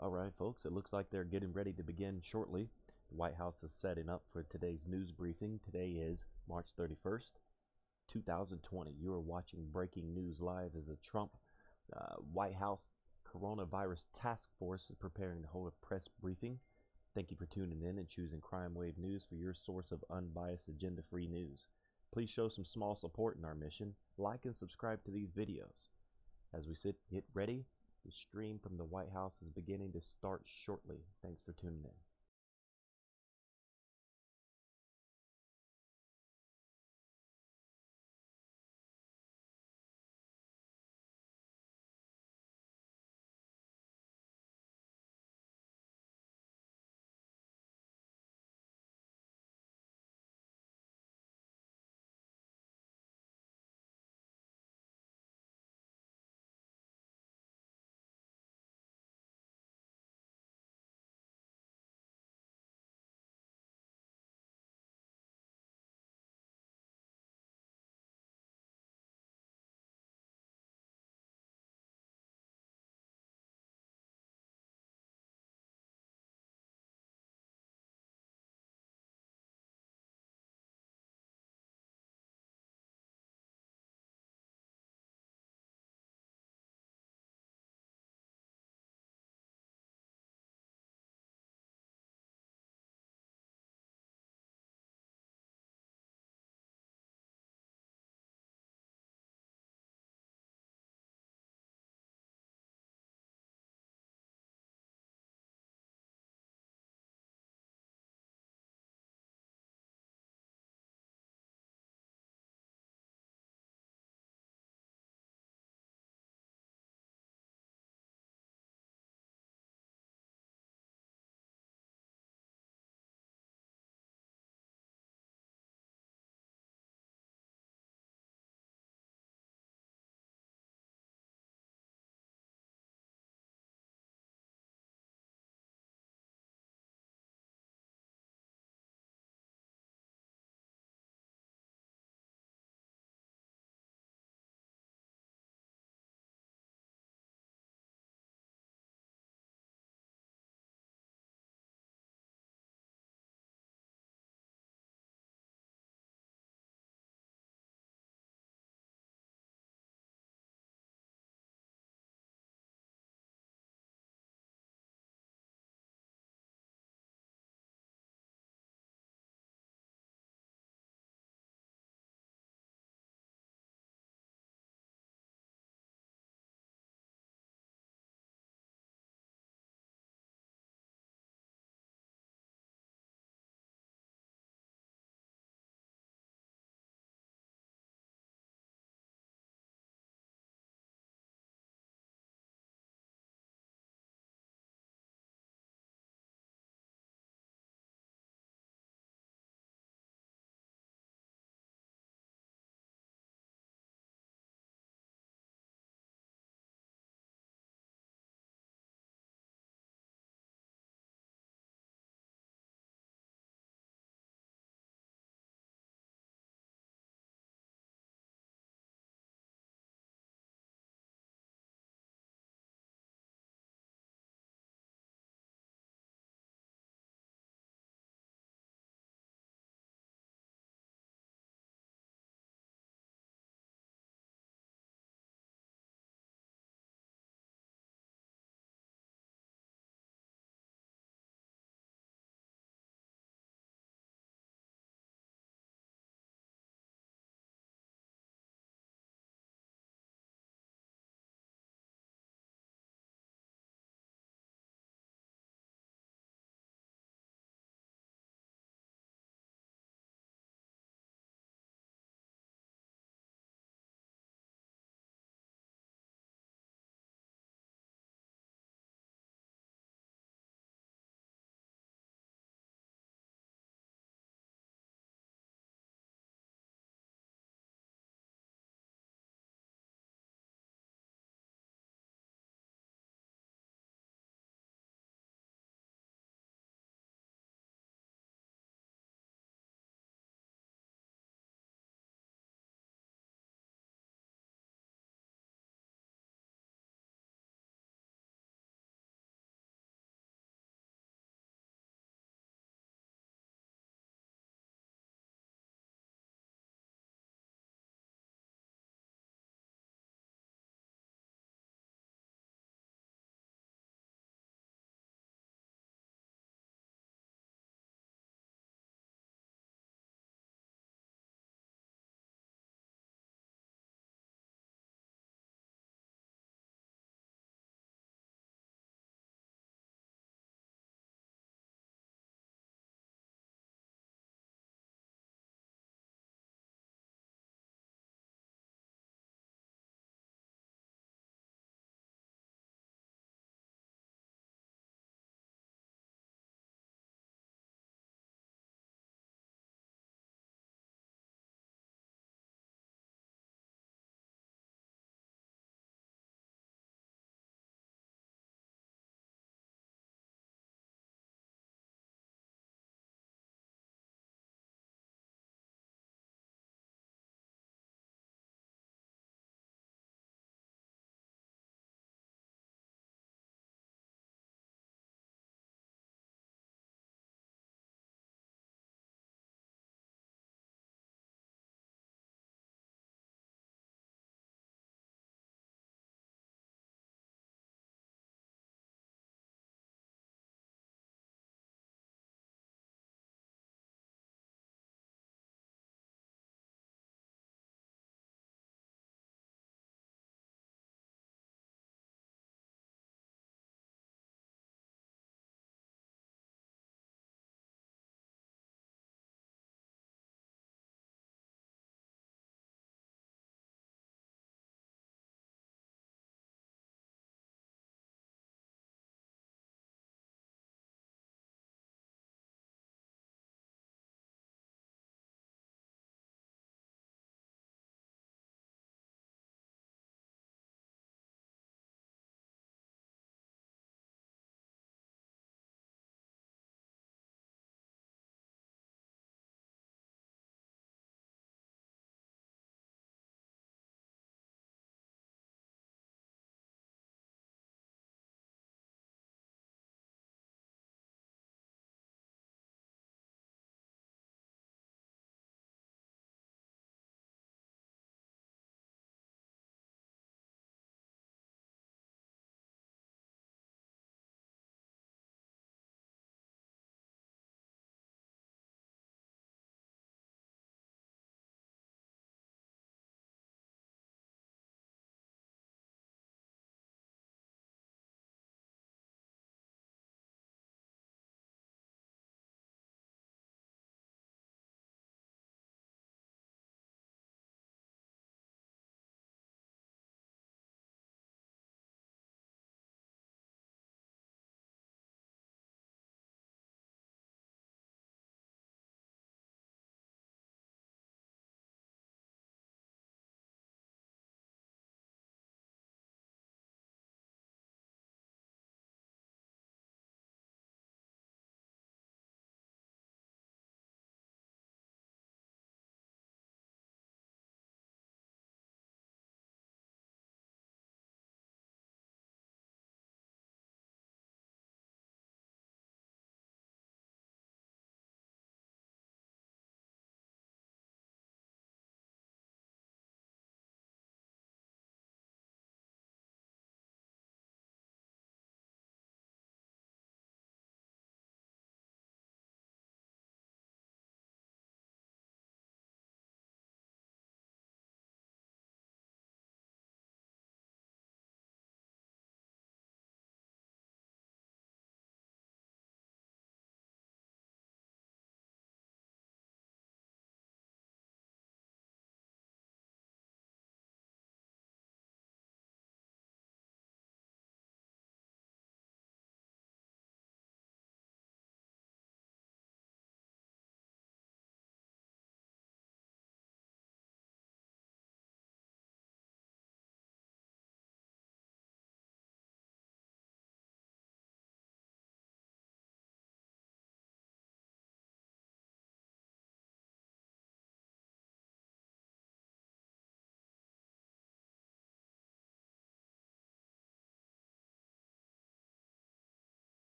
All right, folks, it looks like they're getting ready to begin shortly. The White House is setting up for today's news briefing. Today is March 31st, 2020. You are watching Breaking News Live as the Trump White House Coronavirus Task Force is preparing to hold a press briefing. Thank you for tuning in and choosing Crime Wave News for your source of unbiased, agenda-free news. Please show some small support in our mission. Like and subscribe to these videos. As we get ready, the stream from the White House is beginning to start shortly. Thanks for tuning in.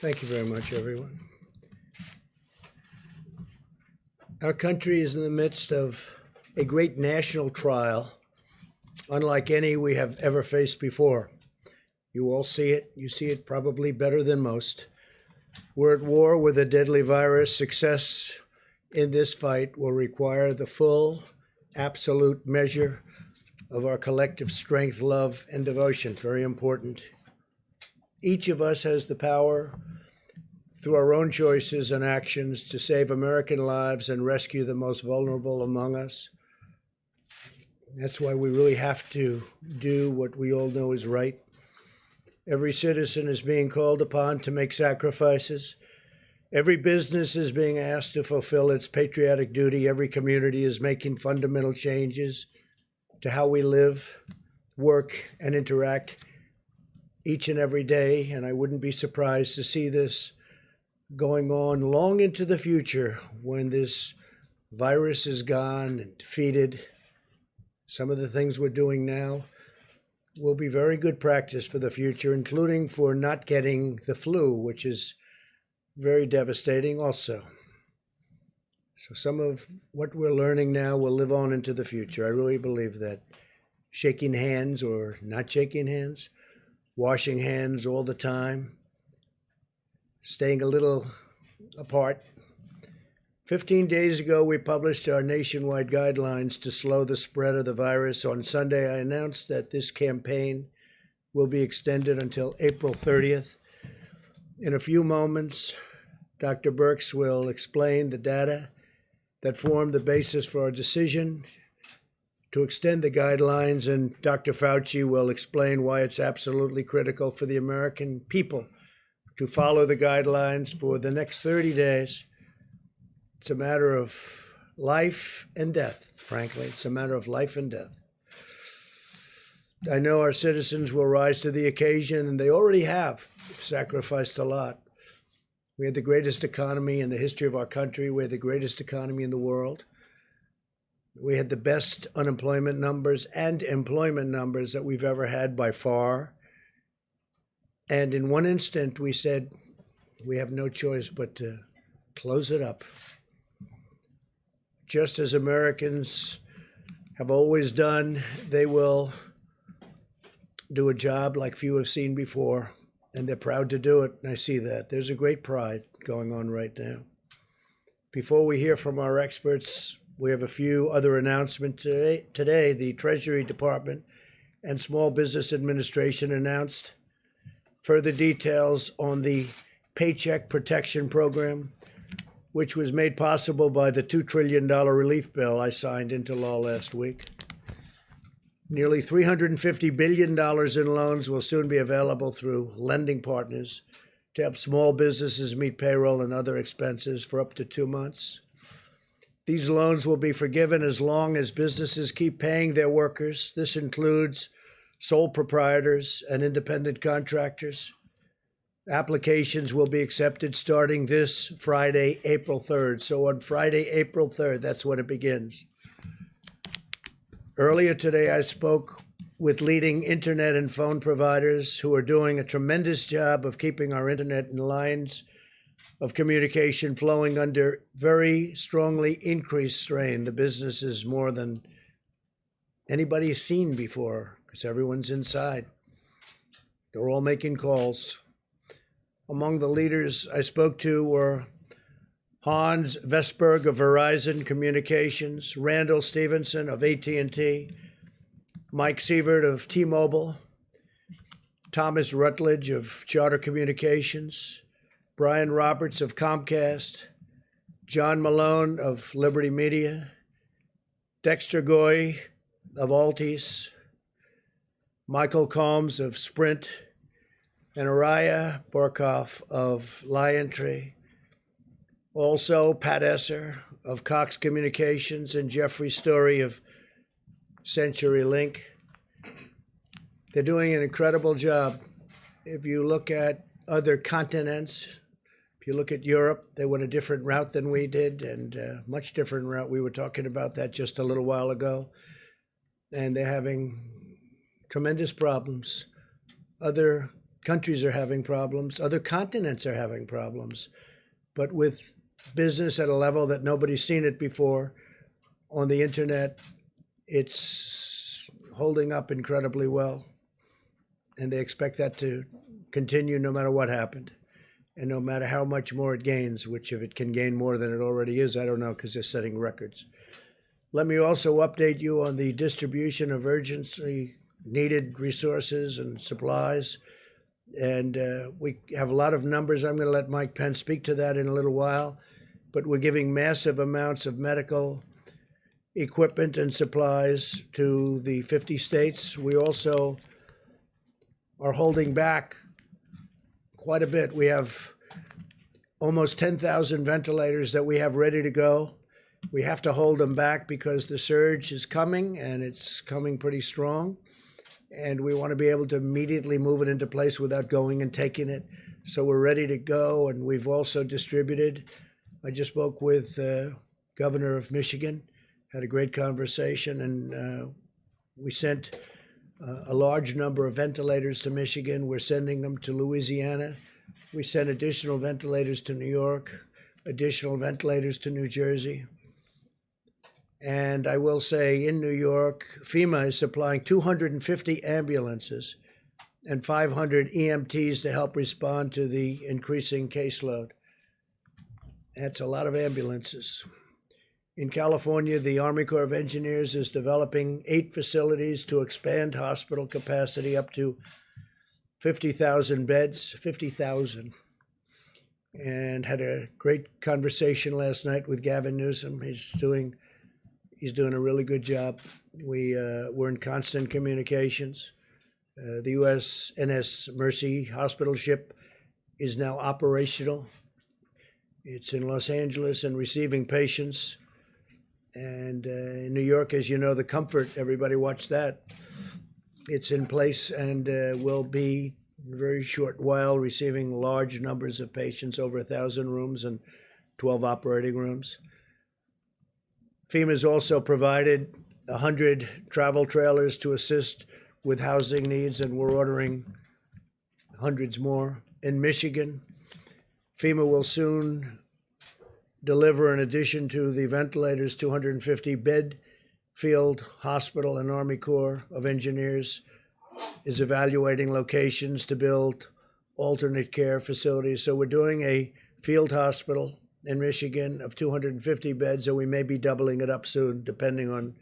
Thank you very much, everyone. Our country is in the midst of a great national trial, unlike any we have ever faced before. You all see it. You see it probably better than most. We're at war with a deadly virus. Success in this fight will require the full, absolute measure of our collective strength, love, and devotion. Very important. Each of us has the power, through our own choices and actions, to save American lives and rescue the most vulnerable among us. That's why we really have to do what we all know is right. Every citizen is being called upon to make sacrifices. Every business is being asked to fulfill its patriotic duty. Every community is making fundamental changes to how we live, work, and interact each and every day. And I wouldn't be surprised to see this going on long into the future when this virus is gone and defeated. Some of the things we're doing now will be very good practice for the future, including for not getting the flu, which is very devastating also. So some of what we're learning now will live on into the future. I really believe that. Shaking hands or not shaking hands, washing hands all the time, staying a little apart. 15 days ago, we published our nationwide guidelines to slow the spread of the virus. On Sunday, I announced that this campaign will be extended until April 30th. In a few moments, Dr. Birx will explain the data that formed the basis for our decision to extend the guidelines, and Dr. Fauci will explain why it's absolutely critical for the American people to follow the guidelines for the next 30 days. It's a matter of life and death, frankly. It's a matter of life and death. I know our citizens will rise to the occasion, and they already have sacrificed a lot. We had the greatest economy in the history of our country. We had the greatest economy in the world. We had the best unemployment numbers and employment numbers that we've ever had by far. And in one instant, we said, we have no choice but to close it up. Just as Americans have always done, they will do a job like few have seen before, and they're proud to do it, and I see that. There's a great pride going on right now. Before we hear from our experts, we have a few other announcements today. The Treasury Department and Small Business Administration announced further details on the Paycheck Protection Program, which was made possible by the $2 trillion relief bill I signed into law last week. Nearly $350 billion in loans will soon be available through lending partners to help small businesses meet payroll and other expenses for up to 2 months. These loans will be forgiven as long as businesses keep paying their workers. This includes sole proprietors and independent contractors. Applications will be accepted starting this Friday, April 3rd. So on Friday, April 3rd, that's when it begins. Earlier today, I spoke with leading internet and phone providers who are doing a tremendous job of keeping our internet and lines of communication flowing under very strongly increased strain. The business is more than anybody's seen before because everyone's inside. They're all making calls. Among the leaders I spoke to were Hans Vestberg of Verizon Communications, Randall Stevenson of AT&T, Mike Sievert of T-Mobile, Thomas Rutledge of Charter Communications, Brian Roberts of Comcast, John Malone of Liberty Media, Dexter Goy of Altice, Michael Combs of Sprint, and Araya Borkoff of LionTree. Also, Pat Esser of Cox Communications and Jeffrey Story of CenturyLink. They're doing an incredible job. If you look at other continents, if you look at Europe, they went a different route than we did, and a much different route. We were talking about that just a little while ago. And they're having tremendous problems. Other countries are having problems, other continents are having problems, but with business at a level that nobody's seen it before on the internet, it's holding up incredibly well. And they expect that to continue no matter what happened and no matter how much more it gains, which if it can gain more than it already is, I don't know, because they're setting records. Let me also update you on the distribution of urgently needed resources and supplies. And we have a lot of numbers. I'm going to let Mike Pence speak to that in a little while. But we're giving massive amounts of medical equipment and supplies to the 50 states. We also are holding back quite a bit. We have almost 10,000 ventilators that we have ready to go. We have to hold them back because the surge is coming, and it's coming pretty strong. And we want to be able to immediately move it into place without going and taking it. So we're ready to go, and we've also distributed. I just spoke with Governor of Michigan, had a great conversation, and we sent a large number of ventilators to Michigan. We're sending them to Louisiana. We sent additional ventilators to New York, additional ventilators to New Jersey. And I will say in New York, FEMA is supplying 250 ambulances and 500 EMTs to help respond to the increasing caseload. That's a lot of ambulances. In California, the Army Corps of Engineers is developing 8 facilities to expand hospital capacity up to 50,000 beds, 50,000. And had a great conversation last night with Gavin Newsom. He's doing a really good job. We're in constant communications. The USNS Mercy hospital ship is now operational. It's in Los Angeles and receiving patients. And in New York, as you know, the Comfort, everybody watched that. It's in place and will be in a very short while receiving large numbers of patients, over 1,000 rooms and 12 operating rooms. FEMA has also provided 100 travel trailers to assist with housing needs, and we're ordering hundreds more. In Michigan, FEMA will soon deliver, in addition to the ventilators, 250-bed field hospital, and Army Corps of Engineers is evaluating locations to build alternate care facilities. So we're doing a field hospital in Michigan of 250 beds, and we may be doubling it up soon, depending on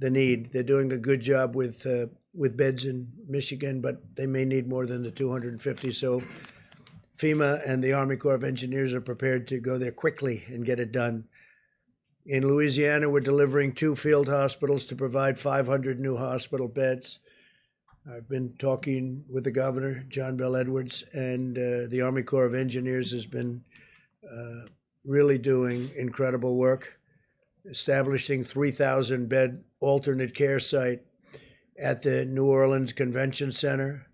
the need. They're doing a good job with beds in Michigan, but they may need more than the 250. So FEMA and the Army Corps of Engineers are prepared to go there quickly and get it done. In Louisiana, we're delivering 2 field hospitals to provide 500 new hospital beds. I've been talking with the governor, John Bell Edwards, and the Army Corps of Engineers has been really doing incredible work, establishing 3,000-bed alternate care site at the New Orleans Convention Center,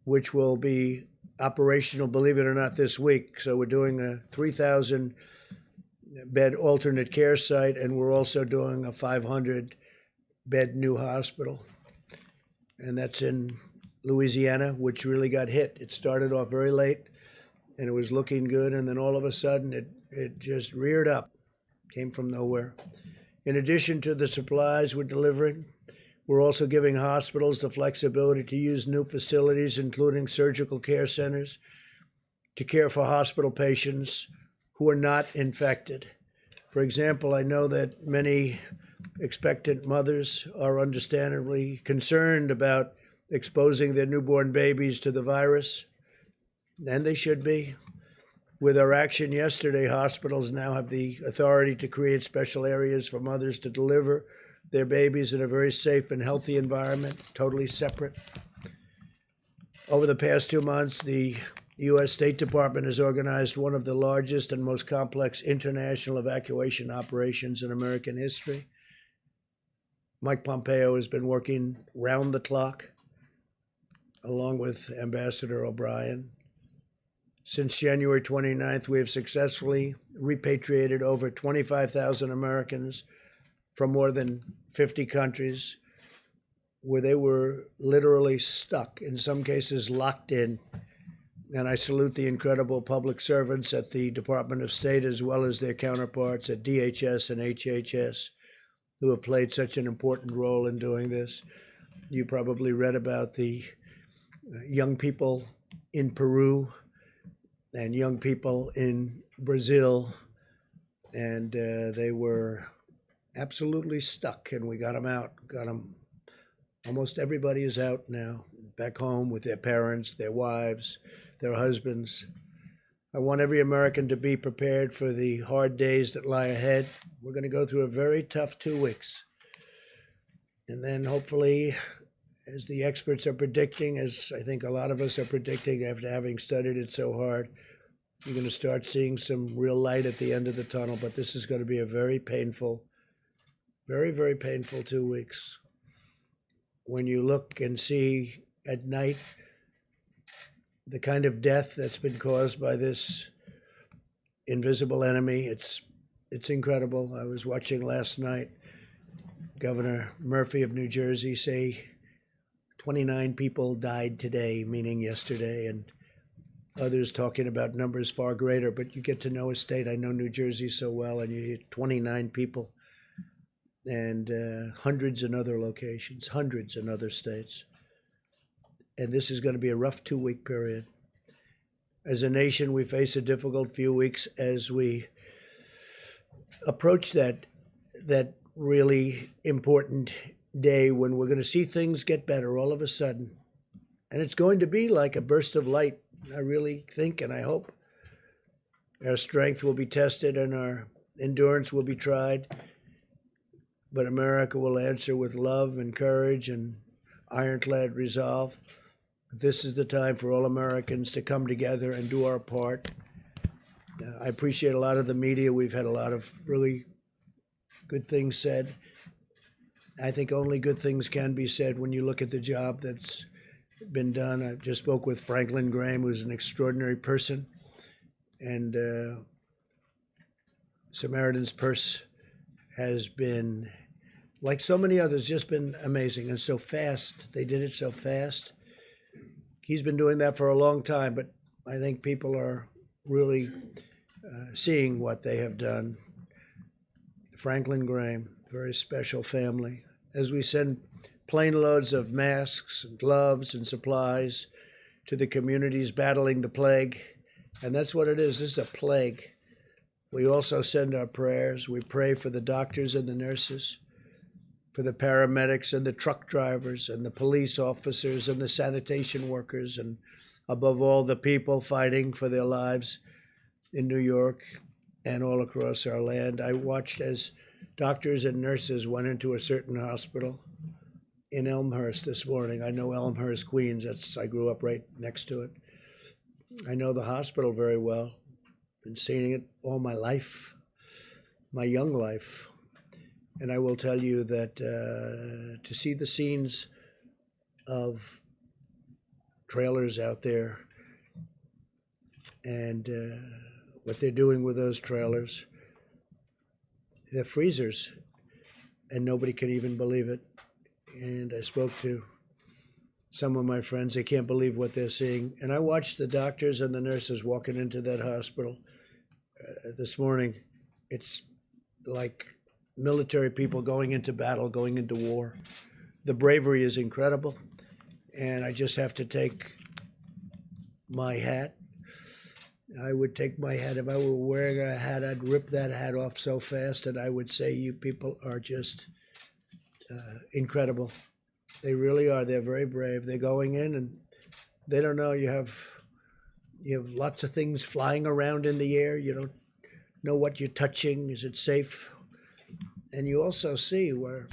which will be operational, believe it or not, this week. So we're doing a 3,000-bed alternate care site, and we're also doing a 500-bed new hospital. And that's in Louisiana, which really got hit. It started off very late, and it was looking good, and then all of a sudden it just reared up, came from nowhere. In addition to the supplies we're delivering, we're also giving hospitals the flexibility to use new facilities, including surgical care centers, to care for hospital patients who are not infected. For example, I know that many expectant mothers are understandably concerned about exposing their newborn babies to the virus, and they should be. With our action yesterday, hospitals now have the authority to create special areas for mothers to deliver their babies in a very safe and healthy environment, totally separate. Over the past 2 months, the U.S. State Department has organized one of the largest and most complex international evacuation operations in American history. Mike Pompeo has been working round the clock, along with Ambassador O'Brien. Since January 29th, we have successfully repatriated over 25,000 Americans from more than 50 countries. where they were literally stuck, in some cases locked in. And I salute the incredible public servants at the Department of State as well as their counterparts at DHS and HHS who have played such an important role in doing this. You probably read about the young people in Peru and young people in Brazil, and they were absolutely stuck, and we got them out, got them. Almost everybody is out now, back home with their parents, their wives, their husbands. I want every American to be prepared for the hard days that lie ahead. We're going to go through a very tough 2 weeks. And then hopefully, as the experts are predicting, as I think a lot of us are predicting after having studied it so hard, you're going to start seeing some real light at the end of the tunnel. But this is going to be a very painful, very, very painful 2 weeks. When you look and see at night the kind of death that's been caused by this invisible enemy, it's incredible. I was watching last night Governor Murphy of New Jersey say 29 people died today, meaning yesterday, and others talking about numbers far greater. But you get to know a state. I know New Jersey so well, and you hear 29 people, and hundreds in other locations, hundreds in other states. And this is going to be a rough 2 week period. As a nation, we face a difficult few weeks as we approach that really important day when we're going to see things get better all of a sudden. And it's going to be like a burst of light, I really think and I hope. Our strength will be tested and our endurance will be tried. But America will answer with love and courage and ironclad resolve. This is the time for all Americans to come together and do our part. I appreciate a lot of the media. We've had a lot of really good things said. I think only good things can be said when you look at the job that's been done. I just spoke with Franklin Graham, who's an extraordinary person. And Samaritan's Purse has been, like so many others, just been amazing and so fast. They did it so fast. He's been doing that for a long time, but I think people are really seeing what they have done. Franklin Graham, very special family. As we send plane loads of masks and gloves and supplies to the communities battling the plague, and that's what it is. This is a plague. We also send our prayers. We pray for the doctors and the nurses, for the paramedics and the truck drivers and the police officers and the sanitation workers, and above all, the people fighting for their lives in New York and all across our land. I watched as doctors and nurses went into a certain hospital in Elmhurst this morning. I know Elmhurst, Queens. I grew up right next to it. I know the hospital very well. Been seeing it all my life, my young life. And I will tell you that to see the scenes of trailers out there and what they're doing with those trailers, they're freezers, and nobody can even believe it. And I spoke to some of my friends. They can't believe what they're seeing. And I watched the doctors and the nurses walking into that hospital this morning. It's like military people going into battle, going into war. The bravery is incredible. And I just have to take my hat. I would take my hat. If I were wearing a hat, I'd rip that hat off so fast, and I would say, you people are just incredible. They really are. They're very brave. They're going in, and they don't know. You have lots of things flying around in the air. You don't know what you're touching. Is it safe? And you also see where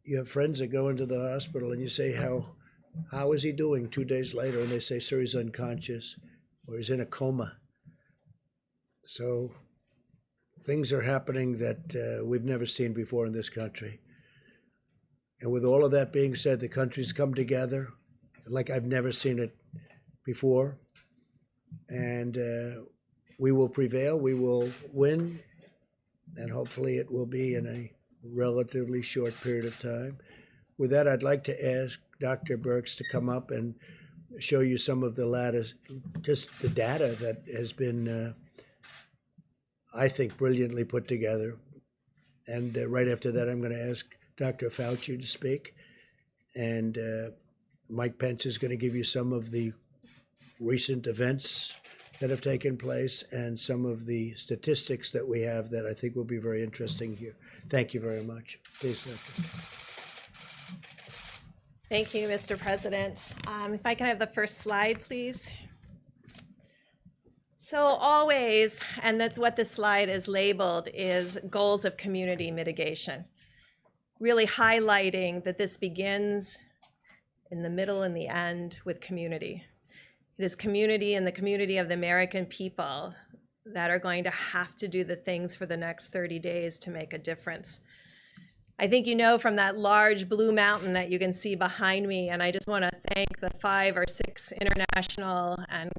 you have friends that go into the hospital, and you say, how is he doing 2 days later? And they say, sir, he's unconscious, or he's in a coma. So things are happening that we've never seen before in this country. And with all of that being said, the country's come together like I've never seen it before. And we will prevail, we will win, and hopefully it will be in a relatively short period of time. With that, I'd like to ask Dr. Birx to come up and show you some of the latest, just the data that has been, I think, brilliantly put together. And right after that, I'm going to ask Dr. Fauci to speak. And Mike Pence is going to give you some of the recent events that have taken place and some of the statistics that we have that I think will be very interesting here. Thank you very much. Please, Dr. Thank you, Mr. President. If I can have the first slide, please. So always, and that's what this slide is labeled, is goals of community mitigation. Really highlighting that this begins in the middle and the end with community. It is community and the community of the American people that are going to have to do the things for the next 30 days to make a difference. I think you know from that large blue mountain that you can see behind me, and I just want to thank the 5 or 6 international and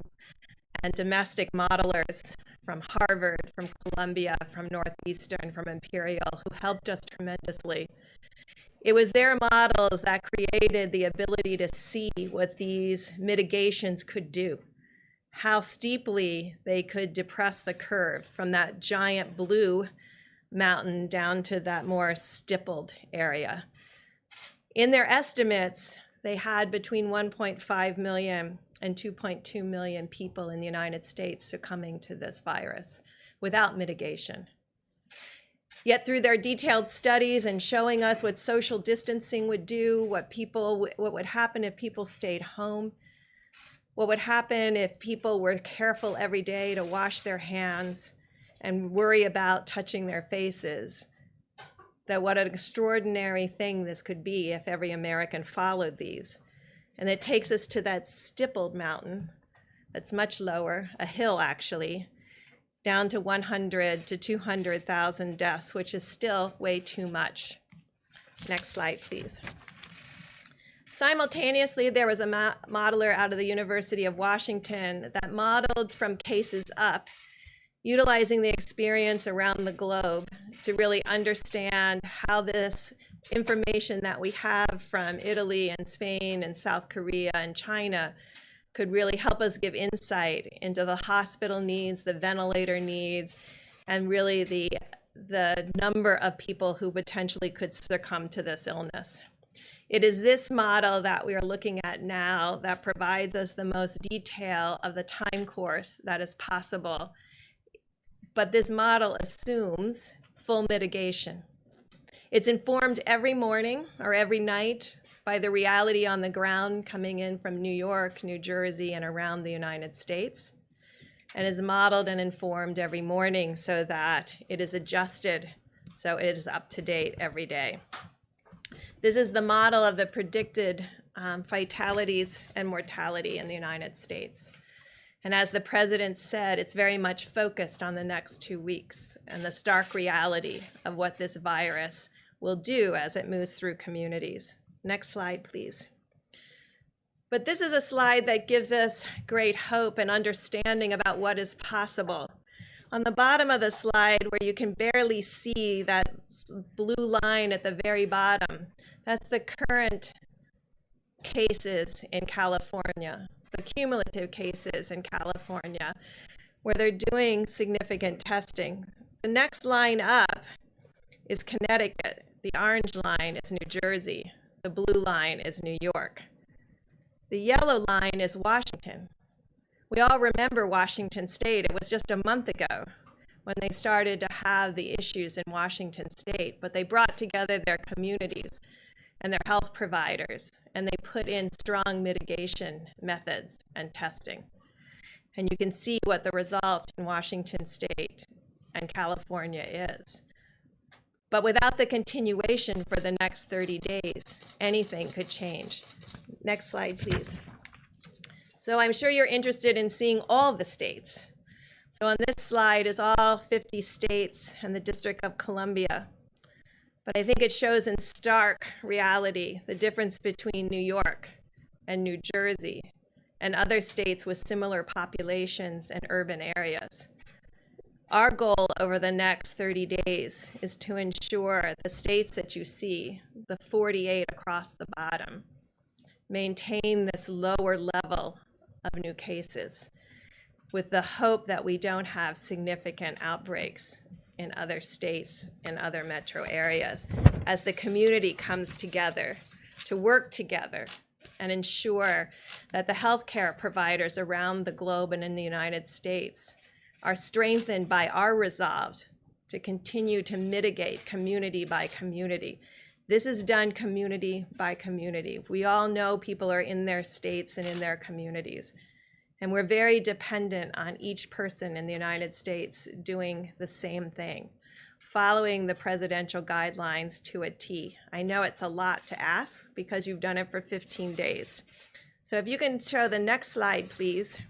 domestic modelers from Harvard, from Columbia, from Northeastern, from Imperial, who helped us tremendously. It was their models that created the ability to see what these mitigations could do, how steeply they could depress the curve from that giant blue mountain down to that more stippled area. In their estimates, they had between 1.5 million and 2.2 million people in the United States succumbing to this virus without mitigation. Yet through their detailed studies and showing us what social distancing would do, what would happen if people stayed home, what would happen if people were careful every day to wash their hands and worry about touching their faces, that what an extraordinary thing this could be if every American followed these. And it takes us to that stippled mountain that's much lower, a hill actually, down to 100 to 200,000 deaths, which is still way too much. Next slide, please. Simultaneously, there was a modeler out of the University of Washington that modeled from cases up, utilizing the experience around the globe to really understand how this information that we have from Italy and Spain and South Korea and China could really help us give insight into the hospital needs, the ventilator needs, and really the number of people who potentially could succumb to this illness. It is this model that we are looking at now that provides us the most detail of the time course that is possible. But this model assumes full mitigation. It's informed every morning or every night by the reality on the ground coming in from New York, New Jersey, and around the United States, and is modeled and informed every morning so that it is adjusted so it is up to date every day. This is the model of the predicted fatalities and mortality in the United States. And as the president said, it's very much focused on the next 2 weeks and the stark reality of what this virus will do as it moves through communities. Next slide, please. But this is a slide that gives us great hope and understanding about what is possible. On the bottom of the slide, where you can barely see that blue line at the very bottom, that's the current cases in California, the cumulative cases in California, where they're doing significant testing. The next line up is Connecticut. The orange line is New Jersey. The blue line is New York. The yellow line is Washington. We all remember Washington State. It was just a month ago when they started to have the issues in Washington State, but they brought together their communities and their health providers, and they put in strong mitigation methods and testing. And you can see what the result in Washington State and California is. But without the continuation for the next 30 days, anything could change. Next slide, please. So I'm sure you're interested in seeing all the states. So on this slide is all 50 states and the District of Columbia. But I think it shows in stark reality the difference between New York and New Jersey and other states with similar populations and urban areas. Our goal over the next 30 days is to ensure the states that you see, the 48 across the bottom, maintain this lower level of new cases with the hope that we don't have significant outbreaks in other states and other metro areas as the community comes together to work together and ensure that the healthcare providers around the globe and in the United States are strengthened by our resolve to continue to mitigate community by community. This is done community by community. We all know people are in their states and in their communities. And we're very dependent on each person in the United States doing the same thing, following the presidential guidelines to a T. I know it's a lot to ask because you've done it for 15 days. So if you can show the next slide, please.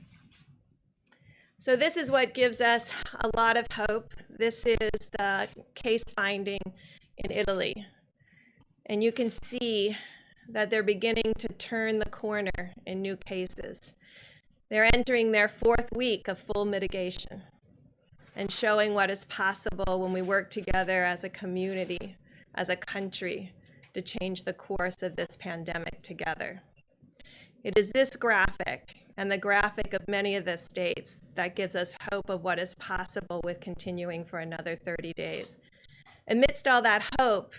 So this is what gives us a lot of hope. This is the case finding in Italy. And you can see that they're beginning to turn the corner in new cases. They're entering their 4th week of full mitigation and showing what is possible when we work together as a community, as a country, to change the course of this pandemic together. It is this graphic and the graphic of many of the states that gives us hope of what is possible with continuing for another 30 days. Amidst all that hope,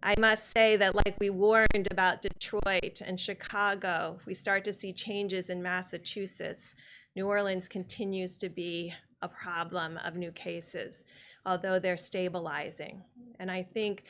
I must say that like we warned about Detroit and Chicago, we start to see changes in Massachusetts. New Orleans continues to be a problem of new cases, although they're stabilizing. And I think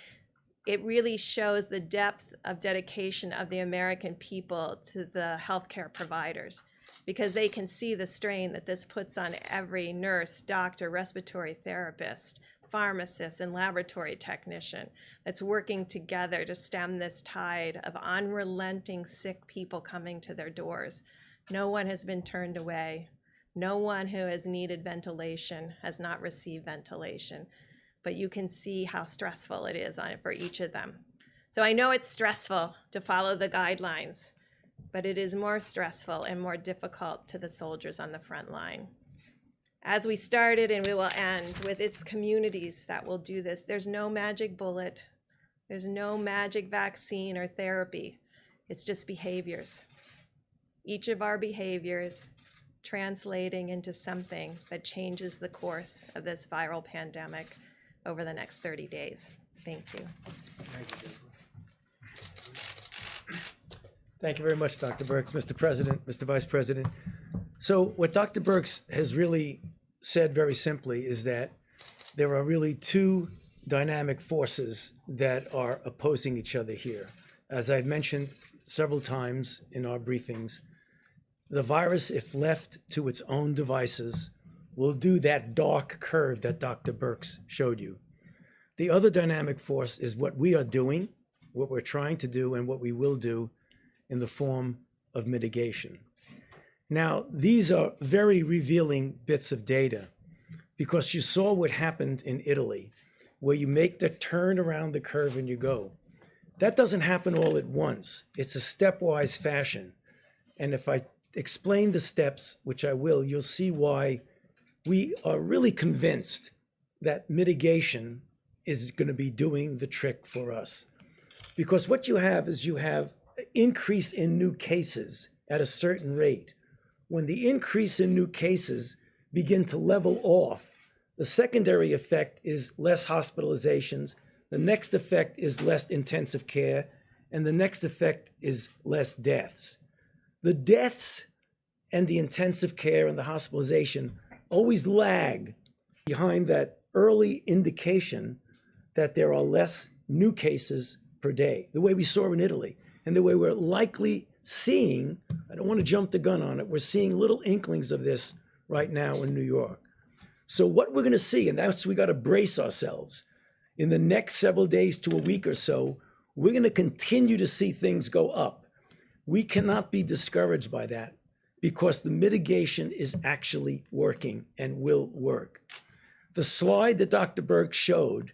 it really shows the depth of dedication of the American people to the healthcare providers, because they can see the strain that this puts on every nurse, doctor, respiratory therapist, pharmacist, and laboratory technician that's working together to stem this tide of unrelenting sick people coming to their doors. No one has been turned away. No one who has needed ventilation has not received ventilation. But you can see how stressful it is for each of them. So I know it's stressful to follow the guidelines, but it is more stressful and more difficult to the soldiers on the front line. As we started, and we will end with its communities that will do this. There's no magic bullet. There's no magic vaccine or therapy. It's just behaviors. Each of our behaviors translating into something that changes the course of this viral pandemic over the next 30 days. Thank you. Thank you very much, Dr. Birx, Mr. President, Mr. Vice President. So what Dr. Birx has really said very simply is that there are really two dynamic forces that are opposing each other here. As I've mentioned several times in our briefings, the virus, if left to its own devices, will do that dark curve that Dr. Birx showed you. The other dynamic force is what we are doing, what we're trying to do, and what we will do in the form of mitigation. Now, these are very revealing bits of data because you saw what happened in Italy, where you make the turn around the curve and you go. That doesn't happen all at once. It's a stepwise fashion. And if I explain the steps, which I will, you'll see why we are really convinced that mitigation is going to be doing the trick for us. Because what you have is you have an increase in new cases at a certain rate. When the increase in new cases begin to level off, the secondary effect is less hospitalizations, the next effect is less intensive care, and the next effect is less deaths. The deaths and the intensive care and the hospitalization always lag behind that early indication that there are less new cases per day, the way we saw in Italy, and the way we're likely seeing, I don't want to jump the gun on it, we're seeing little inklings of this right now in New York. So what we're going to see, and that's we got to brace ourselves, in the next several days to a week or so, we're going to continue to see things go up. We cannot be discouraged by that because the mitigation is actually working and will work. The slide that Dr. Birx showed,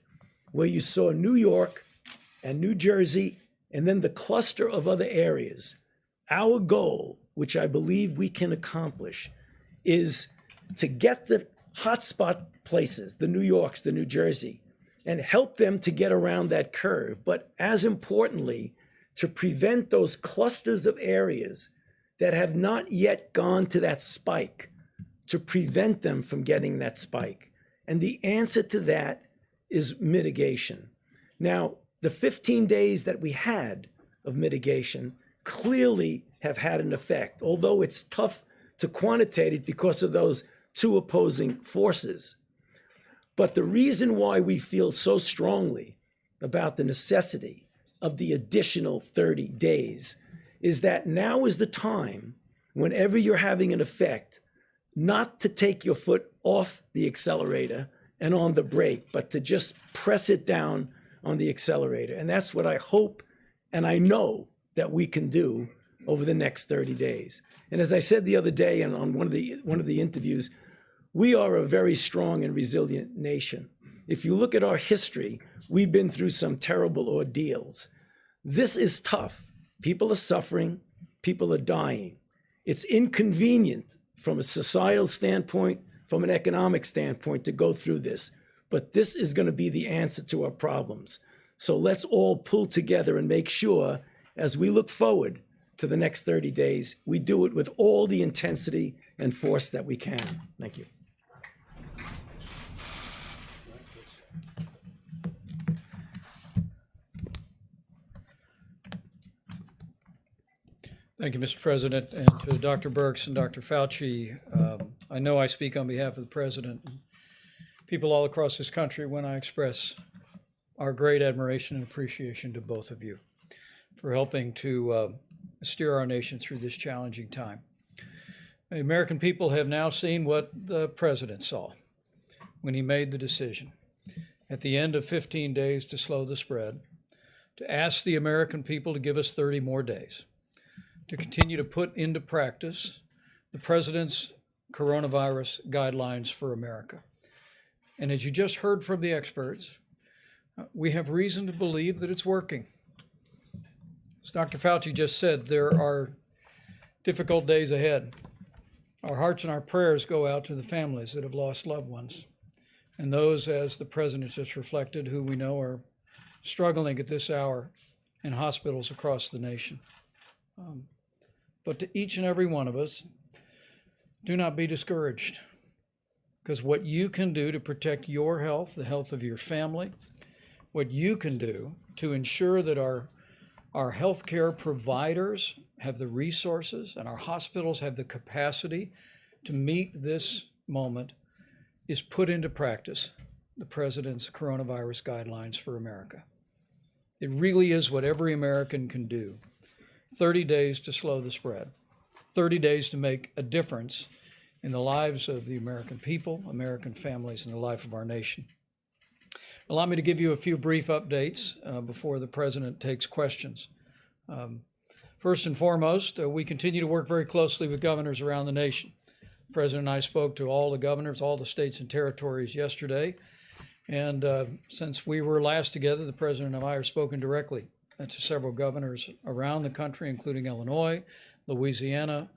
where you saw New York and New Jersey, and then the cluster of other areas, our goal, which I believe we can accomplish, is to get the hotspot places, the New Yorks, the New Jersey, and help them to get around that curve. But as importantly, to prevent those clusters of areas that have not yet gone to that spike, to prevent them from getting that spike. And the answer to that is mitigation. Now, the 15 days that we had of mitigation clearly have had an effect, although it's tough to quantitate it because of those two opposing forces. But the reason why we feel so strongly about the necessity of the additional 30 days is that now is the time, whenever you're having an effect, not to take your foot off the accelerator and on the brake, but to just press it down on the accelerator. And that's what I hope and I know that we can do over the next 30 days. And as I said the other day and on one of the interviews, we are a very strong and resilient nation. If you look at our history, we've been through some terrible ordeals. This is tough. People are suffering, people are dying. It's inconvenient from a societal standpoint, from an economic standpoint to go through this. But this is going to be the answer to our problems. So let's all pull together and make sure, as we look forward to the next 30 days, we do it with all the intensity and force that we can. Thank you. Thank you, Mr. President, and to Dr. Birx and Dr. Fauci. I know I speak on behalf of the President and people all across this country when I express our great admiration and appreciation to both of you for helping to steer our nation through this challenging time. The American people have now seen what the President saw when he made the decision at the end of 15 days to slow the spread, to ask the American people to give us 30 more days, to continue to put into practice the President's coronavirus guidelines for America. And as you just heard from the experts, we have reason to believe that it's working. As Dr. Fauci just said, there are difficult days ahead. Our hearts and our prayers go out to the families that have lost loved ones, and those, as the President just reflected, who we know are struggling at this hour in hospitals across the nation. But to each and every one of us, do not be discouraged, because what you can do to protect your health, the health of your family, what you can do to ensure that our healthcare providers have the resources and our hospitals have the capacity to meet this moment is put into practice the President's coronavirus guidelines for America. It really is what every American can do. 30 days to slow the spread, 30 days to make a difference in the lives of the American people, American families, and the life of our nation. Allow me to give you a few brief updates before the President takes questions. First and foremost, we continue to work very closely with governors around the nation. The President and I spoke to all the governors, all the states and territories yesterday. And since we were last together, the President and I are spoken directly to several governors around the country, including Illinois, Louisiana,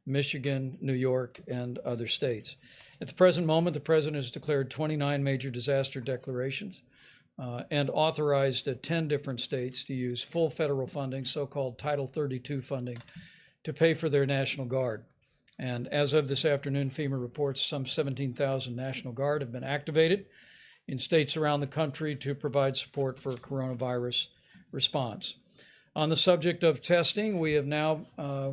Michigan, New York, and other states. At the present moment, the President has declared 29 major disaster declarations and authorized 10 different states to use full federal funding, so-called Title 32 funding, to pay for their National Guard. And as of this afternoon, FEMA reports some 17,000 National Guard have been activated in states around the country to provide support for coronavirus response. On the subject of testing, we have now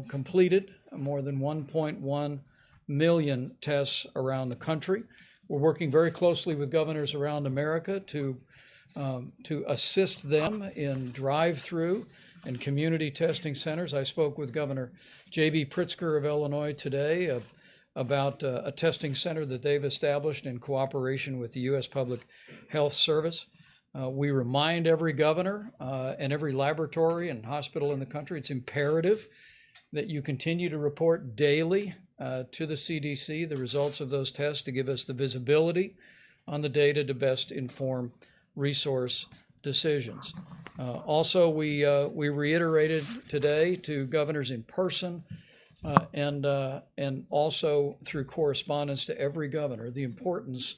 completed more than 1.1 million tests around the country. We're working very closely with governors around America to assist them in drive-through and community testing centers. I spoke with Governor J.B. Pritzker of Illinois today about a testing center that they've established in cooperation with the U.S. Public Health Service. We remind every governor and every laboratory and hospital in the country, it's imperative that you continue to report daily to the CDC the results of those tests to give us the visibility on the data to best inform resource decisions. Also, we reiterated today to governors in person and also through correspondence to every governor, the importance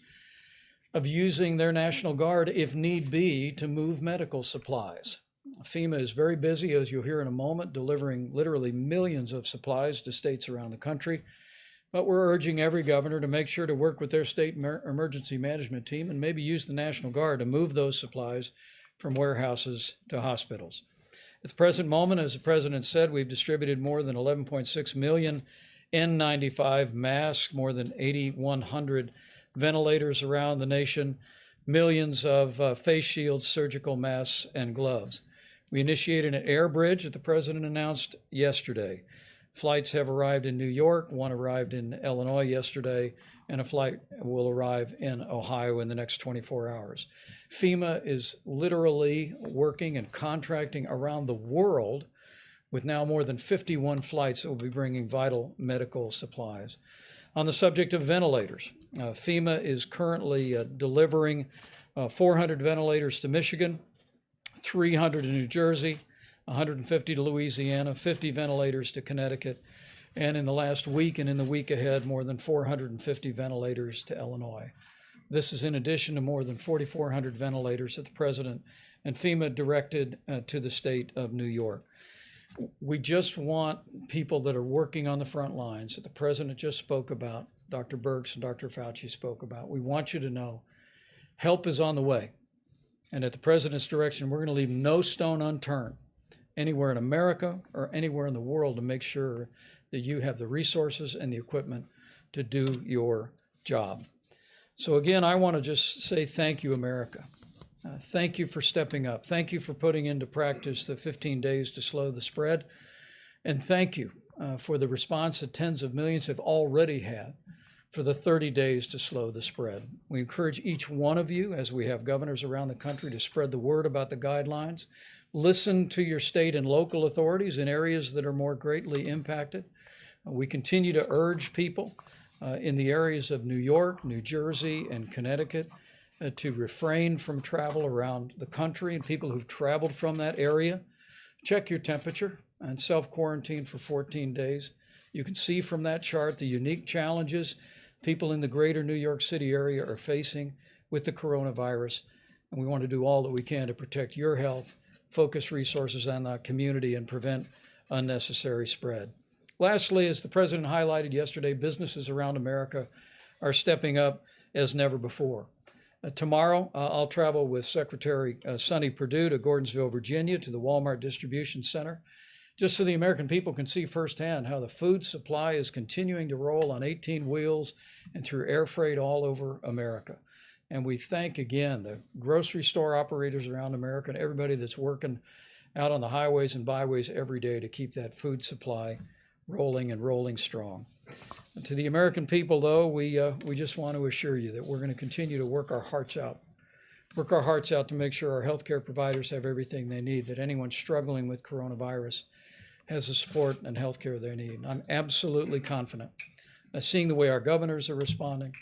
of using their National Guard, if need be, to move medical supplies. FEMA is very busy, as you'll hear in a moment, delivering literally millions of supplies to states around the country. But we're urging every governor to make sure to work with their state emergency management team and maybe use the National Guard to move those supplies from warehouses to hospitals. At the present moment, as the president said, we've distributed more than 11.6 million N95 masks, more than 8,100 ventilators around the nation, millions of face shields, surgical masks, and gloves. We initiated an air bridge that the president announced yesterday. Flights have arrived in New York, one arrived in Illinois yesterday, and a flight will arrive in Ohio in the next 24 hours. FEMA is literally working and contracting around the world with now more than 51 flights that will be bringing vital medical supplies. On the subject of ventilators, FEMA is currently delivering 400 ventilators to Michigan, 300 to New Jersey, 150 to Louisiana, 50 ventilators to Connecticut, and in the last week and in the week ahead, more than 450 ventilators to Illinois. This is in addition to more than 4,400 ventilators that the president and FEMA directed to the state of New York. We just want people that are working on the front lines that the president just spoke about, Dr. Birx and Dr. Fauci spoke about. We want you to know help is on the way. And at the president's direction, we're going to leave no stone unturned anywhere in America or anywhere in the world to make sure that you have the resources and the equipment to do your job. So again, I want to just say thank you, America. Thank you for stepping up. Thank you for putting into practice the 15 days to slow the spread. And thank you for the response that tens of millions have already had for the 30 days to slow the spread. We encourage each one of you, as we have governors around the country, to spread the word about the guidelines. Listen to your state and local authorities in areas that are more greatly impacted. We continue to urge people in the areas of New York, New Jersey, and Connecticut to refrain from travel around the country, and people who've traveled from that area, check your temperature and self-quarantine for 14 days. You can see from that chart the unique challenges people in the greater New York City area are facing with the coronavirus, and we want to do all that we can to protect your health, focus resources on the community, and prevent unnecessary spread. Lastly, as the president highlighted yesterday, businesses around America are stepping up as never before. Tomorrow, I'll travel with Secretary Sonny Perdue to Gordonsville, Virginia, to the Walmart Distribution Center, just so the American people can see firsthand how the food supply is continuing to roll on 18 wheels and through air freight all over America. And we thank again the grocery store operators around America and everybody that's working out on the highways and byways every day to keep that food supply rolling and rolling strong. And to the American people, though, we just want to assure you that we're going to continue to work our hearts out to make sure our healthcare providers have everything they need, that anyone struggling with coronavirus has the support and healthcare they need. I'm absolutely confident. Seeing the way our governors are responding,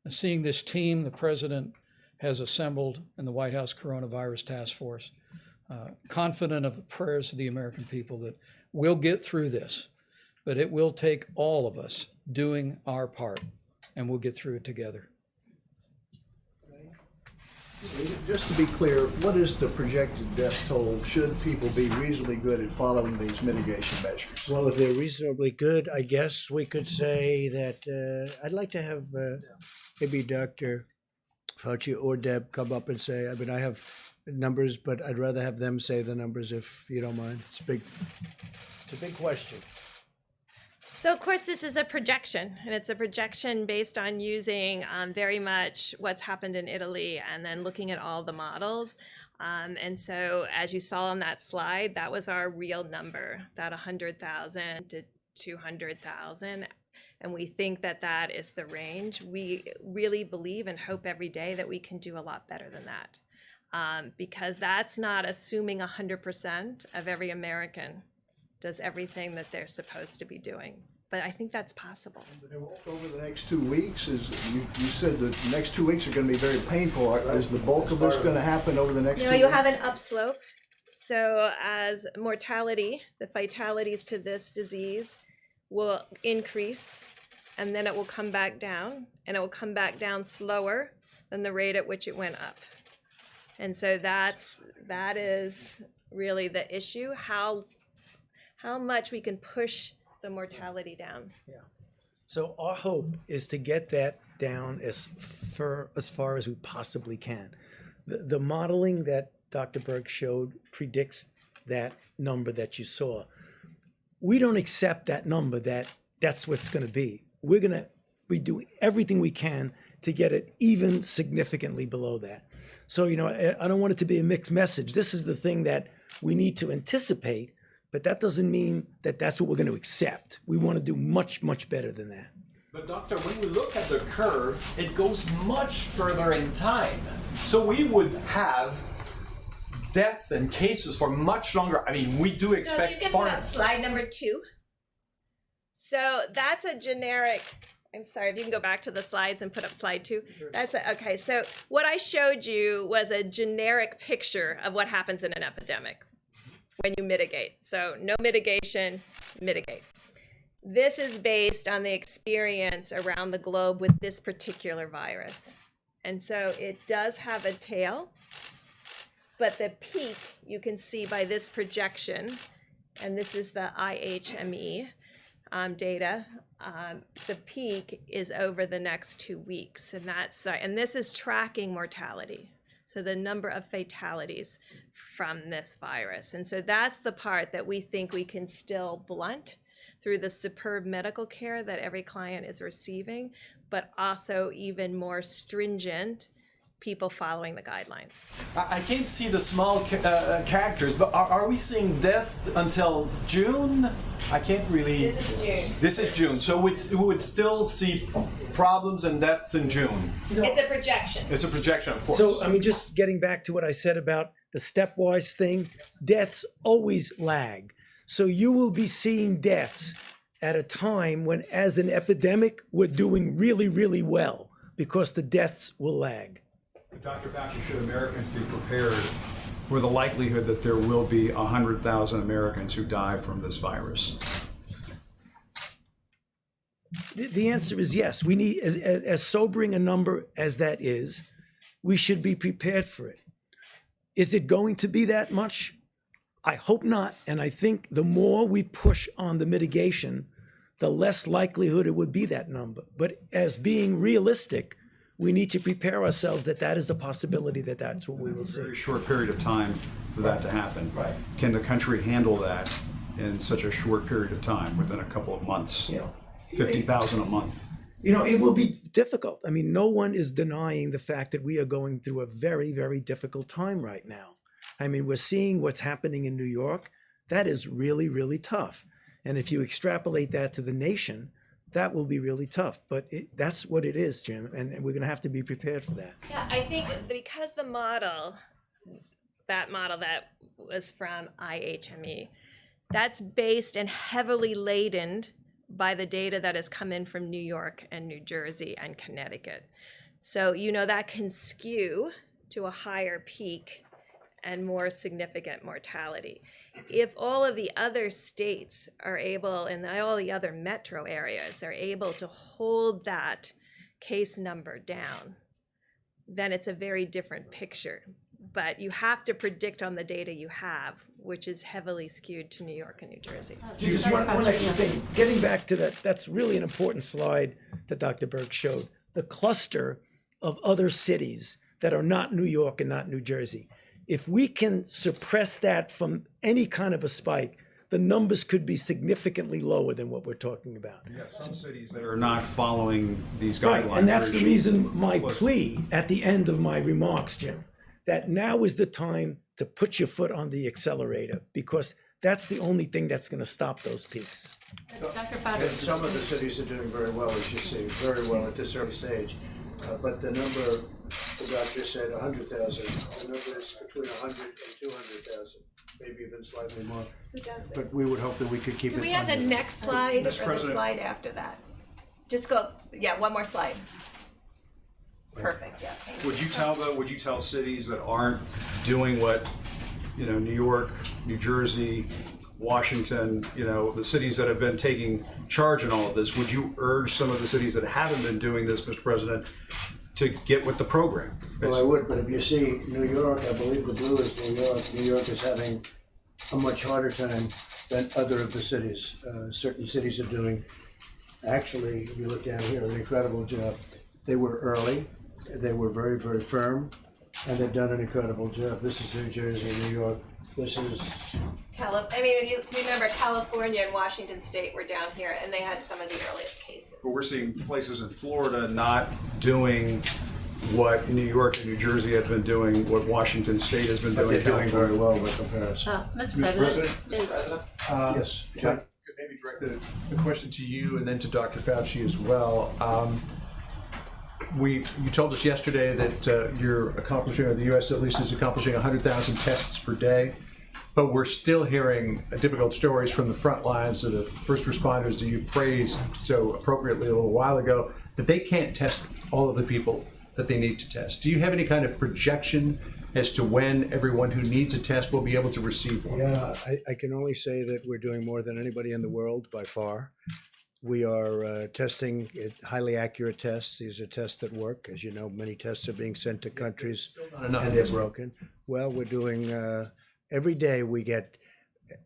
seeing this team the president has assembled in the White House Coronavirus Task Force, confident of the prayers of the American people that we'll get through this, but it will take all of us doing our part, and we'll get through it together. Just to be clear, what is the projected death toll should people be reasonably good at following these mitigation measures? Well, if they're reasonably good, I guess we could say that I'd like to have maybe Dr. Fauci or Deb come up and say, I mean, I have numbers, but I'd rather have them say the numbers if you don't mind. It's a big question. So, of course, this is a projection, and it's a projection based on using very much what's happened in Italy and then looking at all the models. And so, as you saw on that slide, that was our real number, that 100,000 to 200,000. And we think that that is the range. We really believe and hope every day that we can do a lot better than that, because that's not assuming 100% of every American does everything that they're supposed to be doing. But I think that's possible. Over the next 2 weeks, you said the next 2 weeks are going to be very painful. Is the bulk of this going to happen over the next 2 weeks? You have an upslope. So as mortality, the fatalities to this disease will increase, and then it will come back down, and it will come back down slower than the rate at which it went up. And so that is really the issue, how much we can push the mortality down. Yeah. So our hope is to get that down as far as we possibly can. The modeling that Dr. Berg showed predicts that number that you saw. We don't accept that number that's what's going to be. We're going to be doing everything we can to get it even significantly below that. So, I don't want it to be a mixed message. This is the thing that we need to anticipate, but that doesn't mean that that's what we're going to accept. We want to do much, much better than that. But doctor, when we look at the curve, it goes much further in time. So we would have deaths and cases for much longer. I mean, we do expect So you can put up slide number 2. So that's a generic, I'm sorry, if you can go back to the slides and put up slide 2. Okay, so what I showed you was a generic picture of what happens in an epidemic when you mitigate. So no mitigation, mitigate. This is based on the experience around the globe with this particular virus. And so it does have a tail, but the peak you can see by this projection, and this is the IHME data, the peak is over the next 2 weeks, and this is tracking mortality. So the number of fatalities from this virus. And so that's the part that we think we can still blunt through the superb medical care that every client is receiving, but also even more stringent people following the guidelines. I can't see the small characters, but are we seeing deaths until June? I can't really. This is June. This is June, so we would still see problems and deaths in June. It's a projection. It's a projection, of course. So, just getting back to what I said about the stepwise thing, deaths always lag. So you will be seeing deaths at a time when, as an epidemic, we're doing really, really well because the deaths will lag. Dr. Fauci, should Americans be prepared for the likelihood that there will be 100,000 Americans who die from this virus? The answer is yes. We need, as sobering a number as that is, we should be prepared for it. Is it going to be that much? I hope not. And I think the more we push on the mitigation, the less likelihood it would be that number. But as being realistic, we need to prepare ourselves that is a possibility, that's what we will see. A very short period of time for that to happen. Right. Can the country handle that in such a short period of time, within a couple of months? 50,000 a month. It will be difficult. No one is denying the fact that we are going through a very, very difficult time right now. We're seeing what's happening in New York. That is really, really tough. And if you extrapolate that to the nation, that will be really tough. But that's what it is, Jim. And we're going to have to be prepared for that. Yeah, I think because the model that was from IHME, that's based and heavily laden by the data that has come in from New York and New Jersey and Connecticut. So, that can skew to a higher peak and more significant mortality. If all of the other states are able, and all the other metro areas are able to hold that case number down, then it's a very different picture. But you have to predict on the data you have, which is heavily skewed to New York and New Jersey. Just one extra thing. Getting back to that's really an important slide that Dr. Berg showed. The cluster of other cities that are not New York and not New Jersey. If we can suppress that from any kind of a spike, the numbers could be significantly lower than what we're talking about. You have some cities that are not following these Right, guidelines. and that's the reason my plea at the end of my remarks, Jim, that now is the time to put your foot on the accelerator, because that's the only thing that's going to stop those peaks. Dr. And Fauci. some of the cities are doing very well, as you see, very well at this early stage. But the number, the doctor said 100,000, the number is between 100 and 200,000, maybe even slightly more. Who does it? But we would hope that we could keep it. Do we have the under. next slide or Mr. the President. slide after that? Just go, one more slide. Perfect, yeah. Thank you. Would you tell cities that aren't doing what, New York, New Jersey, Washington, the cities that have been taking charge in all of this, would you urge some of the cities that haven't been doing this, Mr. President, to get with the program? Well, I would, but if you see New York, I believe the blue is New York. New York is having a much harder time than other of the cities. Certain cities are doing, actually, if you look down here, an incredible job. They were early, they were very, very firm, and they've done an incredible job. This is New Jersey, New York. This is... if you remember, California and Washington State were down here, and they had some of the earliest cases. But we're seeing places in Florida not doing what New York and New Jersey have been doing, what Washington State has been But doing. they're doing very well by comparison. Mr. President, Yes, John? John? could maybe direct the question to you and then to Dr. Fauci as well. You told us yesterday that you're accomplishing, or the U.S. at least is accomplishing 100,000 tests per day, but we're still hearing difficult stories from the front lines of the first responders that you praised so appropriately a little while ago, that they can't test all of the people that they need to test. Do you have any kind of projection as to when everyone who needs a test will be able to receive one? Yeah, I can only say that we're doing more than anybody in the world by far. We are testing highly accurate tests. These are tests that work. As you know, many tests are being sent to countries and they're broken. Well, we're doing, every day we get,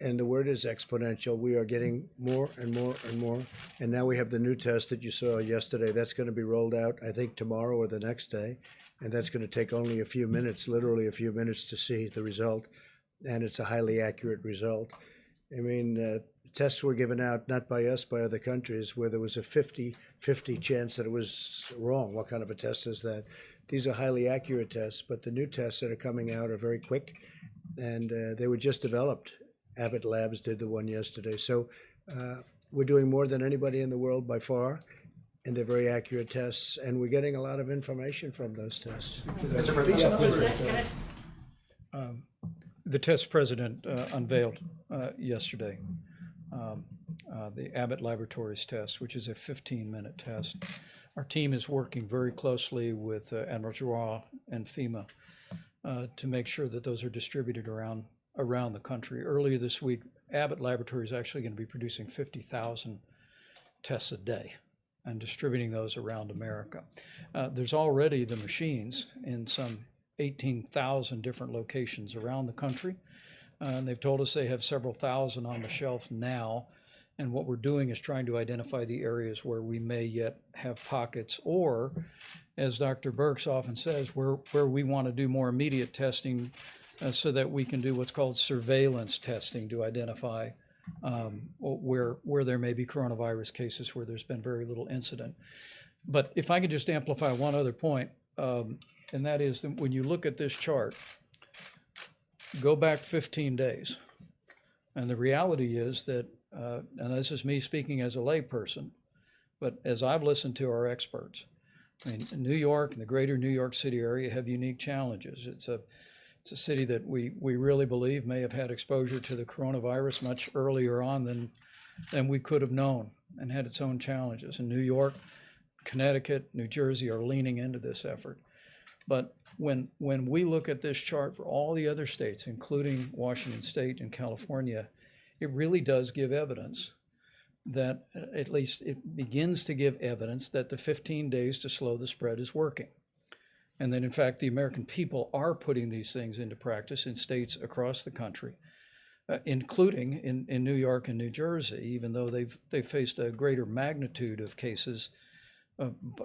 and the word is exponential, we are getting more and more and more. And now we have the new test that you saw yesterday. That's going to be rolled out, I think, tomorrow or the next day. And that's going to take only a few minutes, literally a few minutes to see the result. And it's a highly accurate result. I mean, tests were given out, not by us, by other countries, where there was a 50-50 chance that it was wrong. What kind of a test is that? These are highly accurate tests, but the new tests that are coming out are very quick, and they were just developed. Abbott Labs did the one yesterday. So we're doing more than anybody in the world by far, and they're very accurate tests, and we're getting a lot of information from those tests. Mr. President, The test president unveiled yesterday, the Abbott Laboratories test, which is a 15-minute test. Our team is working very closely with Admiral Giroir and FEMA to make sure that those are distributed around the country. Earlier this week, Abbott Laboratories is actually going to be producing 50,000 tests a day and distributing those around America. There's already the machines in some 18,000 different locations around the country. And they've told us they have several thousand on the shelf now. And what we're doing is trying to identify the areas where we may yet have pockets, or, as Dr. Birx often says, where we want to do more immediate testing so that we can do what's called surveillance testing to identify where there may be coronavirus cases where there's been very little incident. But if I could just amplify one other point, and that is that when you look at this chart, go back 15 days. And the reality is that, and this is me speaking as a layperson, but as I've listened to our experts, I mean, New York and the greater New York City area have unique challenges. It's a city that we really believe may have had exposure to the coronavirus much earlier on than we could have known, and had its own challenges. And New York, Connecticut, New Jersey are leaning into this effort. But when we look at this chart for all the other states, including Washington State and California, it really does give evidence that, at least it begins to give evidence that the 15 days to slow the spread is working. And that, in fact, the American people are putting these things into practice in states across the country, including in New York and New Jersey, even though they've faced a greater magnitude of cases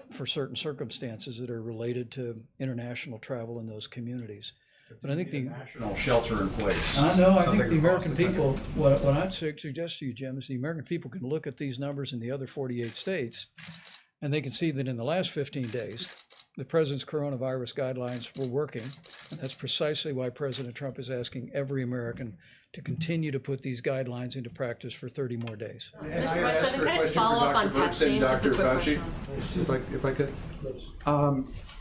for certain circumstances that are related to international travel in those communities. But I think the national shelter in place. I know. I think the American people, what I'd suggest to you, Jim, is the American people can look at these numbers in the other 48 states, and they can see that in the last 15 days, the president's coronavirus guidelines were working. And that's precisely why President Trump is asking every American to continue to put these guidelines into practice for 30 more days. Mr. President, can I just follow up on testing? Just a quick question. If I could.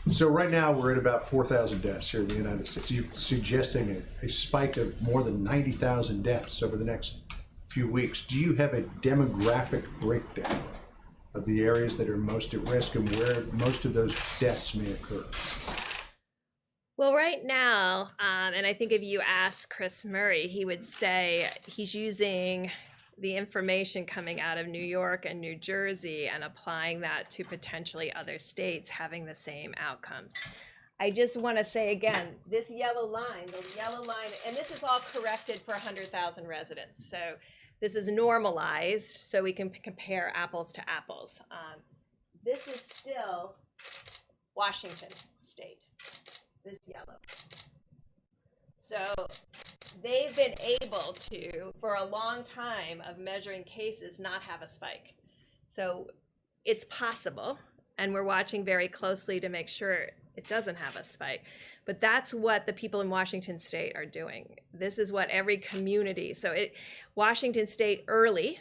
So right now we're at about 4,000 deaths here in the United States. You're suggesting a spike of more than 90,000 deaths over the next few weeks. Do you have a demographic breakdown of the areas that are most at risk and where most of those deaths may occur? Well, right now, and I think if you ask Chris Murray, he would say he's using the information coming out of New York and New Jersey and applying that to potentially other states having the same outcomes. I just want to say again, this yellow line, and this is all corrected for 100,000 residents. So this is normalized so we can compare apples to apples. This is still Washington State, this yellow. So they've been able to, for a long time of measuring cases, not have a spike. So it's possible, and we're watching very closely to make sure it doesn't have a spike. But that's what the people in Washington State are doing. This is what every community, Washington State early,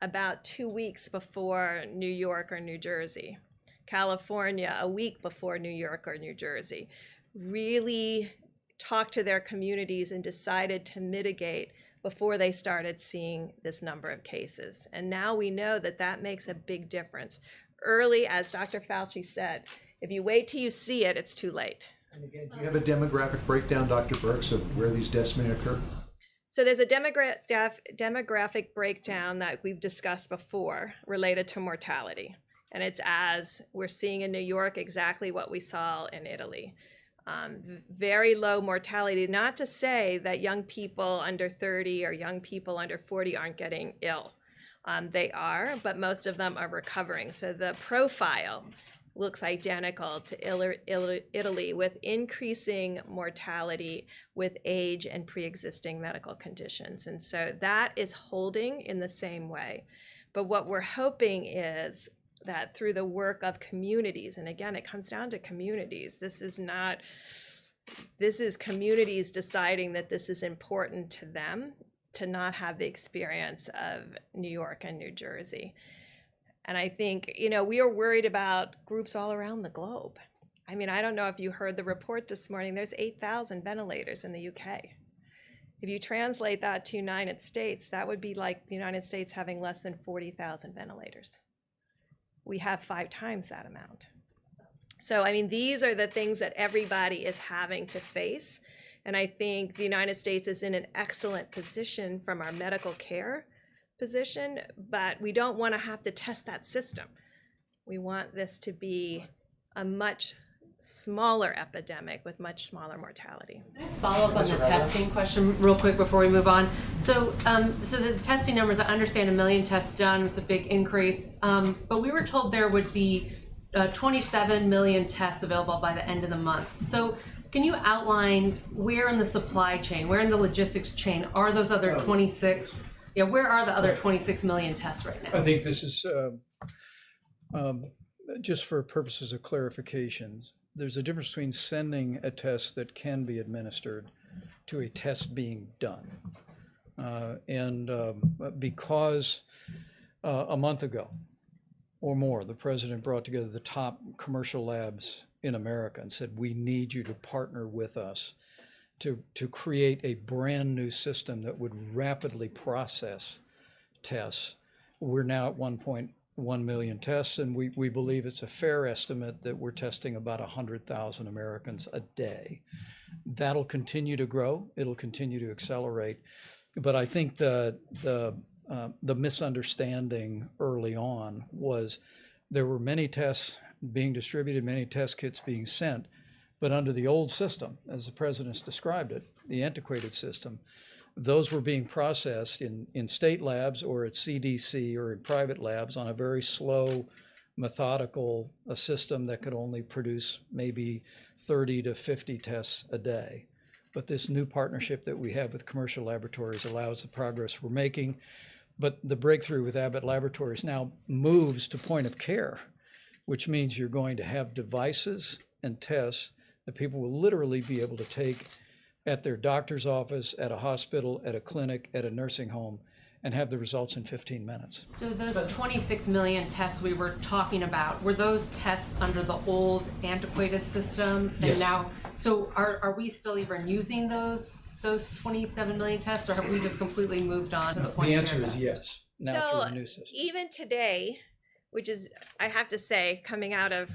about 2 weeks before New York or New Jersey. California, a week before New York or New Jersey, really talked to their communities and decided to mitigate before they started seeing this number of cases. And now we know that that makes a big difference. Early, as Dr. Fauci said, if you wait till you see it, it's too late. And again, do you have a demographic breakdown, Dr. Burks, of where these deaths may occur? So there's a demographic breakdown that we've discussed before related to mortality. And it's as we're seeing in New York exactly what we saw in Italy. Very low mortality, not to say that young people under 30 or young people under 40 aren't getting ill. They are, but most of them are recovering. So the profile looks identical to Italy, with increasing mortality with age and pre-existing medical conditions. And so that is holding in the same way. But what we're hoping is that through the work of communities, and again, it comes down to communities. This is communities deciding that this is important to them to not have the experience of New York and New Jersey. And I think, we are worried about groups all around the globe. I mean, I don't know if you heard the report this morning, there's 8,000 ventilators in the UK. If you translate that to United States, that would be like the United States having less than 40,000 ventilators. We have 5 times that amount. So, I mean, these are the things that everybody is having to face. And I think the United States is in an excellent position from our medical care position, but we don't want to have to test that system. We want this to be a much smaller epidemic with much smaller mortality. Can I just follow up on the testing question real quick before we move on? So the testing numbers, I understand 1 million tests done, it's a big increase, but we were told there would be 27 million tests available by the end of the month. So can you outline where in the supply chain, where in the logistics chain are those other 26? Yeah, where are the other 26 million tests right now? I think this is just for purposes of clarifications. There's a difference between sending a test that can be administered to a test being done. Because a month ago or more, the president brought together the top commercial labs in America and said, we need you to partner with us to create a brand new system that would rapidly process tests. We're now at 1.1 million tests, and we believe it's a fair estimate that we're testing about 100,000 Americans a day. That'll continue to grow. It'll continue to accelerate. But I think the misunderstanding early on was there were many tests being distributed, many test kits being sent, but under the old system, as the president's described it, the antiquated system, those were being processed in state labs or at CDC or in private labs on a very slow, methodical system that could only produce maybe 30 to 50 tests a day. But this new partnership that we have with commercial laboratories allows the progress we're making. But the breakthrough with Abbott Laboratories now moves to point of care, which means you're going to have devices and tests that people will literally be able to take at their doctor's office, at a hospital, at a clinic, at a nursing home, and have the results in 15 minutes. So those 26 million tests we were talking about, were those tests under the old antiquated system? And Yes. now, so are we still even using those 27 million tests, or have we just completely moved on to the point The of answer care is tests? yes, now through the new system. Even today, which is, I have to say, coming out of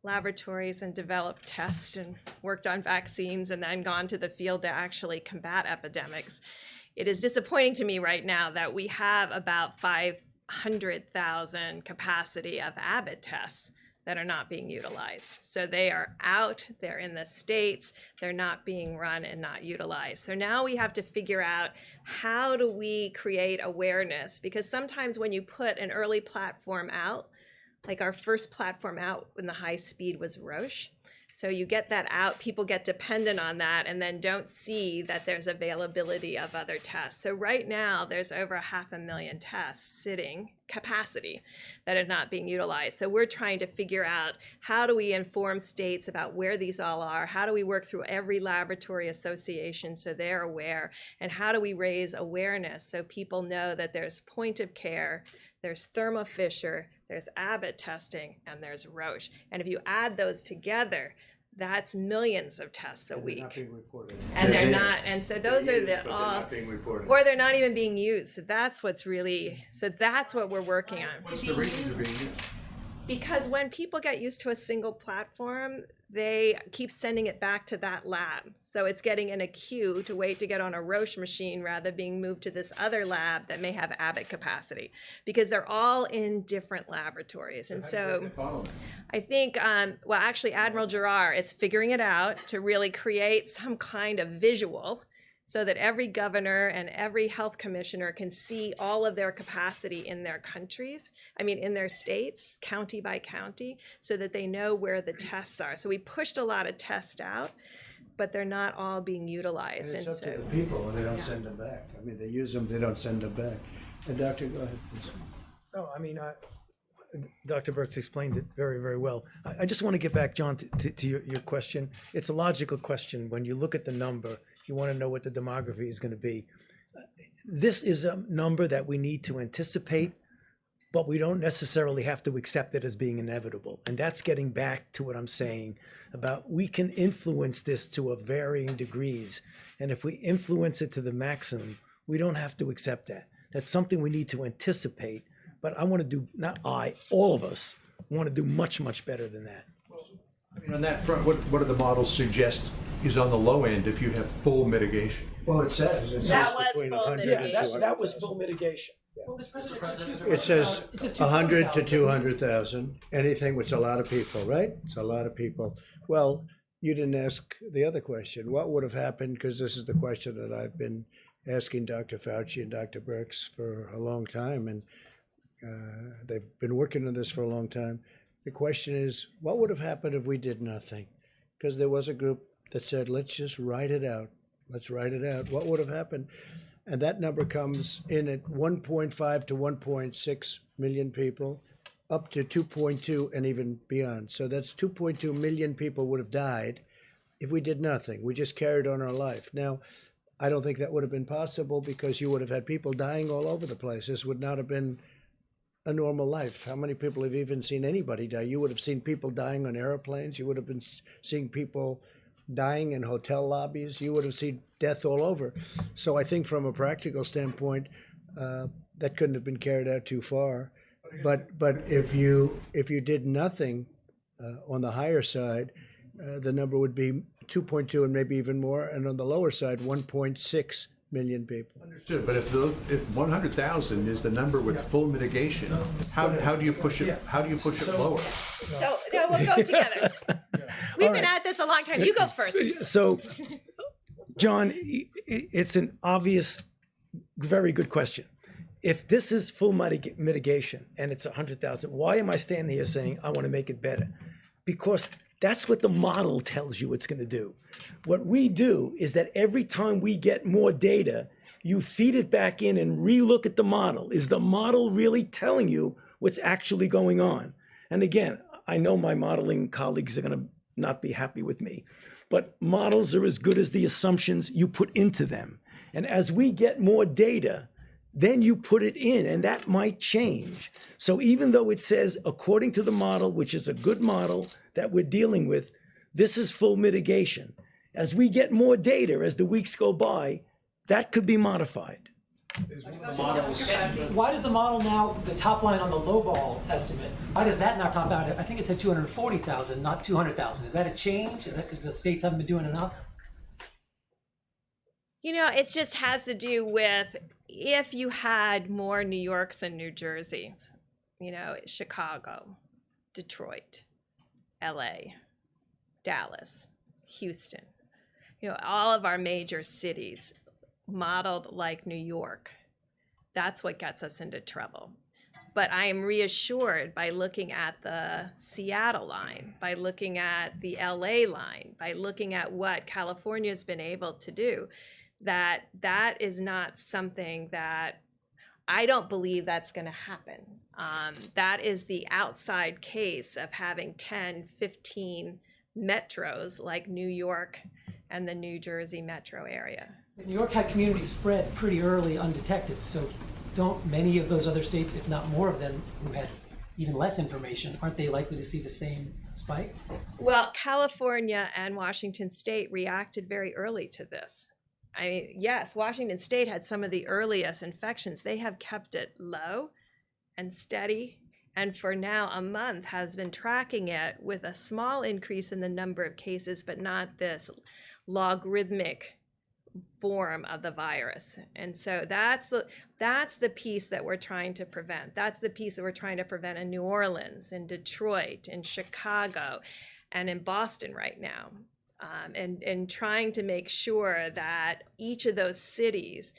laboratories and developed tests and worked on vaccines and then gone to the field to actually combat epidemics. It is disappointing to me right now that we have about 500,000 capacity of Abbott tests that are not being utilized. So they are out, they're in the States, they're not being run and not utilized. So now we have to figure out, how do we create awareness? Because sometimes when you put an early platform out, like our first platform out in the high speed was Roche. So you get that out, people get dependent on that and then don't see that there's availability of other tests. So right now there's over 500,000 tests sitting, capacity, that are not being utilized. So we're trying to figure out, how do we inform states about where these all are? How do we work through every laboratory association so they're aware? And how do we raise awareness so people know that there's point of care, there's Thermo Fisher, there's Abbott testing, and there's Roche. And if you add those together, that's millions of tests a week. They're not being reported. And they're not, and so those are the But they're all, not being reported. or they're not even being used. So that's what's really, so that's what we're working on. What's the reason they're being used? Because when people get used to a single platform, they keep sending it back to that lab. So it's getting in a queue to wait to get on a Roche machine rather than being moved to this other lab that may have Abbott capacity, because they're all in different laboratories. And so I think, well, actually Admiral Giroir is figuring it out to really create some kind of visual so that every governor and every health commissioner can see all of their capacity in their countries, in their states, county by county, so that they know where the tests are. So we pushed a lot of tests out, but they're not all being utilized. And it's up to the people, and they don't send them back. They use them, they don't send them back. And Doctor, go ahead, please. No, Dr. Birx explained it very, very well. I just want to get back, John, to your question. It's a logical question. When you look at the number, you want to know what the demography is going to be. This is a number that we need to anticipate, but we don't necessarily have to accept it as being inevitable. And that's getting back to what I'm saying about, we can influence this to a varying degrees. And if we influence it to the maximum, we don't have to accept that. That's something we need to anticipate. But I want to do, all of us want to do much, much better than that. On that front, what do the models suggest is on the low end if you have full mitigation? Well, it says That was between full 100 mitigation. and 200,000. That was full mitigation. It says 100 to 200,000, anything, which is a lot of people, right? It's a lot of people. Well, you didn't ask the other question. What would have happened, because this is the question that I've been asking Dr. Fauci and Dr. Birx for a long time, and they've been working on this for a long time. The question is, what would have happened if we did nothing? Because there was a group that said, let's just write it out. Let's write it out. What would have happened? And that number comes in at 1.5 to 1.6 million people, up to 2.2 and even beyond. So that's 2.2 million people would have died if we did nothing. We just carried on our life. Now, I don't think that would have been possible, because you would have had people dying all over the place. This would not have been a normal life. How many people have even seen anybody die? You would have seen people dying on airplanes. You would have been seeing people dying in hotel lobbies. You would have seen death all over. So I think from a practical standpoint, that couldn't have been carried out too far. But if you did nothing on the higher side, the number would be 2.2 and maybe even more, and on the lower side, 1.6 million people. Understood, but if 100,000 is the number with full mitigation, how do you push it? How do you push it lower? So, no, we'll go together. We've been at this a long time. You go first. So, John, it's an obvious, very good question. If this is full mitigation and it's 100,000, why am I standing here saying I want to make it better? Because that's what the model tells you it's going to do. What we do is that every time we get more data, you feed it back in and relook at the model. Is the model really telling you what's actually going on? And again, I know my modeling colleagues are going to not be happy with me, but models are as good as the assumptions you put into them. And as we get more data, then you put it in, and that might change. So even though it says, according to the model, which is a good model that we're dealing with, this is full mitigation. As we get more data, as the weeks go by, that could be modified. Why does the model now, the top line on the lowball estimate, why does that not top out? I think it said 240,000, not 200,000. Is that a change? Is that because the states haven't been doing enough? You know, it just has to do with if you had more New Yorks and New Jerseys, you know, Chicago, Detroit, LA, Dallas, Houston, you know, all of our major cities modeled like New York. That's what gets us into trouble. But I am reassured by looking at the Seattle line, by looking at the LA line, by looking at what California's been able to do, that that is not something that I don't believe that's going to happen. That is the outside case of having 10, 15 metros like New York and the New Jersey metro area. New York had community spread pretty early undetected, so don't many of those other states, if not more of them, who had even less information, aren't they likely to see the same spike? Well, California and Washington State reacted very early to this. I mean, yes, Washington State had some of the earliest infections. They have kept it low and steady, and for now a month has been tracking it with a small increase in the number of cases, but not this logarithmic form of the virus. And so that's the piece that we're trying to prevent. That's the piece that we're trying to prevent in New Orleans, in Detroit, in Chicago, and in Boston right now. And trying to make sure that each of those cities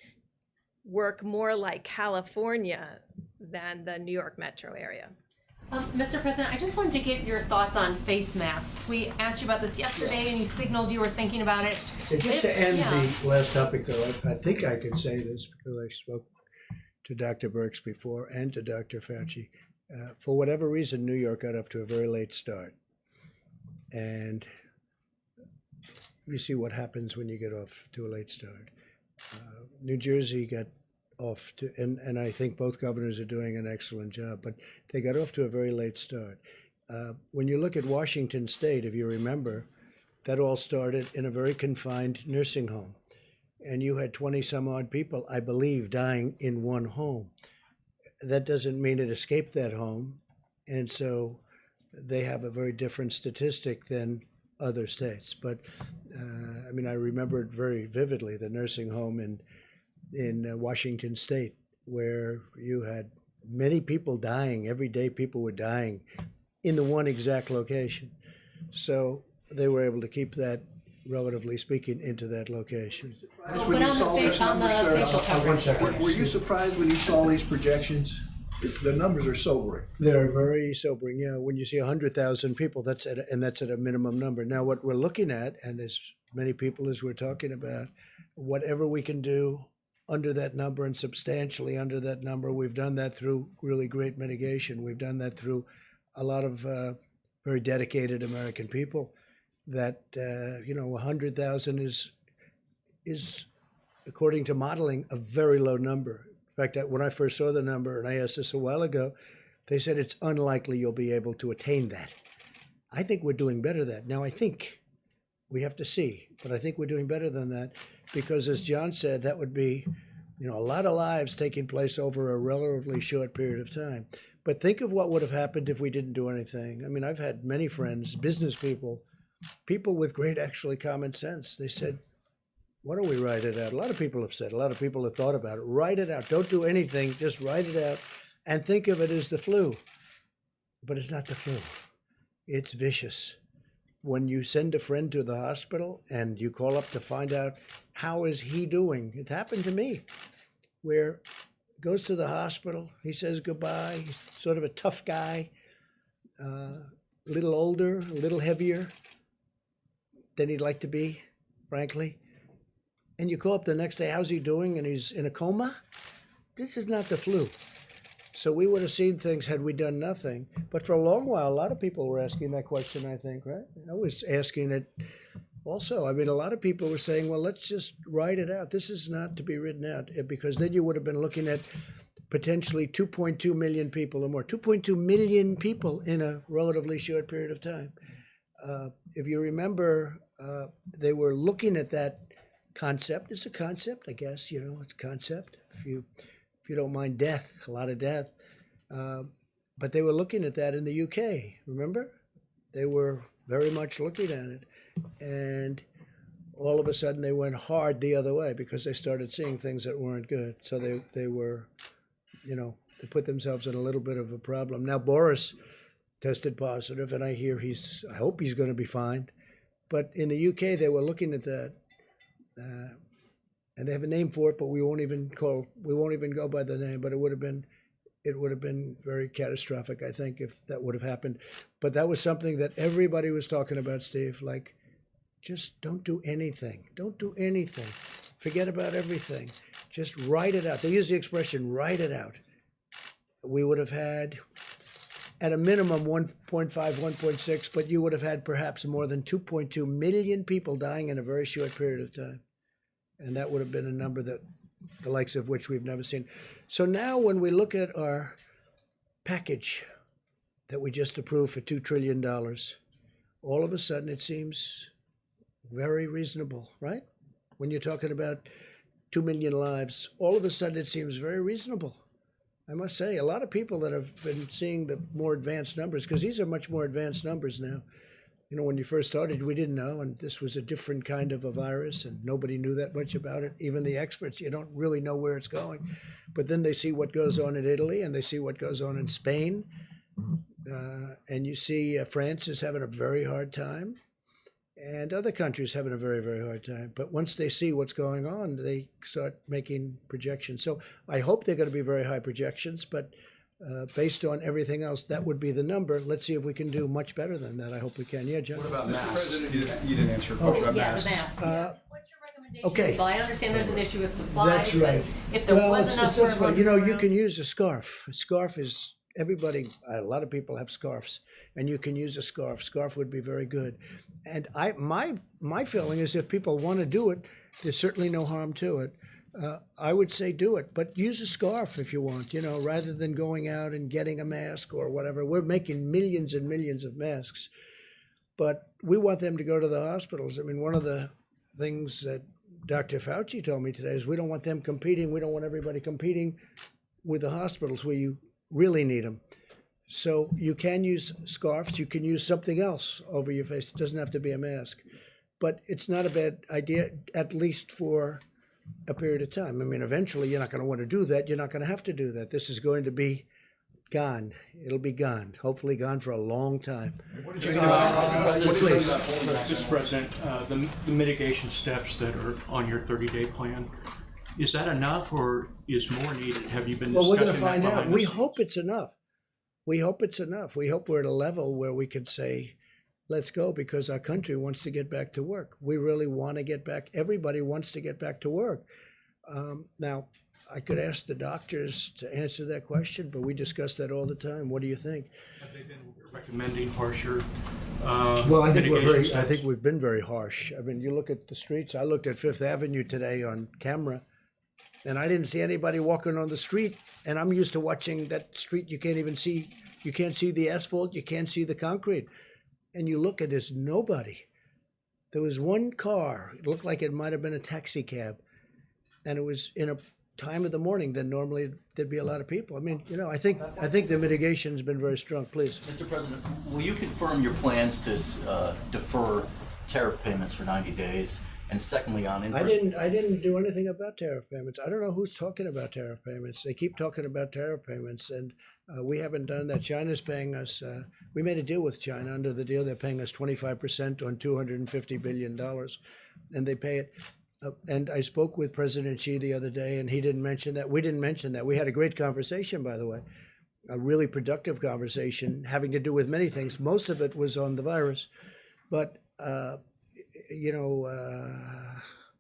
work more like California than the New York metro area. Mr. President, I just wanted to get your thoughts on face masks. We asked you about this yesterday, and you signaled you were thinking about it. And just to end the last topic, though, I think I could say this because I spoke to Dr. Birx before and to Dr. Fauci. For whatever reason, New York got off to a very late start. And you see what happens when you get off to a late start. New Jersey got off to, and I think both governors are doing an excellent job, but they got off to a very late start. When you look at Washington State, if you remember, that all started in a very confined nursing home. And you had 20 some odd people, I believe, dying in one home. That doesn't mean it escaped that home. And so they have a very different statistic than other states. But I mean, I remember it very vividly, the nursing home in Washington State, where you had many people dying. Every day people were dying in the one exact location. So they were able to keep that, relatively speaking, into that location. But on the facial coverage. Were you surprised when you saw these projections? The numbers are sobering. They're very sobering. Yeah, when you see 100,000 people, that's at a minimum number. Now, what we're looking at, and as many people as we're talking about, whatever we can do under that number and substantially under that number, we've done that through really great mitigation. We've done that through a lot of very dedicated American people. That 100,000 is, according to modeling, a very low number. In fact, when I first saw the number, and I asked this a while ago, they said it's unlikely you'll be able to attain that. I think we're doing better than that. Now, I think we have to see, but I think we're doing better than that because, as John said, that would be, a lot of lives taking place over a relatively short period of time. But think of what would have happened if we didn't do anything. I mean, I've had many friends, business people with great, actually, common sense. They said, why don't we write it out? A lot of people have said, a lot of people have thought about it. Write it out. Don't do anything. Just write it out and think of it as the flu. But it's not the flu. It's vicious. When you send a friend to the hospital and you call up to find out how is he doing, it happened to me, where he goes to the hospital, he says goodbye, he's sort of a tough guy, a little older, a little heavier than he'd like to be, frankly. And you call up the next day, how's he doing? And he's in a coma? This is not the flu. So we would have seen things had we done nothing. But for a long while, a lot of people were asking that question, I think, right? I was asking it also. I mean, a lot of people were saying, well, let's just write it out. This is not to be written out, because then you would have been looking at potentially 2.2 million people or more. 2.2 million people in a relatively short period of time. If you remember, they were looking at that concept. It's a concept, I guess, it's a concept, if you don't mind death, a lot of death. But they were looking at that in the UK, remember? They were very much looking at it. And all of a sudden they went hard the other way because they started seeing things that weren't good. So they were, they put themselves in a little bit of a problem. Now Boris tested positive, and I hear I hope he's going to be fine. But in the UK, they were looking at that, and they have a name for it, but we won't even go by the name. But it would have been very catastrophic, I think, if that would have happened. But that was something that everybody was talking about, Steve. Like, just don't do anything. Don't do anything. Forget about everything. Just write it out. They use the expression, write it out. We would have had, at a minimum, 1.5, 1.6, but you would have had perhaps more than 2.2 million people dying in a very short period of time. And that would have been a number that the likes of which we've never seen. So now when we look at our package that we just approved for $2 trillion, all of a sudden it seems very reasonable, right? When you're talking about 2 million lives, all of a sudden it seems very reasonable. I must say, a lot of people that have been seeing the more advanced numbers, because these are much more advanced numbers now. When you first started, we didn't know, and this was a different kind of a virus, and nobody knew that much about it. Even the experts, you don't really know where it's going. But then they see what goes on in Italy, and they see what goes on in Spain. And you see France is having a very hard time, and other countries having a very, very hard time. But once they see what's going on, they start making projections. So I hope they're going to be very high projections, but based on everything else, that would be the number. Let's see if we can do much better than that. I hope we can. Yeah, John? What about masks? You didn't answer a question about Yeah, masks. the mask. What's your recommendation? Okay. Well, I understand there's an issue with supplies, That's right. but if there was enough it's for this way. everyone You can use a scarf. A scarf is, a lot of people have scarves, and you can use a scarf. Scarf would be very good. And my feeling is if people want to do it, there's certainly no harm to it. I would say do it, but use a scarf if you want, rather than going out and getting a mask or whatever. We're making millions and millions of masks, but we want them to go to the hospitals. I mean, one of the things that Dr. Fauci told me today is we don't want them competing. We don't want everybody competing with the hospitals where you really need them. So you can use scarves. You can use something else over your face. It doesn't have to be a mask, but it's not a bad idea, at least for a period of time. I mean, eventually you're not going to want to do that. You're not going to have to do that. This is going to be gone. It'll be gone. Hopefully gone for a long time. What did you think about please. Mr. President, the mitigation steps that are on your 30-day plan, is that enough or is more needed? Have you been Well, we're discussing going to that find out. behind We the scenes? hope it's enough. We hope it's enough. We hope we're at a level where we could say, let's go, because our country wants to get back to work. We really want to get back. Everybody wants to get back to work. Now, I could ask the doctors to answer that question, but we discuss that all the time. What do you think? Have they been recommending harsher Well, I think mitigation steps? I think we've been very harsh. I mean, you look at the streets. I looked at Fifth Avenue today on camera, and I didn't see anybody walking on the street. And I'm used to watching that street. You can't even see. You can't see the asphalt. You can't see the concrete. And you look at this, nobody. There was one car. It looked like it might have been a taxi cab, and it was in a time of the morning. Then normally there'd be a lot of people. I mean, I think the mitigation's been very strong. Please, Mr. President, will you confirm your plans to defer tariff payments for 90 days? And secondly, on I didn't do anything about tariff payments. I don't know who's talking about tariff payments. They keep talking about tariff payments, and we haven't done that. China's paying us. We made a deal with China. Under the deal, they're paying us 25% on $250 billion, and they pay it. And I spoke with President Xi the other day, and he didn't mention that. We didn't mention that. We had a great conversation, by the way, a really productive conversation having to do with many things. Most of it was on the virus, but we're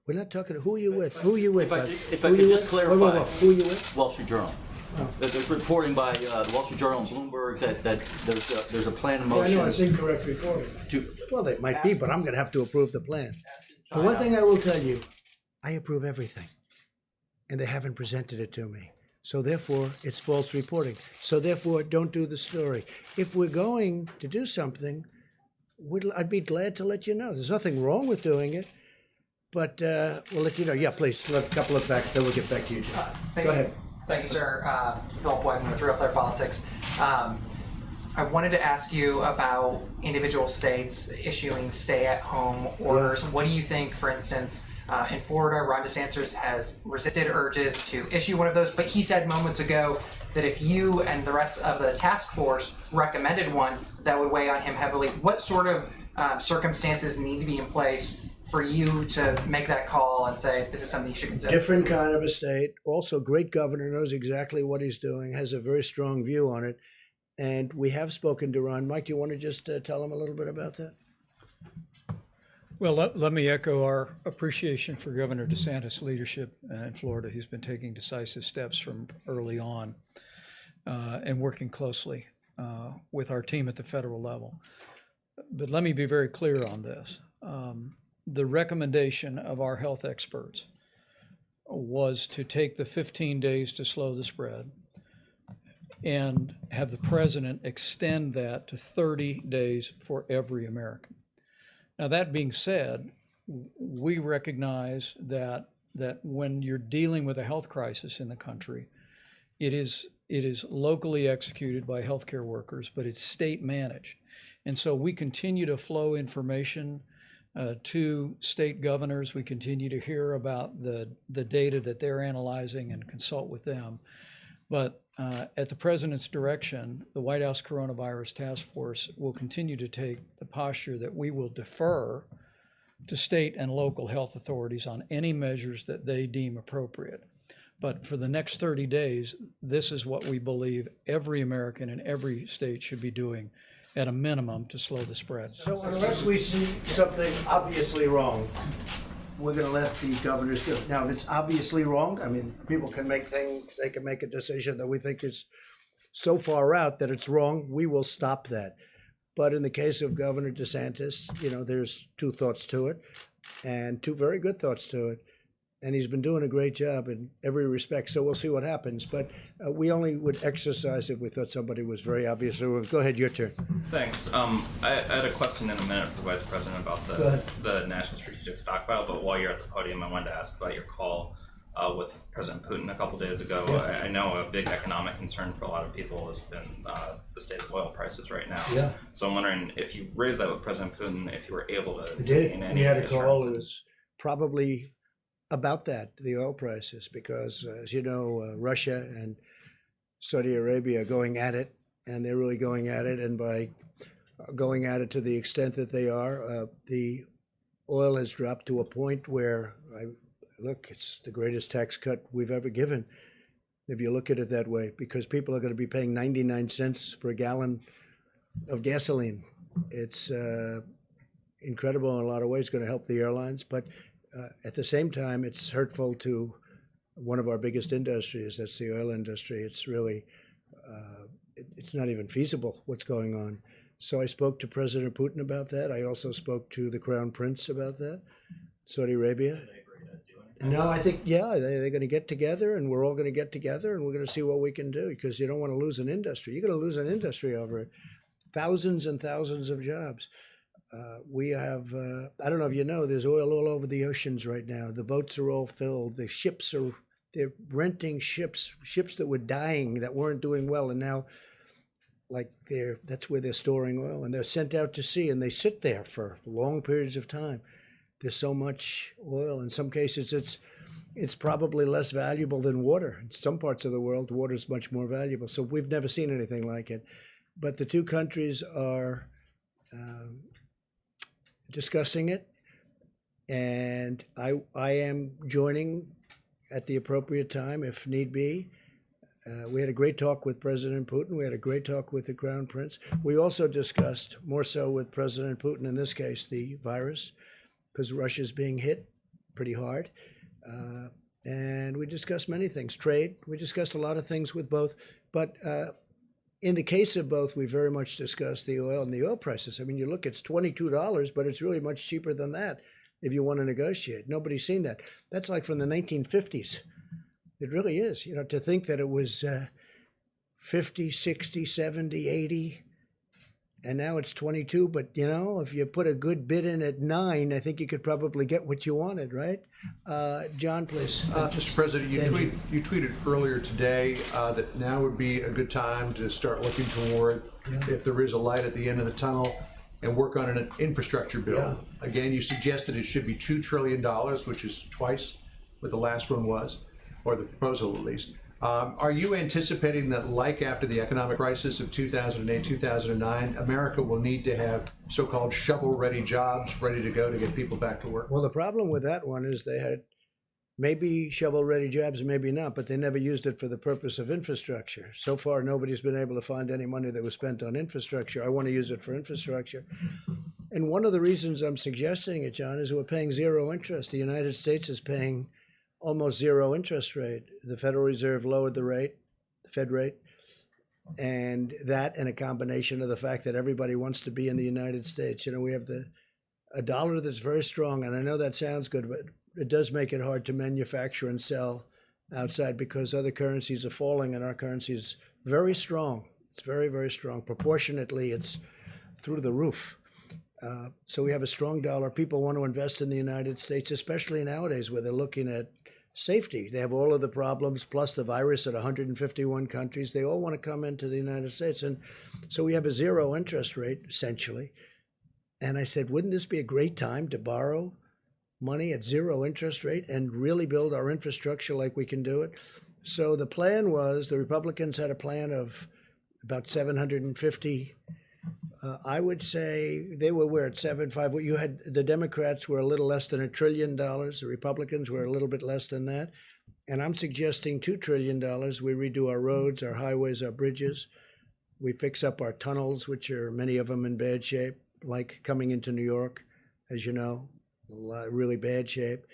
not talking. Who are you with? Who are you with? If I could just clarify. Who are you with? Wall Street Journal. There's reporting by the Wall Street Journal and Bloomberg that there's a plan in I motion. know it's incorrect reporting. Well, it might be, but I'm going to have to approve the plan. The one thing I will tell you, I approve everything, and they haven't presented it to me. So therefore, it's false reporting. So therefore, don't do the story. If we're going to do something, I'd be glad to let you know. There's nothing wrong with doing it, but we'll let you know. Yeah, please, let a couple of facts, then we'll get back to you, Jim. Go ahead. Thank you, sir. Philip Whiteman with Real Clear Politics. I wanted to ask you about individual states issuing stay-at-home orders. What do you think, for instance, in Florida, Ron DeSantis has resisted urges to issue one of those, but he said moments ago that if you and the rest of the task force recommended one, that would weigh on him heavily. What sort of circumstances need to be in place for you to make that call and say this is something you should consider? Different kind of a state. Also, great governor, knows exactly what he's doing, has a very strong view on it. And we have spoken to Ron. Mike, do you want to just tell him a little bit about that? Well, let me echo our appreciation for Governor DeSantis' leadership in Florida. He's been taking decisive steps from early on and working closely with our team at the federal level. But let me be very clear on this. The recommendation of our health experts was to take the 15 days to slow the spread and have the president extend that to 30 days for every American. Now, that being said, we recognize that when you're dealing with a health crisis in the country, it is locally executed by healthcare workers, but it's state managed. And so we continue to flow information to state governors. We continue to hear about the data that they're analyzing and consult with them. But at the president's direction, the White House Coronavirus Task Force will continue to take the posture that we will defer to state and local health authorities on any measures that they deem appropriate. But for the next 30 days, this is what we believe every American in every state should be doing at a minimum to slow the spread. So unless we see something obviously wrong, we're going to let the governors do it. Now, if it's obviously wrong, I mean, people can make things, they can make a decision that we think is so far out that it's wrong, we will stop that. But in the case of Governor DeSantis, there's two thoughts to it, and two very good thoughts to it. And he's been doing a great job in every respect, so we'll see what happens. But we only would exercise if we thought somebody was very obvious. So go ahead, your turn. Thanks. I had a question in a minute for the Vice President about the National Strategic Stockpile, but while you're at the podium, I wanted to ask about your call with President Putin a couple days ago. Yeah. I know a big economic concern for a lot of people has been the state of oil prices right now. Yeah. So I'm wondering if you raised that with President Putin, if you were able to gain any We had a call. It was probably about that, the oil prices, because as you know, Russia and Saudi Arabia are going at it, and they're really going at it. And by going at it to the extent that they are, the oil has dropped to a point where, it's the greatest tax cut we've ever given, if you look at it that way, because people are going to be paying 99 cents for a gallon of gasoline. It's incredible in a lot of ways. It's going to help the airlines, but at the same time, it's hurtful to one of our biggest industries. That's the oil industry. It's really, it's not even feasible what's going on. So I spoke to President Putin about that. I also spoke to the Crown Prince about that, Saudi Arabia. No, I think, they're going to get together, and we're all going to get together, and we're going to see what we can do, because you don't want to lose an industry. You're going to lose an industry over it. Thousands and thousands of jobs. We have, I don't know if you know, there's oil all over the oceans right now. The boats are all filled. The ships they're renting ships that were dying, that weren't doing well. And now, that's where they're storing oil. And they're sent out to sea, and they sit there for long periods of time. There's so much oil. In some cases, it's probably less valuable than water. In some parts of the world, water is much more valuable. So we've never seen anything like it. But the two countries are discussing it, and I am joining at the appropriate time if need be. We had a great talk with President Putin. We had a great talk with the Crown Prince. We also discussed, more so with President Putin in this case, the virus, because Russia's being hit pretty hard. And we discussed many things, trade. We discussed a lot of things with both, but in the case of both, we very much discussed the oil and the oil prices. I mean, you look, it's $22, but it's really much cheaper than that if you want to negotiate. Nobody's seen that. That's like from the 1950s. It really is. To think that it was 50, 60, 70, 80, and now it's 22. But you know, if you put a good bid in at 9, I think you could probably get what you wanted, right? John, please. Mr. President, you tweeted earlier today that now would be a good time to start looking toward, if there is a light at the end of the tunnel, and work on an infrastructure bill. Yeah. Again, you suggested it should be $2 trillion, which is twice what the last one was, or the proposal at least. Are you anticipating that, like after the economic crisis of 2008, 2009, America will need to have so-called shovel-ready jobs ready to go to get people back to work? Well, the problem with that one is they had maybe shovel-ready jobs, maybe not, but they never used it for the purpose of infrastructure. So far, nobody's been able to find any money that was spent on infrastructure. I want to use it for infrastructure. And one of the reasons I'm suggesting it, John, is we're paying zero interest. The United States is paying almost zero interest rate. The Federal Reserve lowered the rate, the Fed rate, and that and a combination of the fact that everybody wants to be in the United States. You know, we have a dollar that's very strong, and I know that sounds good, but it does make it hard to manufacture and sell outside because other currencies are falling and our currency is very strong. It's very, very strong. Proportionately, it's through the roof. So we have a strong dollar. People want to invest in the United States, especially nowadays where they're looking at safety. They have all of the problems, plus the virus at 151 countries. They all want to come into the United States. And so we have a zero interest rate, essentially. And I said, wouldn't this be a great time to borrow money at zero interest rate and really build our infrastructure like we can do it? So the plan was, the Republicans had a plan of about 750. I would say they were at 7.5. You had the Democrats were a little less than $1 trillion. The Republicans were a little bit less than that. And I'm suggesting $2 trillion. We redo our roads, our highways, our bridges. We fix up our tunnels, which are many of them in bad shape, like coming into New York, as you know, really bad shape.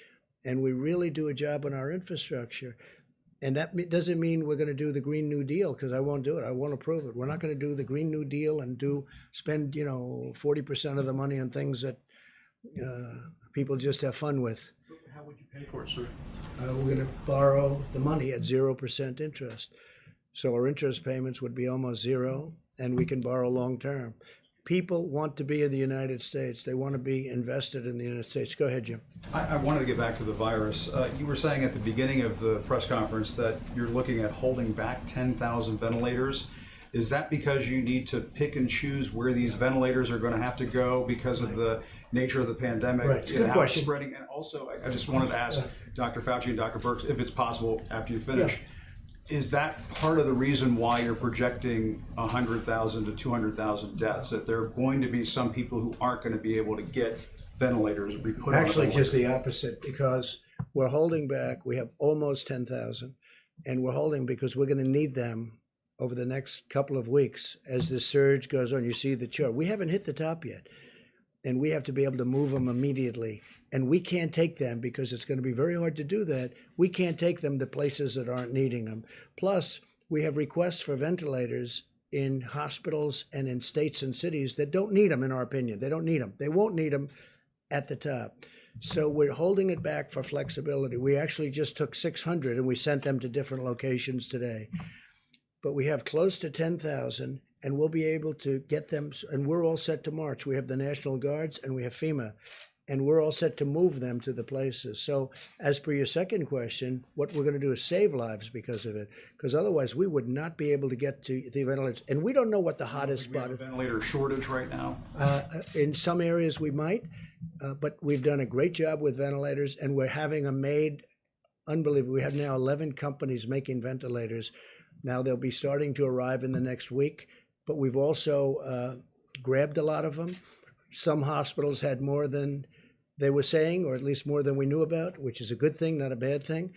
And we really do a job on our infrastructure. And that doesn't mean we're going to do the Green New Deal, because I won't do it. I won't approve it. We're not going to do the Green New Deal and spend 40% of the money on things that people just have fun with. How would you pay for it, sir? We're going to borrow the money at 0% interest. So our interest payments would be almost zero, and we can borrow long term. People want to be in the United States. They want to be invested in the United States. Go ahead, Jim. I wanted to get back to the virus. You were saying at the beginning of the press conference that you're looking at holding back 10,000 ventilators. Is that because you need to pick and choose where these ventilators are going to have to go because of the nature of the pandemic? Right. Good question. Spreading? And also, I just wanted to ask Dr. Fauci and Dr. Birx, if it's possible after you finish, is that part of the reason why you're projecting 100,000 to 200,000 deaths, that there are going to be some people who aren't going to be able to get ventilators or be put on Actually, ventilators? just the opposite, because we're holding back. We have almost 10,000, and we're holding because we're going to need them over the next couple of weeks as the surge goes on. You see the chart. We haven't hit the top yet, and we have to be able to move them immediately. And we can't take them because it's going to be very hard to do that. We can't take them to places that aren't needing them. Plus, we have requests for ventilators in hospitals and in states and cities that don't need them, in our opinion. They don't need them. They won't need them at the top. So we're holding it back for flexibility. We actually just took 600 and we sent them to different locations today. But we have close to 10,000, and we'll be able to get them, and we're all set to march. We have the National Guards and we have FEMA, and we're all set to move them to the places. So as per your second question, what we're going to do is save lives because of it, because otherwise we would not be able to get to the ventilators. And we don't know what the hottest spot is. Ventilator shortage right now? In some areas we might, but we've done a great job with ventilators, and we're having them made unbelievable. We have now 11 companies making ventilators. Now they'll be starting to arrive in the next week, but we've also grabbed a lot of them. Some hospitals had more than they were saying, or at least more than we knew about, which is a good thing, not a bad thing.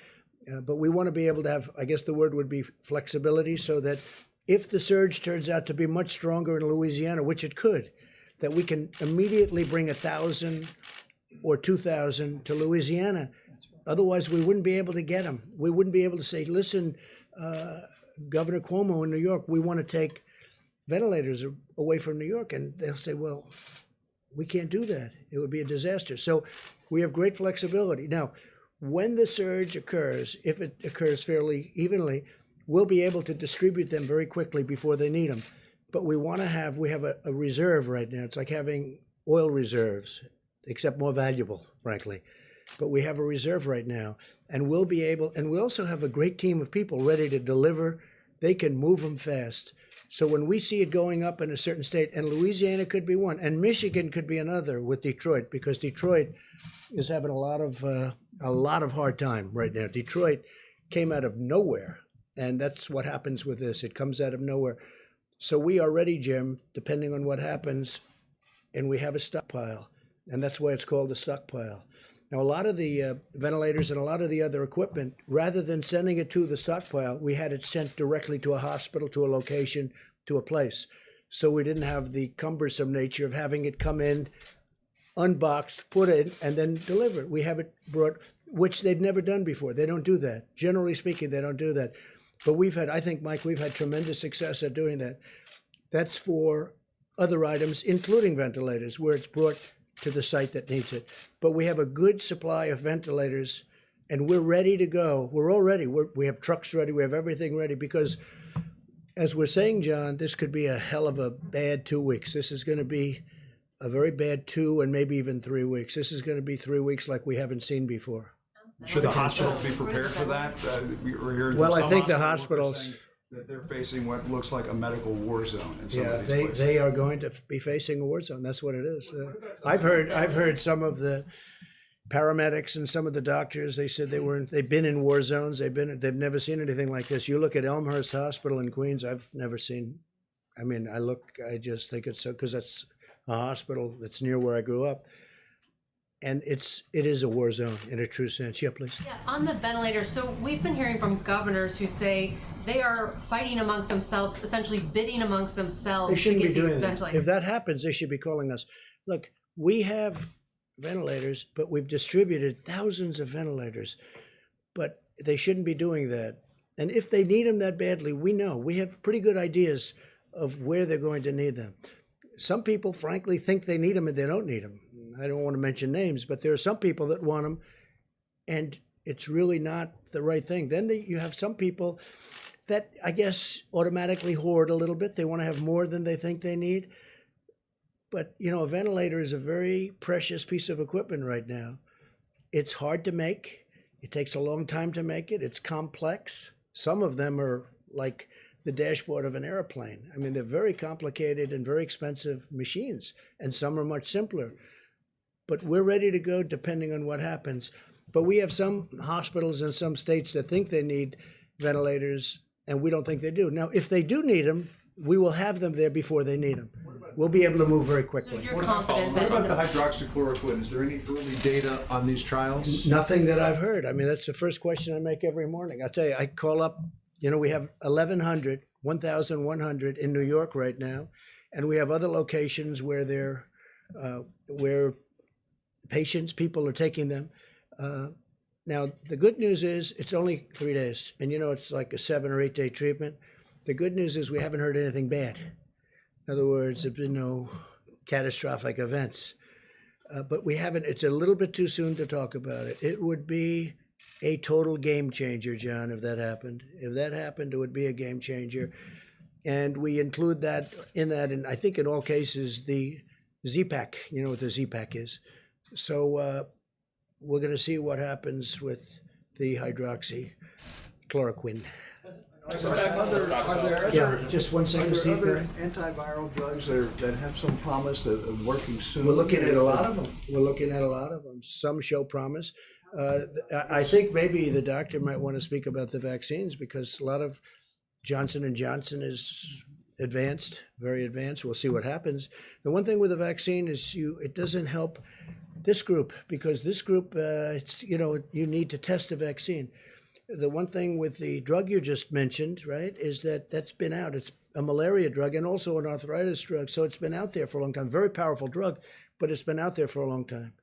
But we want to be able to have, I guess the word would be flexibility, so that if the surge turns out to be much stronger in Louisiana, which it could, that we can immediately bring 1,000 or 2,000 to Louisiana. Otherwise, we wouldn't be able to get them. We wouldn't be able to say, listen, Governor Cuomo in New York, we want to take ventilators away from New York. And they'll say, well, we can't do that. It would be a disaster. So we have great flexibility. Now, when the surge occurs, if it occurs fairly evenly, we'll be able to distribute them very quickly before they need them. but we have a reserve right now. It's like having oil reserves, except more valuable, frankly. But we have a reserve right now, and we'll be able, and we also have a great team of people ready to deliver. They can move them fast. So when we see it going up in a certain state, and Louisiana could be one, and Michigan could be another with Detroit, because Detroit is having a lot of hard time right now. Detroit came out of nowhere, and that's what happens with this. It comes out of nowhere. So we are ready, Jim, depending on what happens, and we have a stockpile, and that's why it's called a stockpile. Now, a lot of the ventilators and a lot of the other equipment, rather than sending it to the stockpile, we had it sent directly to a hospital, to a location, to a place. So we didn't have the cumbersome nature of having it come in, unboxed, put in, and then delivered. We have it brought, which they've never done before. They don't do that. Generally speaking, they don't do that. But I think, Mike, we've had tremendous success at doing that. That's for other items, including ventilators, where it's brought to the site that needs it. But we have a good supply of ventilators, and we're ready to go. We're all ready. We have trucks ready. We have everything ready, because, as we're saying, John, this could be a hell of a bad 2 weeks. This is going to be a very bad 2 and maybe even 3 weeks. This is going to be 3 weeks like we haven't seen before. Should the hospitals be prepared for that? We're hearing Well, some I think the hospital workers hospitals, saying that they're facing what looks like a medical war zone in some yeah, of these places. they are going to be facing a war zone. That's what it is. I've heard some of the paramedics and some of the doctors. They said they've been in war zones. They've never seen anything like this. You look at Elmhurst Hospital in Queens. I've never seen. I mean, I just think it's so, because that's a hospital that's near where I grew up. And it is a war zone in a true sense. Yeah, please. Yeah, on the ventilators, so we've been hearing from governors who say they are fighting amongst themselves, essentially bidding amongst They themselves to shouldn't be get these doing that. ventilators. If that happens, they should be calling us. Look, we have ventilators, but we've distributed thousands of ventilators. But they shouldn't be doing that. And if they need them that badly, we know. We have pretty good ideas of where they're going to need them. Some people, frankly, think they need them and they don't need them. I don't want to mention names, but there are some people that want them, and it's really not the right thing. Then you have some people that, I guess, automatically hoard a little bit. They want to have more than they think they need. But, a ventilator is a very precious piece of equipment right now. It's hard to make. It takes a long time to make it. It's complex. Some of them are like the dashboard of an airplane. I mean, they're very complicated and very expensive machines, and some are much simpler. But we're ready to go depending on what happens. But we have some hospitals in some states that think they need ventilators, and we don't think they do. Now, if they do need them, we will have them there before they need them. We'll be able to move very quickly. So you're confident What that about the hydroxychloroquine? Is there any early data on these trials? Nothing that I've heard. I mean, that's the first question I make every morning. I'll tell you, I call up, we have 1,100 in New York right now, and we have other locations where where people are taking them. Now, the good news is it's only 3 days, and it's like a 7 or 8 day treatment. The good news is we haven't heard anything bad. In other words, there's been no catastrophic events. But we haven't, it's a little bit too soon to talk about it. It would be a total game changer, John, if that happened. If that happened, it would be a game changer. And we include that, and I think in all cases, the Z-Pack, you know what the Z-Pack is. So we're going to see what happens with the hydroxychloroquine. Yeah, just 1 second, Steve. Are there other antiviral drugs that have some promise of working soon? We're looking at a lot of them. Some show promise. I think maybe the doctor might want to speak about the vaccines, because a lot of Johnson & Johnson is advanced, very advanced. We'll see what happens. The one thing with the vaccine is it doesn't help this group, because this group, you need to test the vaccine. The one thing with the drug you just mentioned, right, is that's been out. It's a malaria drug and also an arthritis drug. So it's been out there for a long time. Very powerful drug, but it's been out there for a long time.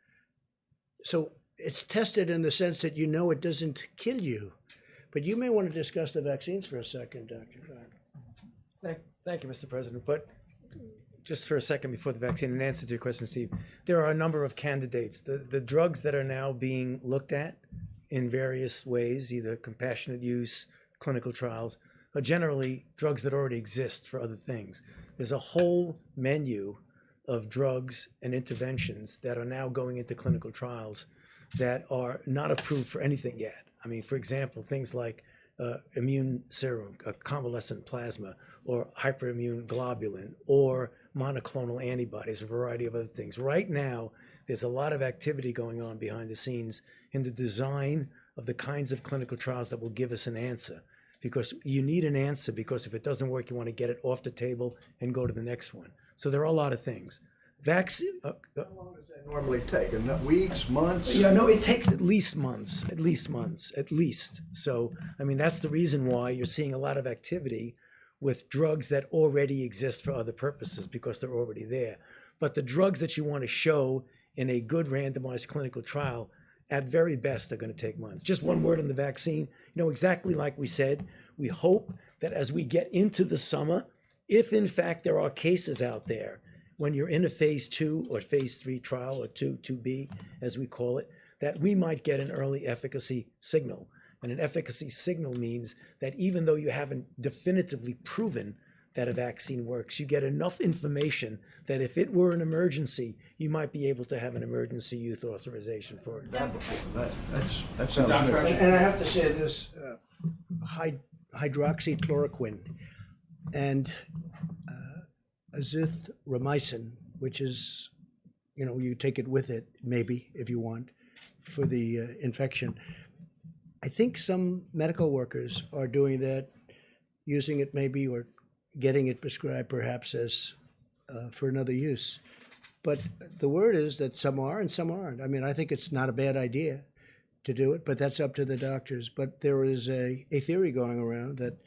So it's tested in the sense that it doesn't kill you. But you may want to discuss the vaccines for a second, Dr. Thank you, Mr. President. But just for a second before the vaccine, in answer to your question, Steve, there are a number of candidates. The drugs that are now being looked at in various ways, either compassionate use, clinical trials, are generally drugs that already exist for other things. there's a whole menu of drugs and interventions that are now going into clinical trials that are not approved for anything yet. I mean, for example, things like immune serum, convalescent plasma, or hyperimmune globulin, or monoclonal antibodies, a variety of other things. Right now, there's a lot of activity going on behind the scenes in the design of the kinds of clinical trials that will give us an answer. Because you need an answer, because if it doesn't work, you want to get it off the table and go to the next one. So there are a lot of things. Vaccine. How long does that normally take? Weeks, months? Yeah, no, it takes at least months, at least. So, I mean, that's the reason why you're seeing a lot of activity with drugs that already exist for other purposes, because they're already there. But the drugs that you want to show in a good randomized clinical trial, at very best, are going to take months. Just one word on the vaccine. You know, exactly like we said, we hope that as we get into the summer, if in fact there are cases out there, when you're in a phase 2 or phase 3 trial, or 2B, as we call it, that we might get an early efficacy signal. And an efficacy signal means that even though you haven't definitively proven that a vaccine works, you get enough information that if it were an emergency, you might be able to have an emergency use authorization for it. That sounds good. And I have to say this, hydroxychloroquine and azithromycin, which is, you know, you take it with it, maybe, if you want, for the infection. I think some medical workers are doing that, using it maybe, or getting it prescribed perhaps as for another use. But the word is that some are and some aren't. I mean, I think it's not a bad idea to do it, but that's up to the doctors. But there is a theory going around that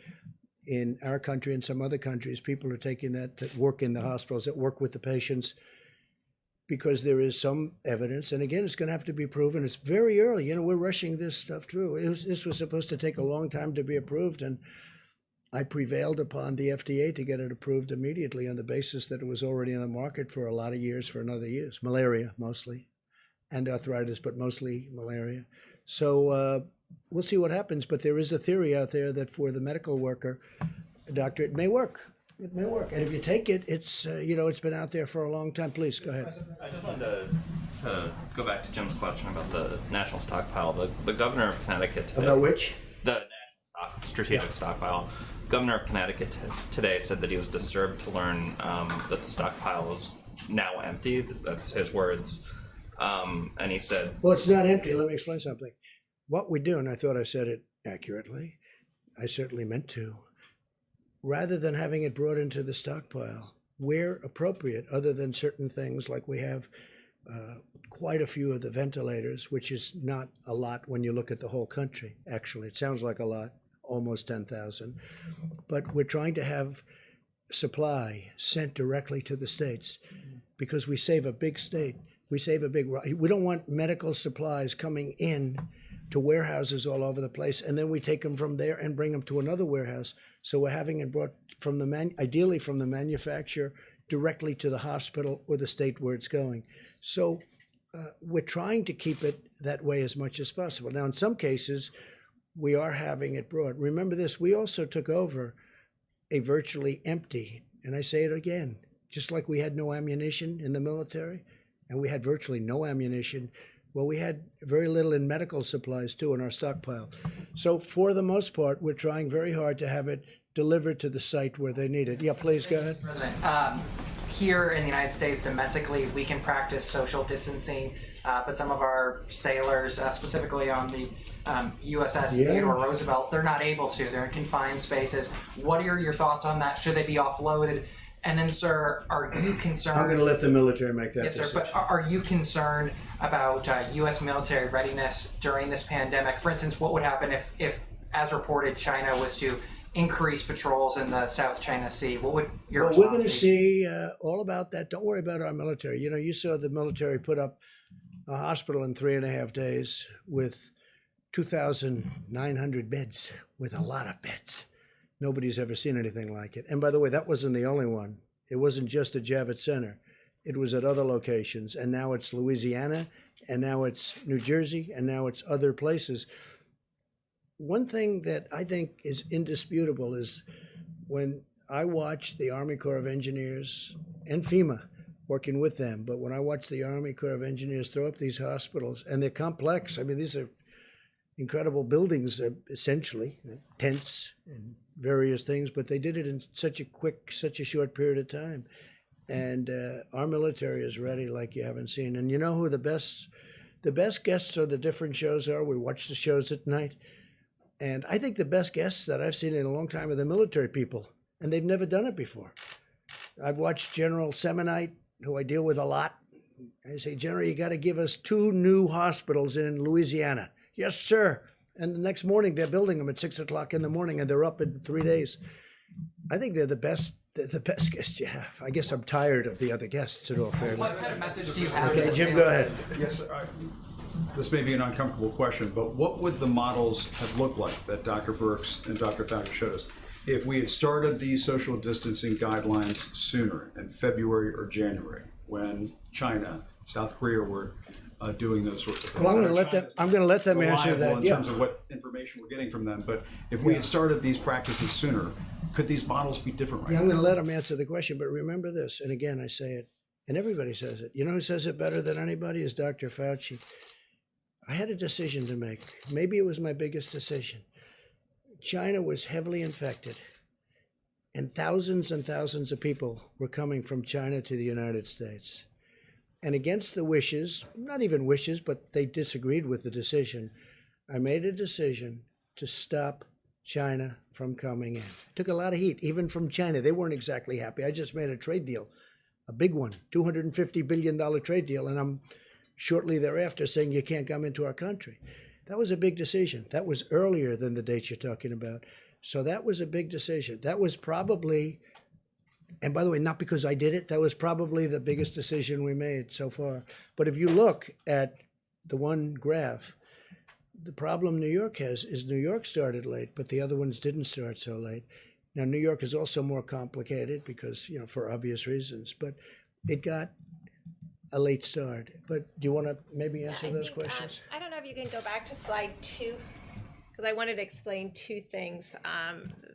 in our country and some other countries, people are taking that work in the hospitals, that work with the patients, because there is some evidence. And again, it's going to have to be proven. It's very early. You know, we're rushing this stuff through. This was supposed to take a long time to be approved, and I prevailed upon the FDA to get it approved immediately on the basis that it was already on the market for a lot of years for another use. Malaria, mostly, and arthritis, but mostly malaria. So we'll see what happens, but there is a theory out there that for the medical worker, doctor, it may work. It may work. And if you take it, it's, you know, it's been out there for a long time. Please, go ahead. I just wanted to go back to Jim's question about the national stockpile. The governor of Connecticut today... About which? The national strategic stockpile. Governor of Connecticut today said that he was disturbed to learn that the stockpile is now empty. That's his words. And he said... Well, it's not empty. Let me explain something. What we do, and I thought I said it accurately, I certainly meant to, rather than having it brought into the stockpile, where appropriate, other than certain things like we have quite a few of the ventilators, which is not a lot when you look at the whole country, actually. It sounds like a lot, almost 10,000. But we're trying to have supply sent directly to the states, because we save a big state. We don't want medical supplies coming in to warehouses all over the place, and then we take them from there and bring them to another warehouse. So we're having it brought from ideally from the manufacturer directly to the hospital or the state where it's going. So we're trying to keep it that way as much as possible. Now, in some cases, we are having it brought. Remember this, we also took over a virtually empty, and I say it again, just like we had no ammunition in the military, and we had virtually no ammunition, well, we had very little in medical supplies, too, in our stockpile. So for the most part, we're trying very hard to have it delivered to the site where they need it. Yeah, please, go ahead. President, here in the United States, domestically, we can practice social distancing, but some of our sailors, specifically on the USS Theodore Roosevelt, they're not able to. They're in confined spaces. What are your thoughts on that? Should they be offloaded? And then, sir, are you concerned? I'm going to let the military make that decision. Yes, sir. But are you concerned about U.S. military readiness during this pandemic? For instance, what would happen if, as reported, China was to increase patrols in the South China Sea? What would your response be? We're going to see all about that. Don't worry about our military. You know, you saw the military put up a hospital in 3.5 days with 2,900 beds, with a lot of beds. Nobody's ever seen anything like it. And by the way, that wasn't the only one. It wasn't just at Javits Center. It was at other locations. And now it's Louisiana, and now it's New Jersey, and now it's other places. One thing that I think is indisputable is when I watched the Army Corps of Engineers and FEMA working with them, but when I watched the Army Corps of Engineers throw up these hospitals, and they're complex, I mean, these are incredible buildings, essentially, tents and various things, but they did it in such a short period of time. And our military is ready like you haven't seen. And you know who the best guests of the different shows are? We watch the shows at night. And I think the best guests that I've seen in a long time are the military people, and they've never done it before. I've watched General Semonite, who I deal with a lot. I say, General, you got to give us 2 new hospitals in Louisiana. Yes, sir. And the next morning, they're building them at 6 o'clock in the morning, and they're up in 3 days. I think they're the best guests you have. I guess I'm tired of the other guests, in all fairness. What kind of message do you have? Okay, Jim, go ahead. Yes, this may be an uncomfortable question, but what would the models have looked like that Dr. Birx and Dr. Fauci showed us if we had started these social distancing guidelines sooner, in February or January, when China, South Korea were doing those sorts of things? Well, I'm going to let them answer that. In terms of what information we're getting from them, but if we had started these practices sooner, could these models be different right now? I'm going to let them answer the question, but remember this, and again, I say it, and everybody says it. You know who says it better than anybody is Dr. Fauci. I had a decision to make. Maybe it was my biggest decision. China was heavily infected, and thousands of people were coming from China to the United States. And against the wishes, not even wishes, but they disagreed with the decision, I made a decision to stop China from coming in. Took a lot of heat, even from China. They weren't exactly happy. I just made a trade deal, a big one, $250 billion trade deal, and I'm shortly thereafter saying you can't come into our country. That was a big decision. That was earlier than the dates you're talking about. So that was a big decision. That was probably, and by the way, not because I did it, that was probably the biggest decision we made so far. But if you look at the one graph, the problem New York has is New York started late, but the other ones didn't start so late. Now, New York is also more complicated because, for obvious reasons, but it got a late start. But do you want to maybe answer those questions? I don't know if you can go back to slide 2, because I wanted to explain 2 things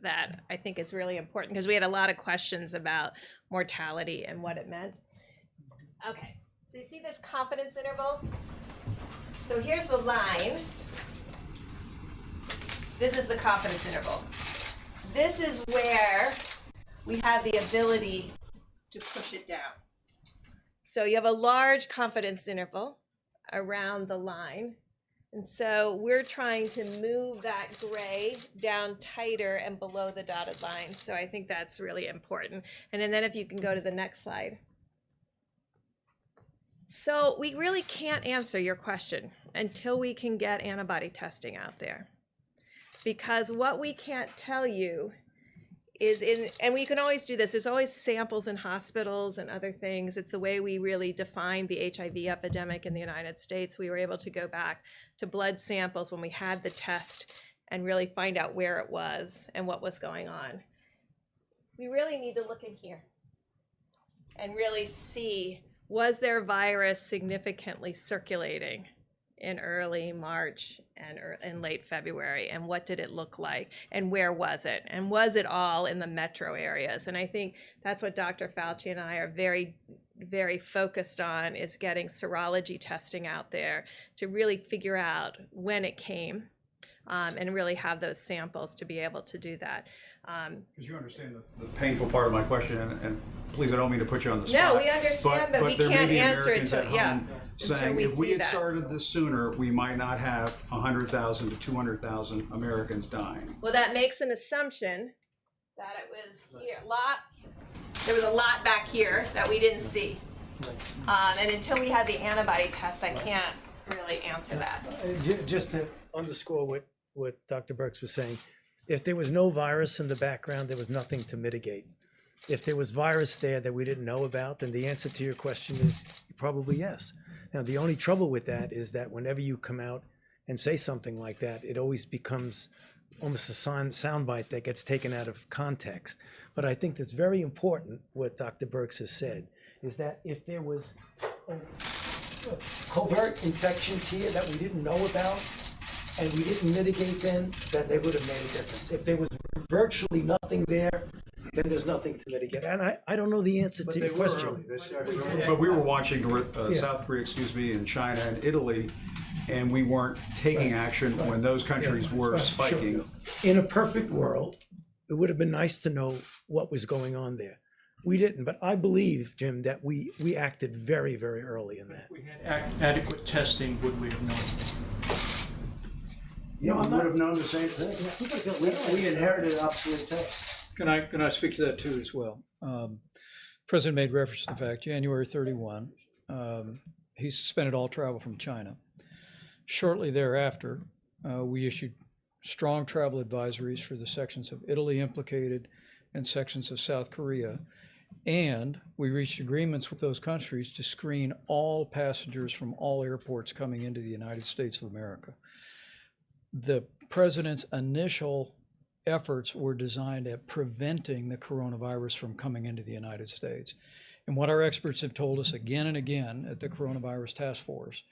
that I think is really important, because we had a lot of questions about mortality and what it meant. Okay, so you see this confidence interval? So here's the line. This is the confidence interval. This is where we have the ability to push it down. So you have a large confidence interval around the line. And so we're trying to move that gray down tighter and below the dotted line. So I think that's really important. And then if you can go to the next slide. So we really can't answer your question until we can get antibody testing out there. Because what we can't tell you is and we can always do this, there's always samples in hospitals and other things. It's the way we really defined the HIV epidemic in the United States. We were able to go back to blood samples when we had the test and really find out where it was and what was going on. We really need to look in here and really see, was there virus significantly circulating in early March and in late February, and what did it look like, and where was it, and was it all in the metro areas? And I think that's what Dr. Fauci and I are very, very focused on, is getting serology testing out there to really figure out when it came, and really have those samples to be able to do that. Because you understand the painful part of my question, and please, I don't mean to put you on the spot. No, we understand, but we can't answer it until saying we if we see had that. started this sooner, we might not have 100,000 to 200,000 Americans dying. Well, that makes an assumption that it was here, there was a lot back here that we didn't see. And until we have the antibody test, I can't really answer that. Just to underscore what Dr. Birx was saying, if there was no virus in the background, there was nothing to mitigate. If there was virus there that we didn't know about, then the answer to your question is probably yes. Now, the only trouble with that is that whenever you come out and say something like that, it always becomes almost a soundbite that gets taken out of context. But I think that's very important, what Dr. Birx has said, is that if there was covert infections here that we didn't know about, and we didn't mitigate then, that they would have made a difference. If there was virtually nothing there, then there's nothing to mitigate. And I don't know the answer to your question. But we were watching South Korea, and China and Italy, and we weren't taking action when those countries were spiking. Sure. In a perfect world, it would have been nice to know what was going on there. We didn't, but I believe, Jim, that we acted very, very early in that. If we had adequate testing, would we have known? Yeah, we would have known the same thing. We inherited obsolete tests. Can I speak to that too as well? President made reference to the fact January 31, he suspended all travel from China. Shortly thereafter, we issued strong travel advisories for the sections of Italy implicated and sections of South Korea. And we reached agreements with those countries to screen all passengers from all airports coming into the United States of America. The president's initial efforts were designed at preventing the coronavirus from coming into the United States. And what our experts have told us again and again at the Coronavirus Task Force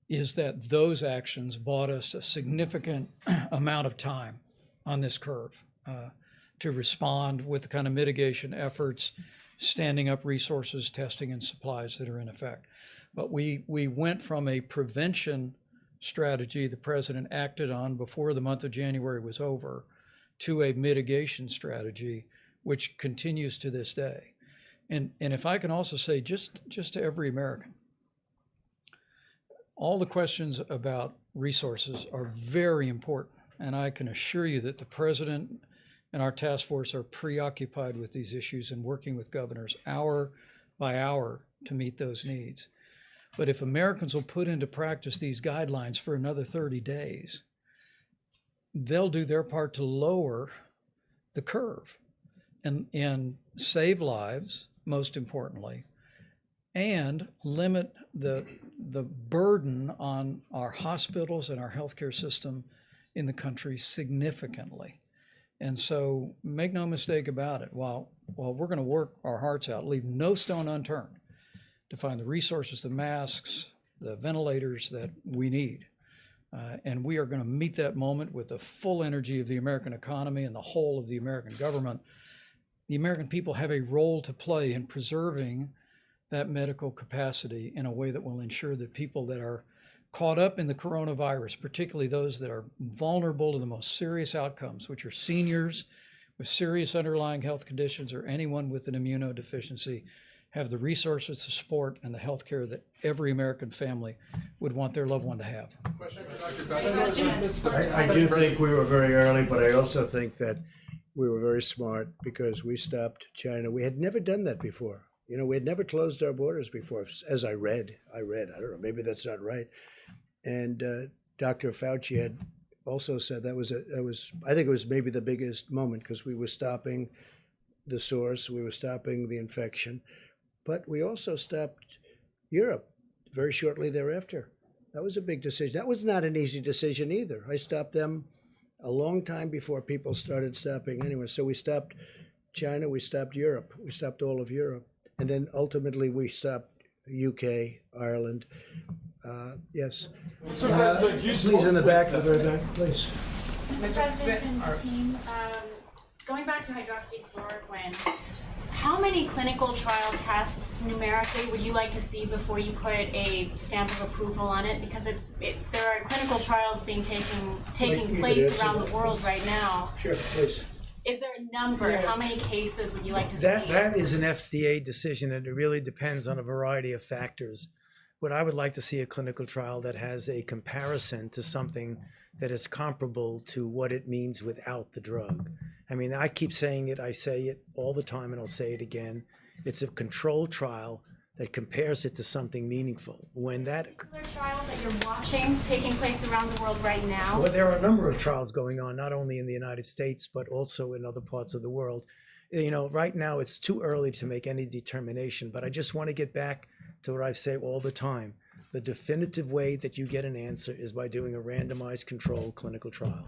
is that those actions bought us a significant amount of time on this curve to respond with the kind of mitigation efforts, standing up resources, testing, and supplies that are in effect. But we went from a prevention strategy the president acted on before the month of January was over to a mitigation strategy, which continues to this day. And if I can also say, just to every American, all the questions about resources are very important. And I can assure you that the president and our task force are preoccupied with these issues and working with governors hour by hour to meet those needs. But if Americans will put into practice these guidelines for another 30 days, they'll do their part to lower the curve and save lives, most importantly, and limit the burden on our hospitals and our healthcare system in the country significantly. And so make no mistake about it, while we're going to work our hearts out, leave no stone unturned to find the resources, the masks, the ventilators that we need. And we are going to meet that moment with the full energy of the American economy and the whole of the American government. The American people have a role to play in preserving that medical capacity in a way that will ensure that people that are caught up in the coronavirus, particularly those that are vulnerable to the most serious outcomes, which are seniors with serious underlying health conditions or anyone with an immunodeficiency, have the resources to support and the health care that every American family would want their loved one to have. I do think we were very early, but I also think that we were very smart because we stopped China. We had never done that before. You know, we had never closed our borders before, as I read, I don't know, maybe that's not right. And Dr. Fauci had also said that was I think it was maybe the biggest moment because we were stopping the source, we were stopping the infection, but we also stopped Europe very shortly thereafter. That was a big decision. That was not an easy decision either. I stopped them a long time before people started stopping anyway. So we stopped China, we stopped Europe, we stopped all of Europe. And then ultimately we stopped UK, Ireland. Yes. Please in the back, the very back, please. Mr. President and team, going back to hydroxychloroquine, how many clinical trial tests numerically would you like to see before you put a stamp of approval on it? Because there are clinical trials being taking place around the world right now. Sure, please. Is there a number? How many cases would you like to see? That is an FDA decision, and it really depends on a variety of factors. What I would like to see a clinical trial that has a comparison to something that is comparable to what it means without the drug. I mean, I keep saying it, I say it all the time, and I'll say it again. It's a controlled trial that compares it to something meaningful. When that trials that you're watching taking place around the world right now? Well, there are a number of trials going on, not only in the United States, but also in other parts of the world. You know, right now it's too early to make any determination, but I just want to get back to what I say all the time. The definitive way that you get an answer is by doing a randomized controlled clinical trial.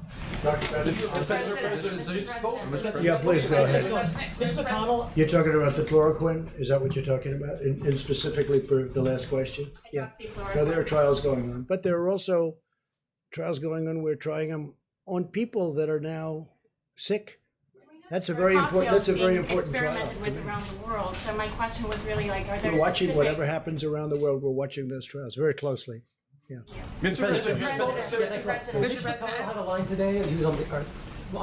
Yeah, please go ahead. Mr. McConnell? You're talking about the chloroquine? Is that what you're talking about? And specifically for the last question? Yeah. No, there are trials going on, but there are also trials going on. We're trying them on people that are now sick. That's a very important. That's a very important trial. Experimented with around the world. So my question was really like, are there We're watching specific... whatever happens around the world. We're watching those trials very closely. Yeah. Mr. President, Mitch McConnell had a line today. He was on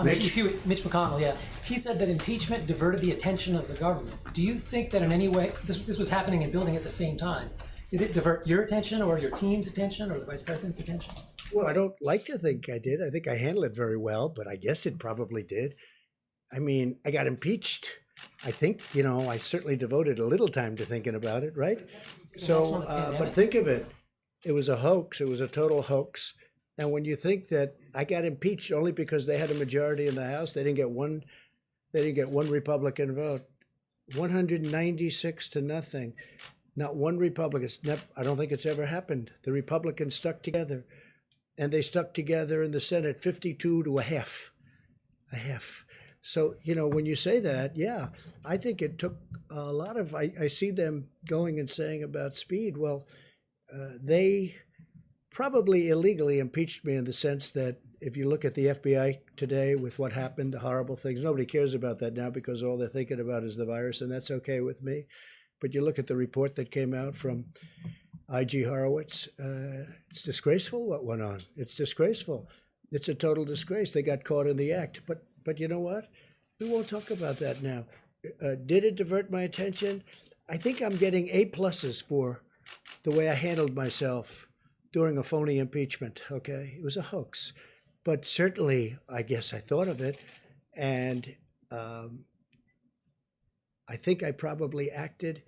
Mitch McConnell. Yeah, he said that impeachment diverted the attention of the government. Do you think that in any way this was happening and building at the same time? Did it divert your attention, or your team's attention, or the vice president's attention? Well, I don't like to think I did. I think I handled it very well, but I guess it probably did. I mean, I got impeached. I think, I certainly devoted a little time to thinking about it, right? So, but think of it. It was a hoax. It was a total hoax. And when you think that I got impeached only because they had a majority in the House, they didn't get one Republican vote. 196 to nothing. Not one Republican. I don't think it's ever happened. The Republicans stuck together. And they stuck together in the Senate 52 to a half. A half. So, when you say that, yeah, I think it took a lot of, I see them going and saying about speed. Well, they probably illegally impeached me in the sense that if you look at the FBI today with what happened, the horrible things, nobody cares about that now because all they're thinking about is the virus, and that's okay with me. But you look at the report that came out from I.G. Horowitz, it's disgraceful what went on. It's disgraceful. It's a total disgrace. They got caught in the act. But you know what? We won't talk about that now. Did it divert my attention? I think I'm getting A+ for the way I handled myself during a phony impeachment, okay? It was a hoax. But certainly, I guess I thought of it, and I think I probably acted.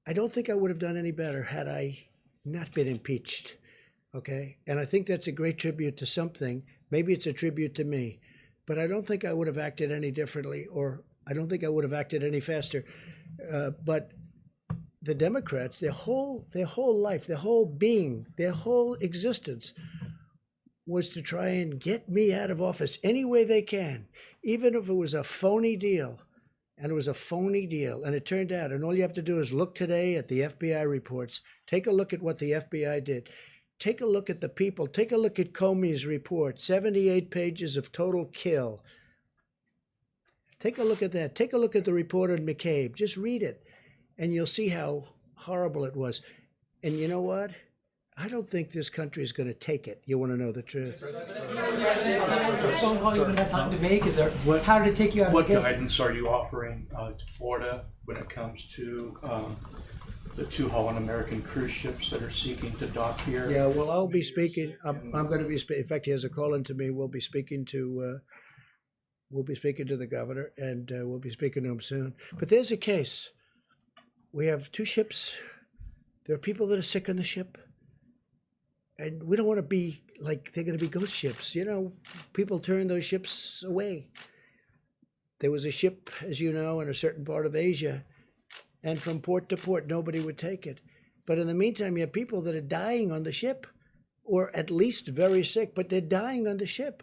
I don't think I would have done any better had I not been impeached, okay? And I think that's a great tribute to something. Maybe it's a tribute to me, but I don't think I would have acted any differently, or I don't think I would have acted any faster. But the Democrats, their whole life, their whole being, their whole existence was to try and get me out of office any way they can, even if it was a phony deal. And it was a phony deal. And it turned out, and all you have to do is look today at the FBI reports. Take a look at what the FBI did. Take a look at the people. Take a look at Comey's report, 78 pages of total kill. Take a look at that. Take a look at the report on McCabe. Just read it, and you'll see how horrible it was. And you know what? I don't think this country is going to take it. You want to know the truth? The phone call you didn't have time to make? How did it take you out of the game? What guidance are you offering to Florida when it comes to the 2 Holland American cruise ships that are seeking to dock here? Yeah, well, I'll be speaking. I'm going to be. In fact, he has a call in to me. We'll be speaking to. We'll be speaking to the governor, and we'll be speaking to him soon. But there's a case. We have 2 ships. There are people that are sick on the ship. And we don't want to be like they're going to be ghost ships. People turn those ships away. There was a ship, as you know, in a certain part of Asia, and from port to port, nobody would take it. But in the meantime, you have people that are dying on the ship, or at least very sick, but they're dying on the ship.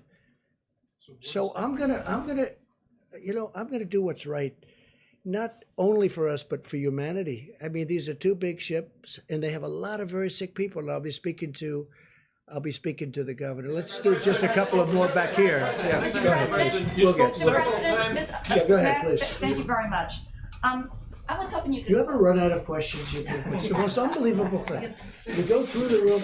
So I'm gonna do what's right, not only for us, but for humanity. I mean, these are 2 big ships, and they have a lot of very sick people. And I'll be speaking to the governor. Let's do just a couple of more back here. Yeah, go ahead, please. Go ahead, please. Thank you very much. I was hoping you could. You ever run out of questions? It's the most unbelievable thing. You go through the room.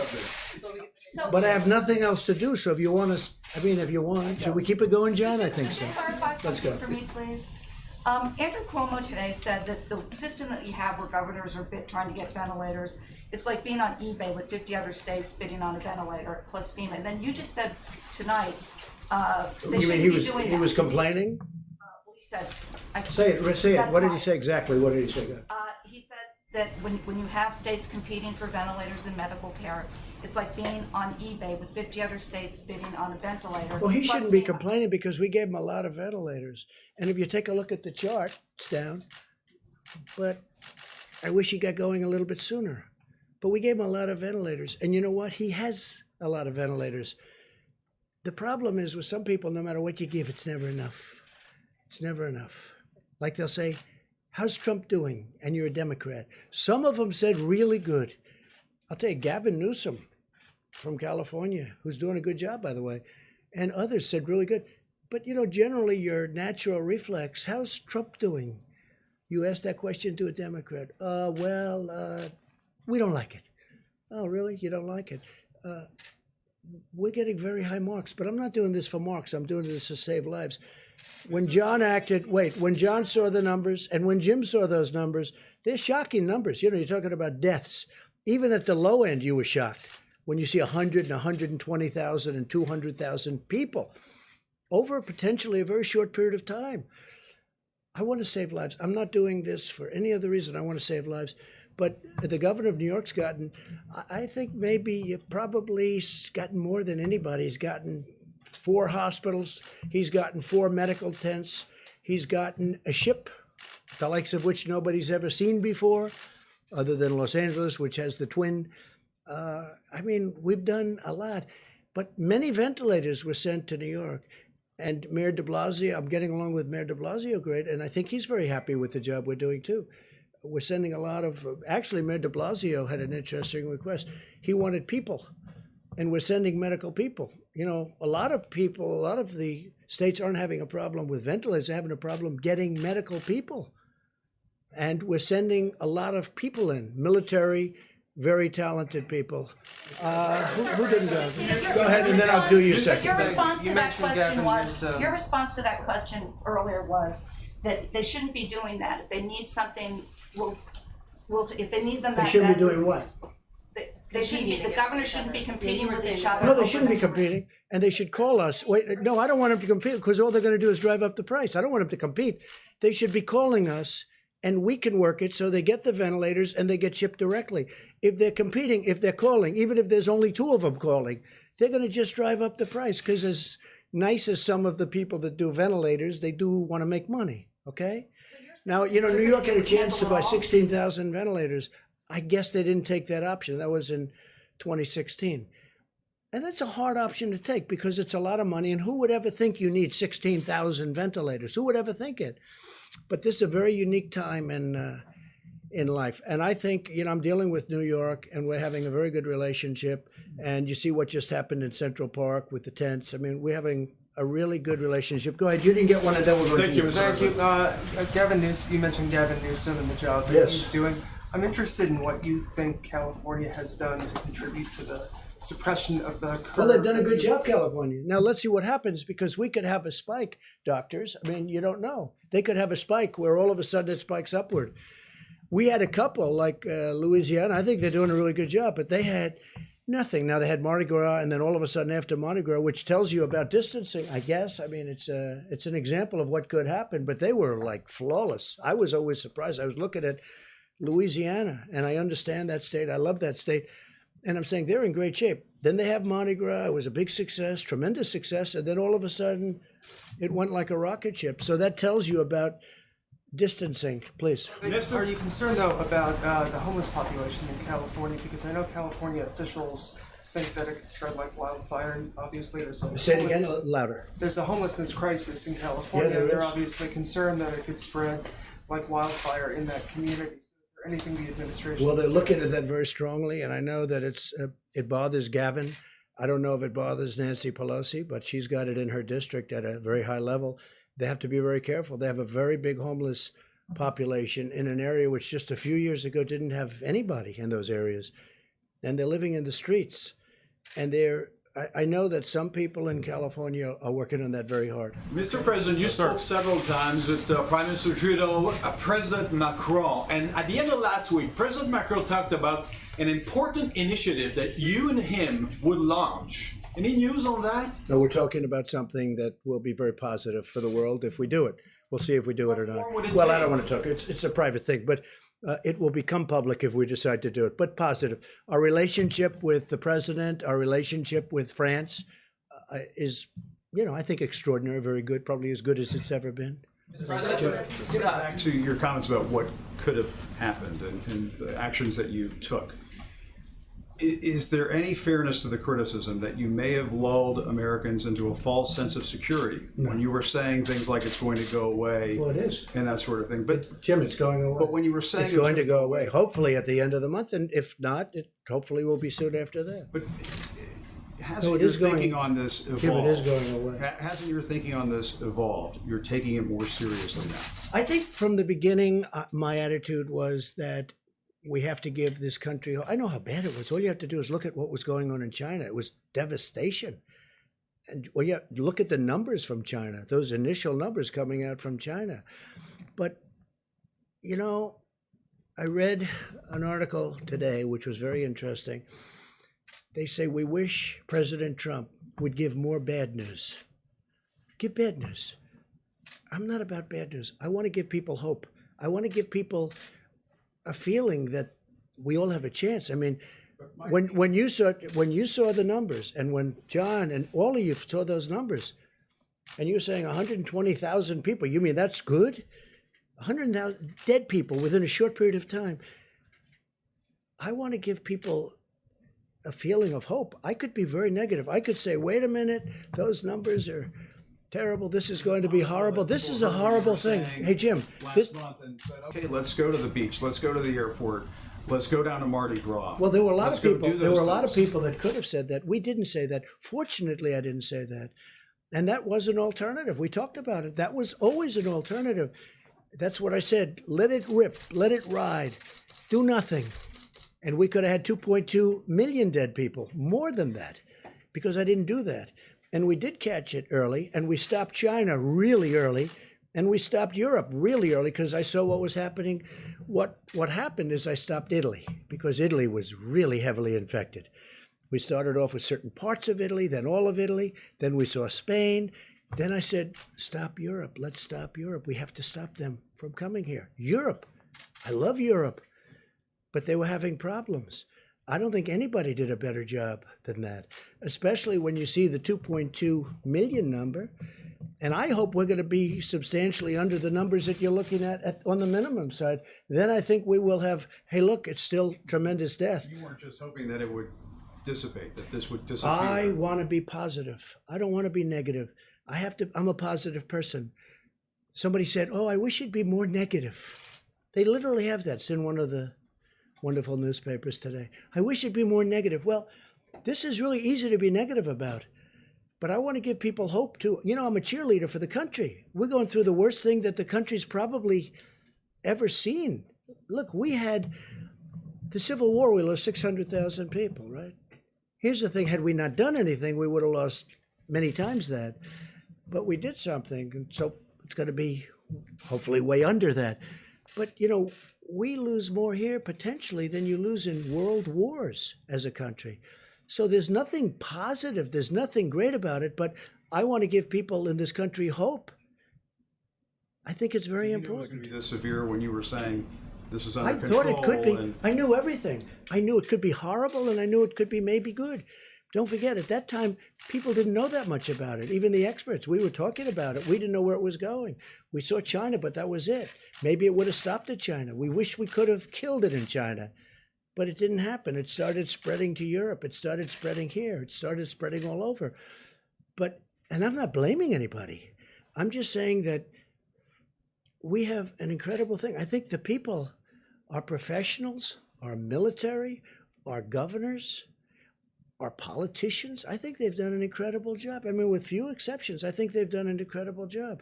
But I have nothing else to do. So if you want to, should we keep it going, John? I think so. Can you clarify something for me, please? Andrew Cuomo today said that the system that we have where governors are trying to get ventilators, it's like being on eBay with 50 other states bidding on a ventilator plus FEMA. And then you just said tonight they you mean he was complaining? He said. Say it. What did he say exactly? What did he say? He said that when you have states competing for ventilators and medical care, it's like being on eBay with 50 other states bidding on a ventilator. Well, he shouldn't be complaining because we gave him a lot of ventilators. And if you take a look at the chart, it's down. But I wish he got going a little bit sooner. But we gave him a lot of ventilators. And you know what? He has a lot of ventilators. The problem is with some people, no matter what you give, it's never enough. It's never enough. Like they'll say, how's Trump doing? And you're a Democrat. Some of them said really good. I'll tell you, Gavin Newsom from California, who's doing a good job, by the way, and others said really good. But, generally your natural reflex, how's Trump doing? You ask that question to a Democrat. We don't like it. Oh, really? You don't like it? We're getting very high marks, but I'm not doing this for marks. I'm doing this to save lives. When John saw the numbers and when Jim saw those numbers, they're shocking numbers. You're talking about deaths. Even at the low end, you were shocked when you see 100 and 120,000 and 200,000 people over potentially a very short period of time. I want to save lives. I'm not doing this for any other reason. I want to save lives. But the governor of New York's gotten, I think maybe probably gotten more than anybody. He's gotten 4 hospitals. He's gotten 4 medical tents. He's gotten a ship, the likes of which nobody's ever seen before, other than Los Angeles, which has the twin. We've done a lot. But many ventilators were sent to New York. And Mayor de Blasio, I'm getting along with Mayor de Blasio great, and I think he's very happy with the job we're doing too. We're sending a lot of, actually Mayor de Blasio had an interesting request. He wanted people, and we're sending medical people. A lot of the states aren't having a problem with ventilators, they're having a problem getting medical people. And we're sending a lot of people in, military, very talented people. Who didn't go? Go ahead, and then I'll do you second. Your response to that question earlier was that they shouldn't be doing that. If they need something, if they need them, They shouldn't be doing what? They shouldn't be. The governors shouldn't be competing with each other. No, they shouldn't be competing, and they should call us. Wait, no, I don't want them to compete because all they're going to do is drive up the price. I don't want them to compete. They should be calling us, and we can work it so they get the ventilators and they get shipped directly. If they're competing, if they're calling, even if there's only 2 of them calling, they're going to just drive up the price because as nice as some of the people that do ventilators, they do want to make money, okay? Now, New York had a chance to buy 16,000 ventilators. I guess they didn't take that option. That was in 2016. And that's a hard option to take because it's a lot of money. And who would ever think you need 16,000 ventilators? Who would ever think it? But this is a very unique time in life. And I think, I'm dealing with New York and we're having a very good relationship. And you see what just happened in Central Park with the tents. We're having a really good relationship. Go ahead. You didn't get one of them. Thank you. Gavin Newsom, you mentioned Gavin Newsom and the job that he's doing. I'm interested in what you think California has done to contribute to the suppression of the curve. Well, they've done a good job, California. Now, let's see what happens because we could have a spike, doctors. You don't know. They could have a spike where all of a sudden it spikes upward. We had a couple like Louisiana. I think they're doing a really good job, but they had nothing. Now, they had Mardi Gras, and then all of a sudden after Mardi Gras, which tells you about distancing, I guess. It's an example of what could happen, but they were like flawless. I was always surprised. I was looking at Louisiana, and I understand that state. I love that state. And I'm saying they're in great shape. Then they have Mardi Gras. It was a big success, tremendous success. And then all of a sudden, it went like a rocket ship. So that tells you about distancing. Please. Are you concerned, though, about the homeless population in California? Because I know California officials think that it could spread like wildfire. Obviously, Say it again, louder. There's a homelessness crisis in California. Yeah, they're obviously concerned that it could spread like wildfire in that community. Anything the administration? Well, they're looking at that very strongly, and I know that it bothers Gavin. I don't know if it bothers Nancy Pelosi, but she's got it in her district at a very high level. They have to be very careful. They have a very big homeless population in an area which just a few years ago didn't have anybody in those areas, and they're living in the streets. And I know that some people in California are working on that very hard. Mr. President, you spoke several times with Prime Minister Trudeau, President Macron, and at the end of last week, President Macron talked about an important initiative that you and him would launch. Any news on that? No, we're talking about something that will be very positive for the world if we do it. We'll see if we do it or not. Well, I don't want to talk. It's a private thing, but it will become public if we decide to do it, but positive. Our relationship with the president, our relationship with France is, I think extraordinary, very good, probably as good as it's ever been. Get back to your comments about what could have happened and the actions that you took. Is there any fairness to the criticism that you may have lulled Americans into a false sense of security when you were saying things like it's going to go away? Well, it is. And that sort of thing. But Jim, it's going away. But when you were saying it's going to go away, hopefully at the end of the month, and if not, it hopefully will be soon after that. But hasn't it your is going- thinking on this evolved? Kim, it is going away. Hasn't your thinking on this evolved? You're taking it more seriously now. I think from the beginning, my attitude was that we have to give this country. I know how bad it was. All you have to do is look at what was going on in China. It was devastation. And well, yeah, look at the numbers from China, those initial numbers coming out from China. But, you know, I read an article today, which was very interesting. They say, we wish President Trump would give more bad news. Give bad news. I'm not about bad news. I want to give people hope. I want to give people a feeling that we all have a chance. I mean, when you saw the numbers, and when John and all of you saw those numbers, and you're saying 120,000 people, you mean that's good? 100,000 dead people within a short period of time. I want to give people a feeling of hope. I could be very negative. I could say, wait a minute, those numbers are terrible. This is going to be horrible. This is a horrible thing. Hey, Jim. Last month and said, okay, let's go to the beach. Let's go to the airport. Let's go down to Mardi Gras. Well, there were a lot Let's of go people. do There were a those lot of things. people that could have said that. We didn't say that. Fortunately, I didn't say that. And that was an alternative. We talked about it. That was always an alternative. That's what I said. Let it rip. Let it ride. Do nothing. And we could have had 2.2 million dead people, more than that, because I didn't do that. And we did catch it early, and we stopped China really early, and we stopped Europe really early because I saw what was happening. What happened is I stopped Italy because Italy was really heavily infected. We started off with certain parts of Italy, then all of Italy, then we saw Spain. Then I said, stop Europe. Let's stop Europe. We have to stop them from coming here. Europe. I love Europe. But they were having problems. I don't think anybody did a better job than that, especially when you see the 2.2 million number. And I hope we're going to be substantially under the numbers that you're looking at on the minimum side. Then I think we will have, hey, look, it's still tremendous death. You weren't just hoping that it would dissipate, that this would disappear. I want to be positive. I don't want to be negative. I'm a positive person. Somebody said, oh, I wish you'd be more negative. They literally have that. It's in one of the wonderful newspapers today. I wish it'd be more negative. Well, this is really easy to be negative about, but I want to give people hope too. You know, I'm a cheerleader for the country. We're going through the worst thing that the country's probably ever seen. Look, we had the Civil War, we lost 600,000 people, right? Here's the thing, had we not done anything, we would have lost many times that, but we did something, and so it's going to be hopefully way under that. But, you know, we lose more here potentially than you lose in world wars as a country. So there's nothing positive, there's nothing great about it, but I want to give people in this country hope. I think it's very important. It was going to be this severe when you were saying this was under I control. thought it could be. And I knew everything. I knew it could be horrible, and I knew it could be maybe good. Don't forget, at that time, people didn't know that much about it. Even the experts, we were talking about it. We didn't know where it was going. We saw China, but that was it. Maybe it would have stopped at China. We wish we could have killed it in China, but it didn't happen. It started spreading to Europe. It started spreading here. It started spreading all over. And I'm not blaming anybody. I'm just saying that we have an incredible thing. I think the people, our professionals, our military, our governors, our politicians, I think they've done an incredible job. I mean, with few exceptions, I think they've done an incredible job.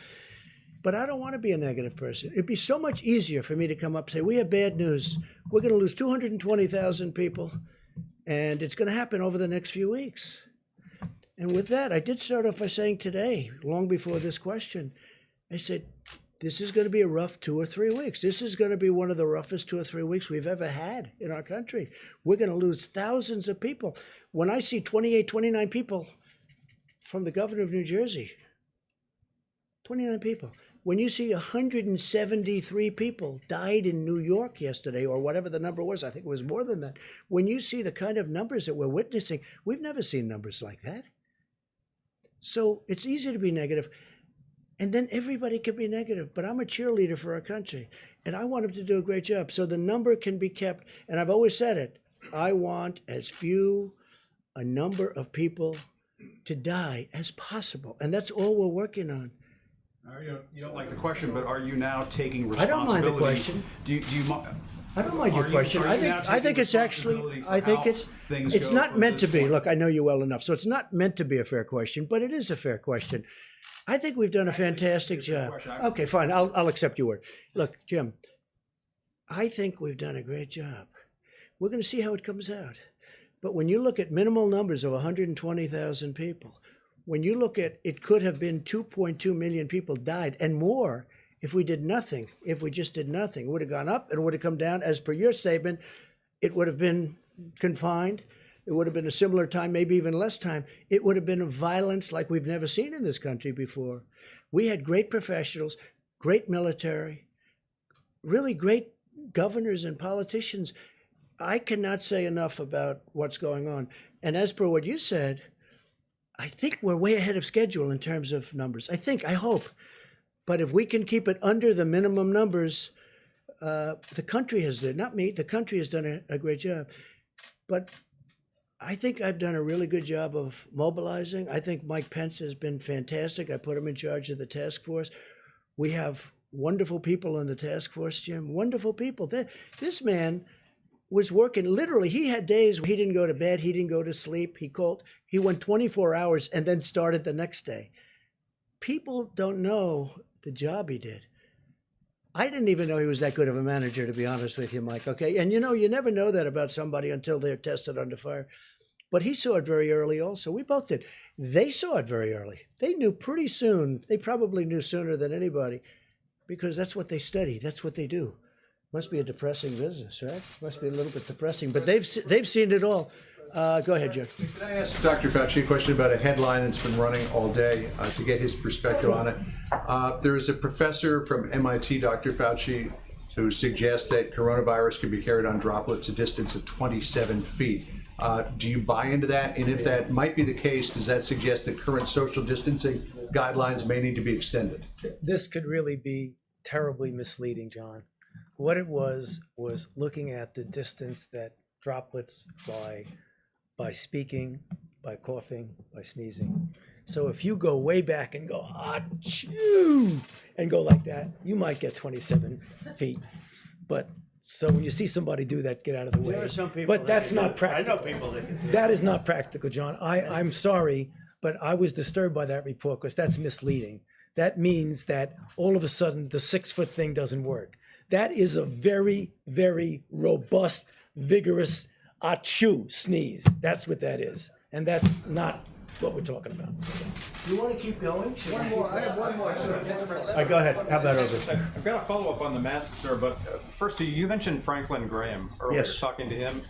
But I don't want to be a negative person. It'd be so much easier for me to come up and say, we have bad news. We're going to lose 220,000 people, and it's going to happen over the next few weeks. And with that, I did start off by saying today, long before this question, I said, this is going to be a rough 2 or 3 weeks. This is going to be one of the roughest 2 or 3 weeks we've ever had in our country. We're going to lose thousands of people. When I see 28, 29 people from the governor of New Jersey, 29 people. When you see 173 people died in New York yesterday, or whatever the number was, I think it was more than that. When you see the kind of numbers that we're witnessing, we've never seen numbers like that. So it's easy to be negative. And then everybody can be negative, but I'm a cheerleader for our country, and I want them to do a great job. So the number can be kept, and I've always said it, I want as few a number of people to die as possible, and that's all we're working on. You don't like the question, but are you now taking I don't responsibility? mind the question. Do you I don't mind your Are you- question. are I you think now I think taking it's actually responsibility for I think how things it's go not from meant to this be. point? Look, I know you well enough, so it's not meant to be a fair question, but it is a fair question. I think we've done a fantastic job. Okay, fine. I'll accept your word. Look, Jim, I think we've done a great job. We're going to see how it comes out. But when you look at minimal numbers of 120,000 people, when you look at it could have been 2.2 million people died and more if we did nothing, if we just did nothing. It would have gone up, it would have come down. As per your statement, it would have been confined. It would have been a similar time, maybe even less time. It would have been a violence like we've never seen in this country before. We had great professionals, great military, really great governors and politicians. I cannot say enough about what's going on. And as per what you said, I think we're way ahead of schedule in terms of numbers. I hope. But if we can keep it under the minimum numbers, the country has done, not me, the country has done a great job. But I think I've done a really good job of mobilizing. I think Mike Pence has been fantastic. I put him in charge of the task force. We have wonderful people on the task force, Jim, wonderful people. This man was working, literally, he had days where he didn't go to bed, he didn't go to sleep, he went 24 hours and then started the next day. People don't know the job he did. I didn't even know he was that good of a manager, to be honest with you, Mike, okay? And you know, you never know that about somebody until they're tested under fire. But he saw it very early also. We both did. They saw it very early. They knew pretty soon. They probably knew sooner than anybody because that's what they study. That's what they do. Must be a depressing business, right? Must be a little bit depressing, but they've seen it all. Go ahead, Jim. Can I ask Dr. Fauci a question about a headline that's been running all day to get his perspective on it? There is a professor from MIT, Dr. Fauci, who suggests that coronavirus can be carried on droplets a distance of 27 feet. Do you buy into that? And if that might be the case, does that suggest that current social distancing guidelines may need to be extended? This could really be terribly misleading, John. What it was looking at the distance that droplets fly by speaking, by coughing, by sneezing. So if you go way back and go, achoo, and go like that, you might get 27 feet. But so when you see somebody do that, get out of the way. There are some people But that's not practical. I know people that can do That is not practical, John. I'm sorry, but I was disturbed by that report because that's misleading. That means that all of a sudden the 6-foot thing doesn't work. That is a very, very robust, vigorous achoo sneeze. That's what that is. And that's not what we're talking about. You want to keep going? One more. I have one more. Go ahead. How about over? I've got a follow-up on the mask, sir, but first, you mentioned Franklin Graham earlier, Yes. talking to him.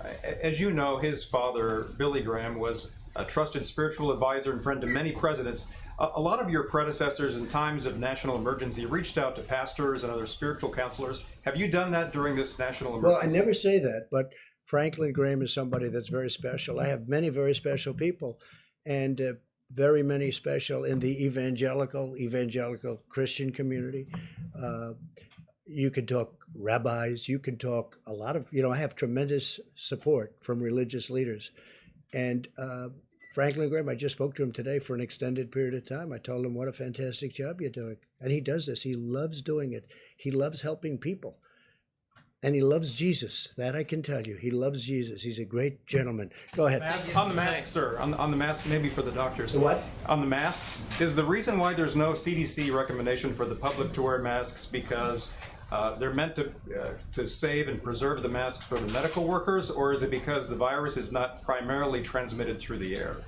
As you know, his father, Billy Graham, was a trusted spiritual advisor and friend to many presidents. A lot of your predecessors in times of national emergency reached out to pastors and other spiritual counselors. Have you done that during this national Well, emergency? I never say that, but Franklin Graham is somebody that's very special. I have many very special people, and very many special in the evangelical Christian community. You can talk rabbis, you can talk a lot of, I have tremendous support from religious leaders. And Franklin Graham, I just spoke to him today for an extended period of time. I told him what a fantastic job you're doing. And he does this. He loves doing it. He loves helping people. And he loves Jesus. That I can tell you. He loves Jesus. He's a great gentleman. Go ahead. On the masks, sir. On the masks, maybe for the doctors. The what? On the masks, is the reason why there's no CDC recommendation for the public to wear masks because they're meant to save and preserve the masks for the medical workers, or is it because the virus is not primarily transmitted through the air?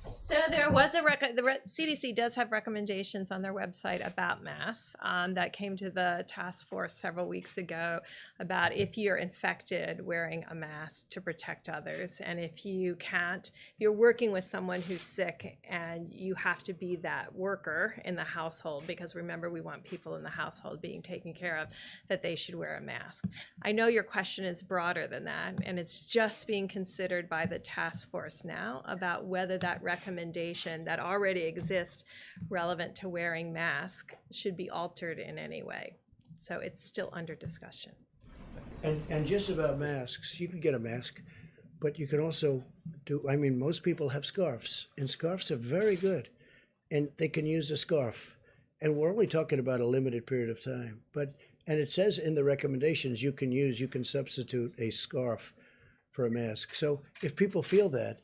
So there was the CDC does have recommendations on their website about masks that came to the task force several weeks ago about if you're infected, wearing a mask to protect others. And if you can't, you're working with someone who's sick and you have to be that worker in the household, because remember, we want people in the household being taken care of, that they should wear a mask. I know your question is broader than that, and it's just being considered by the task force now about whether that recommendation that already exists relevant to wearing masks should be altered in any way. So it's still under discussion. And just about masks, you can get a mask, but you can also most people have scarves, and scarves are very good, and they can use a scarf. And we're only talking about a limited period of time, but And it says in the recommendations you can substitute a scarf for a mask. So if people feel that,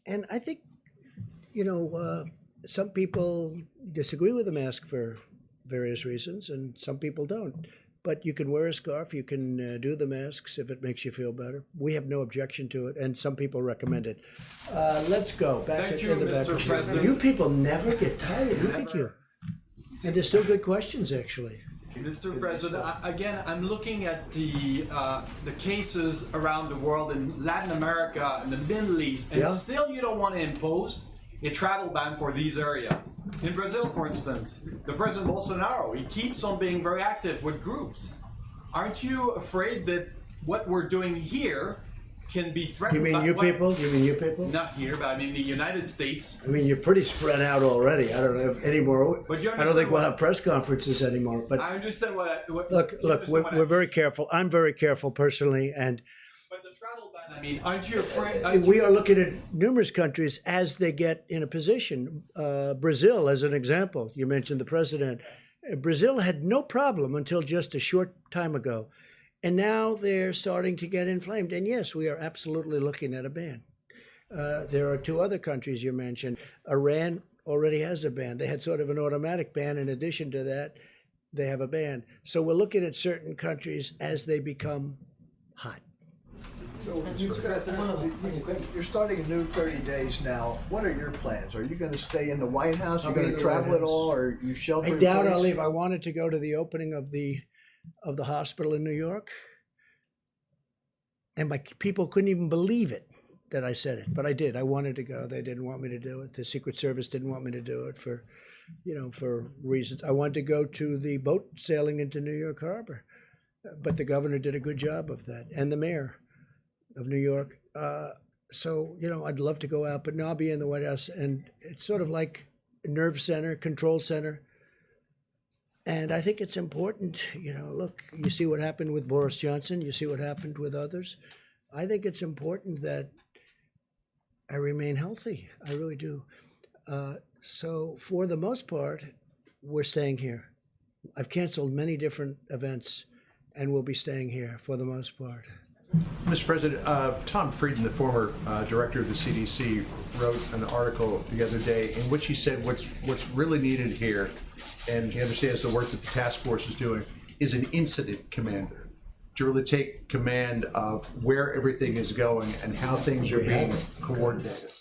and I think, some people disagree with the mask for various reasons, and some people don't. But you can wear a scarf, you can do the masks if it makes you feel better. We have no objection to it, and some people recommend it. Let's go back Thank to you, the Mr. back. President. You people never get tired. Look at you. And there's still good questions, actually. Mr. President, again, I'm looking at the cases around the world in Latin America and the Middle East, and still you don't want to impose a travel ban for these areas. In Brazil, for instance, the President Bolsonaro, he keeps on being very active with groups. Aren't you afraid that what we're doing here can be threatened? You mean you people? You mean you people? Not here, but I mean the United States. I mean, you're pretty spread out already. I don't know if anymore. But you I don't think we'll understand have press conferences anymore. But I understand what look, we're very careful. I'm very careful personally, and But the travel ban, I mean, aren't you afraid? we are looking at numerous countries as they get in a position. Brazil, as an example, you mentioned the president. Brazil had no problem until just a short time ago. And now they're starting to get inflamed. And yes, we are absolutely looking at a ban. There are two other countries you mentioned. Iran already has a ban. They had sort of an automatic ban. In addition to that, they have a ban. So we're looking at certain countries as they become hot. So, Mr. President, you're starting a new 30 days now. What are your plans? Are you going to stay in the White House? Are you going to travel at all, or you shelter? I doubt I'll leave. I wanted to go to the opening of the hospital in New York, and my people couldn't even believe it that I said it, but I did. I wanted to go. They didn't want me to do it. The Secret Service didn't want me to do it for reasons. I wanted to go to the boat sailing into New York Harbor, but the governor did a good job of that, and the mayor of New York. So I'd love to go out, but now I'll be in the White House, and it's sort of like a nerve center, control center. And I think it's important, look, you see what happened with Boris Johnson, you see what happened with others. I think it's important that I remain healthy. I really do. So for the most part, we're staying here. I've canceled many different events, and we'll be staying here for the most part. Mr. President, Tom Frieden, the former director of the CDC, wrote an article the other day in which he said what's really needed here, and he understands the work that the task force is doing, is an incident commander to really take command of where everything is going and how things are being coordinated.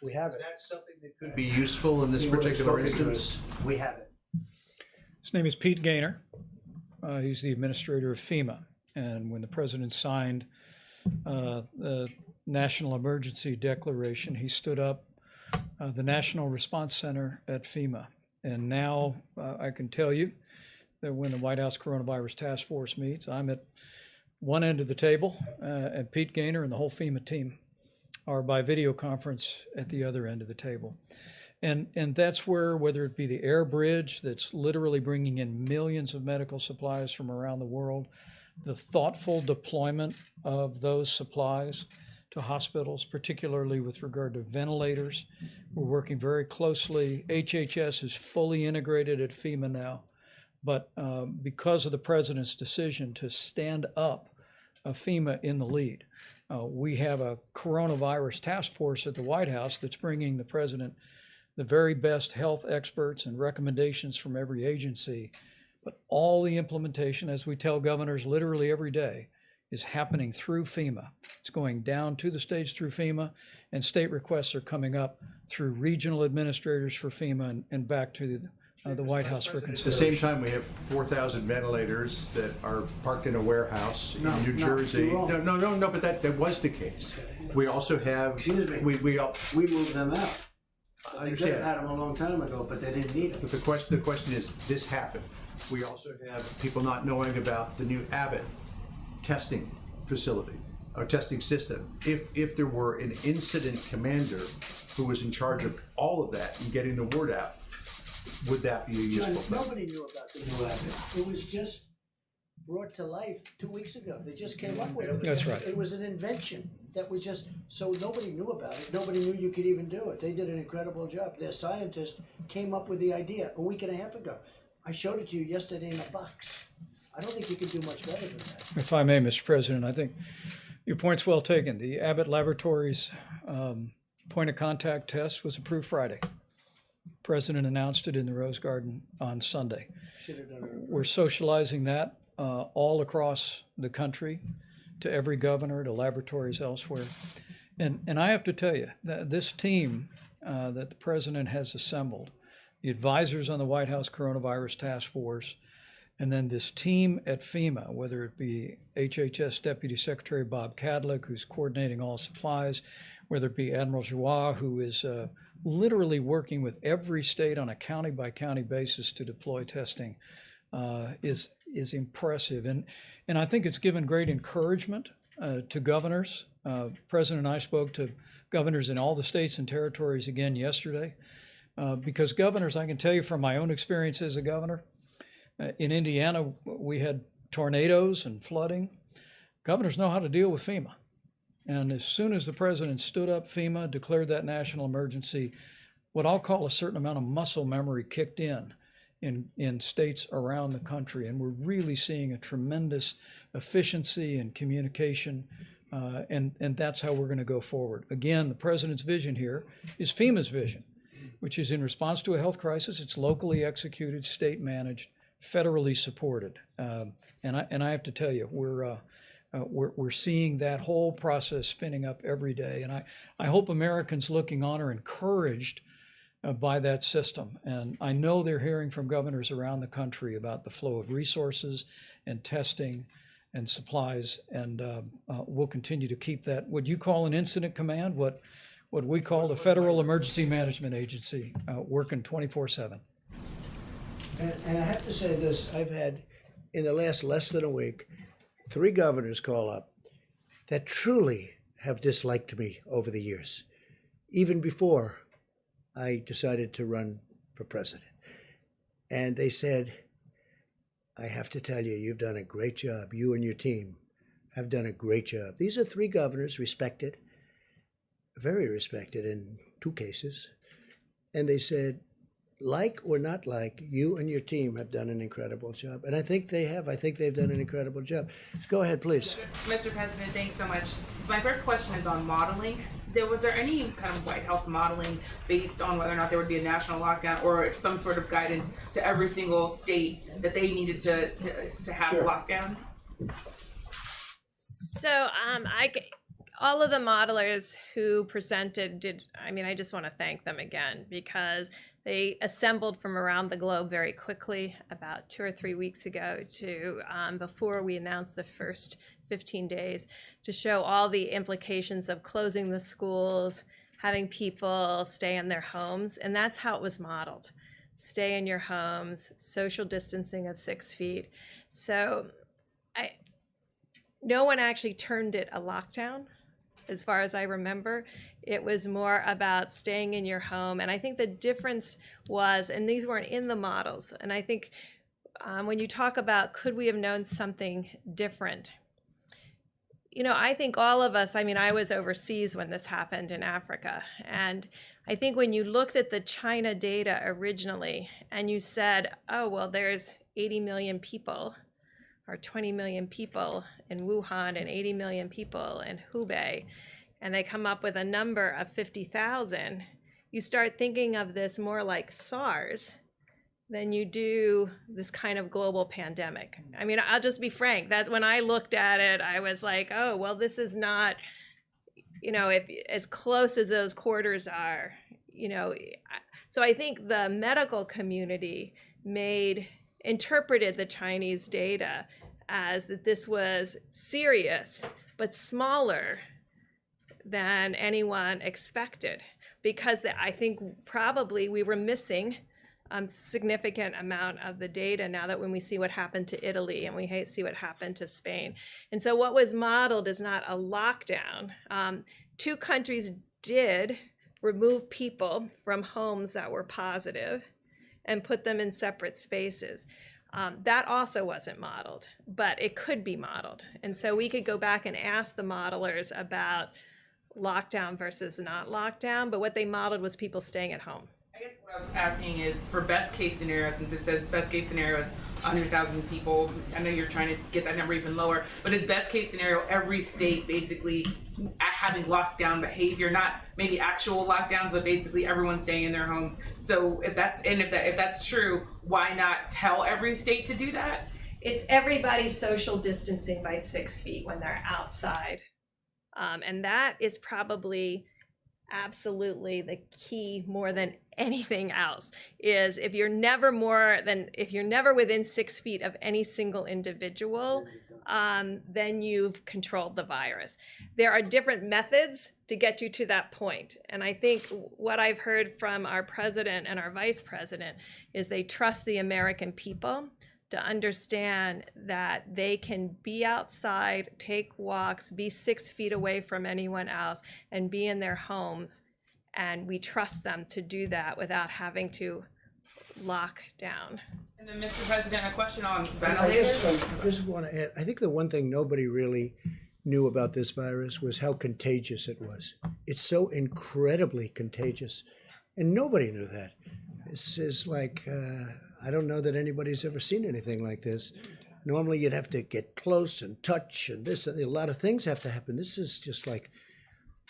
We have it. That's something that could be useful in this particular instance. We have it. His name is Pete Gaynor. He's the administrator of FEMA. And when the president signed the National Emergency Declaration, he stood up the National Response Center at FEMA. And now I can tell you that when the White House Coronavirus Task Force meets, I'm at one end of the table, and Pete Gaynor and the whole FEMA team are by video conference at the other end of the table. And that's where, whether it be the air bridge that's literally bringing in millions of medical supplies from around the world, the thoughtful deployment of those supplies to hospitals, particularly with regard to ventilators. We're working very closely. HHS is fully integrated at FEMA now, but because of the president's decision to stand up FEMA in the lead, we have a coronavirus task force at the White House that's bringing the president the very best health experts and recommendations from every agency. But all the implementation, as we tell governors literally every day, is happening through FEMA. It's going down to the states through FEMA, and state requests are coming up through regional administrators for FEMA and back to the White House for consideration. At the same time, we have 4,000 ventilators that are parked in a warehouse in New Jersey. No, but that was the case. We also have. Excuse me. We moved them out. I They understand. could have had them a long time ago, but they didn't need them. But the question is, this happened. We also have people not knowing about the new Abbott testing facility, or testing system. If there were an incident commander who was in charge of all of that and getting the word out, would that be a useful thing? Nobody knew about the new Abbott. It was just brought to life 2 weeks ago. They just came up with it. That's right. It was an invention that was just, so nobody knew about it. Nobody knew you could even do it. They did an incredible job. Their scientist came up with the idea a week and a half ago. I showed it to you yesterday in a box. I don't think you can do much better than that. If I may, Mr. President, I think your point's well taken. The Abbott Laboratories point of contact test was approved Friday. President announced it in the Rose Garden on Sunday. Should have done it. We're socializing that all across the country to every governor, to laboratories elsewhere. And I have to tell you, that this team that the president has assembled, the advisors on the White House Coronavirus Task Force, and then this team at FEMA, whether it be HHS Deputy Secretary Bob Kadlec, who's coordinating all supplies, whether it be Admiral Joie, who is literally working with every state on a county-by-county basis to deploy testing, is impressive. And I think it's given great encouragement to governors. President and I spoke to governors in all the states and territories again yesterday, because governors, I can tell you from my own experience as a governor, in Indiana, we had tornadoes and flooding. Governors know how to deal with FEMA. And as soon as the president stood up FEMA, declared that national emergency, what I'll call a certain amount of muscle memory kicked in states around the country. And we're really seeing a tremendous efficiency and communication. And that's how we're going to go forward. Again, the president's vision here is FEMA's vision, which is in response to a health crisis. It's locally executed, state managed, federally supported. And I have to tell you, we're seeing that whole process spinning up every day. And I hope Americans looking on are encouraged by that system. And I know they're hearing from governors around the country about the flow of resources and testing and supplies. And we'll continue to keep that, what you call an incident command, what we call the Federal Emergency Management Agency, working 24/7. And I have to say this, I've had, in the last less than a week, 3 governors call up that truly have disliked me over the years, even before I decided to run for president. And they said, I have to tell you, you've done a great job. You and your team have done a great job. These are 3 governors, respected, very respected in 2 cases. And they said, like or not like, you and your team have done an incredible job. And I think they have. I think they've done an incredible job. Go ahead, please. Mr. President, thanks so much. My first question is on modeling. Was there any kind of White House modeling based on whether or not there would be a national lockdown or some sort of guidance to every single state that they needed to have lockdowns? So all of the modelers who presented I just want to thank them again, because they assembled from around the globe very quickly about 2 or 3 weeks ago to before we announced the first 15 days to show all the implications of closing the schools, having people stay in their homes. And that's how it was modeled. Stay in your homes, social distancing of 6 feet. So no one actually termed it a lockdown, as far as I remember. It was more about staying in your home. And I think the difference was, and these weren't in the models, and I think when you talk about could we have known something different, I think all of us, I was overseas when this happened in Africa. And I think when you looked at the China data originally and you said, oh, well, there's 80 million people or 20 million people in Wuhan and 80 million people in Hubei, and they come up with a number of 50,000, you start thinking of this more like SARS than you do this kind of global pandemic. I'll just be frank, that's when I looked at it, I was like, oh, well, this is not, if as close as those quarters are, so I think the medical community interpreted the Chinese data as that this was serious, but smaller than anyone expected, because I think probably we were missing a significant amount of the data now that when we see what happened to Italy and we see what happened to Spain. And so what was modeled is not a lockdown. 2 countries did remove people from homes that were positive and put them in separate spaces. That also wasn't modeled, but it could be modeled. And so we could go back and ask the modelers about lockdown versus not lockdown, but what they modeled was people staying at home. I guess what I was asking is for best case scenario, since it says best case scenario is 100,000 people. I know you're trying to get that number even lower, but is best case scenario every state basically having lockdown behavior, not maybe actual lockdowns, but basically everyone staying in their homes. So if that's true, why not tell every state to do that? It's everybody social distancing by 6 feet when they're outside. And that is probably absolutely the key more than anything else, is if you're never within 6 feet of any single individual, then you've controlled the virus. There are different methods to get you to that point. And I think what I've heard from our president and our vice president is they trust the American people to understand that they can be outside, take walks, be 6 feet away from anyone else, and be in their homes. And we trust them to do that without having to lock down. And then, Mr. President, a question on ventilators. I just want to add, I think the one thing nobody really knew about this virus was how contagious it was. It's so incredibly contagious, and nobody knew that. This is like, I don't know that anybody's ever seen anything like this. Normally you'd have to get close and touch and this, and a lot of things have to happen. This is just like,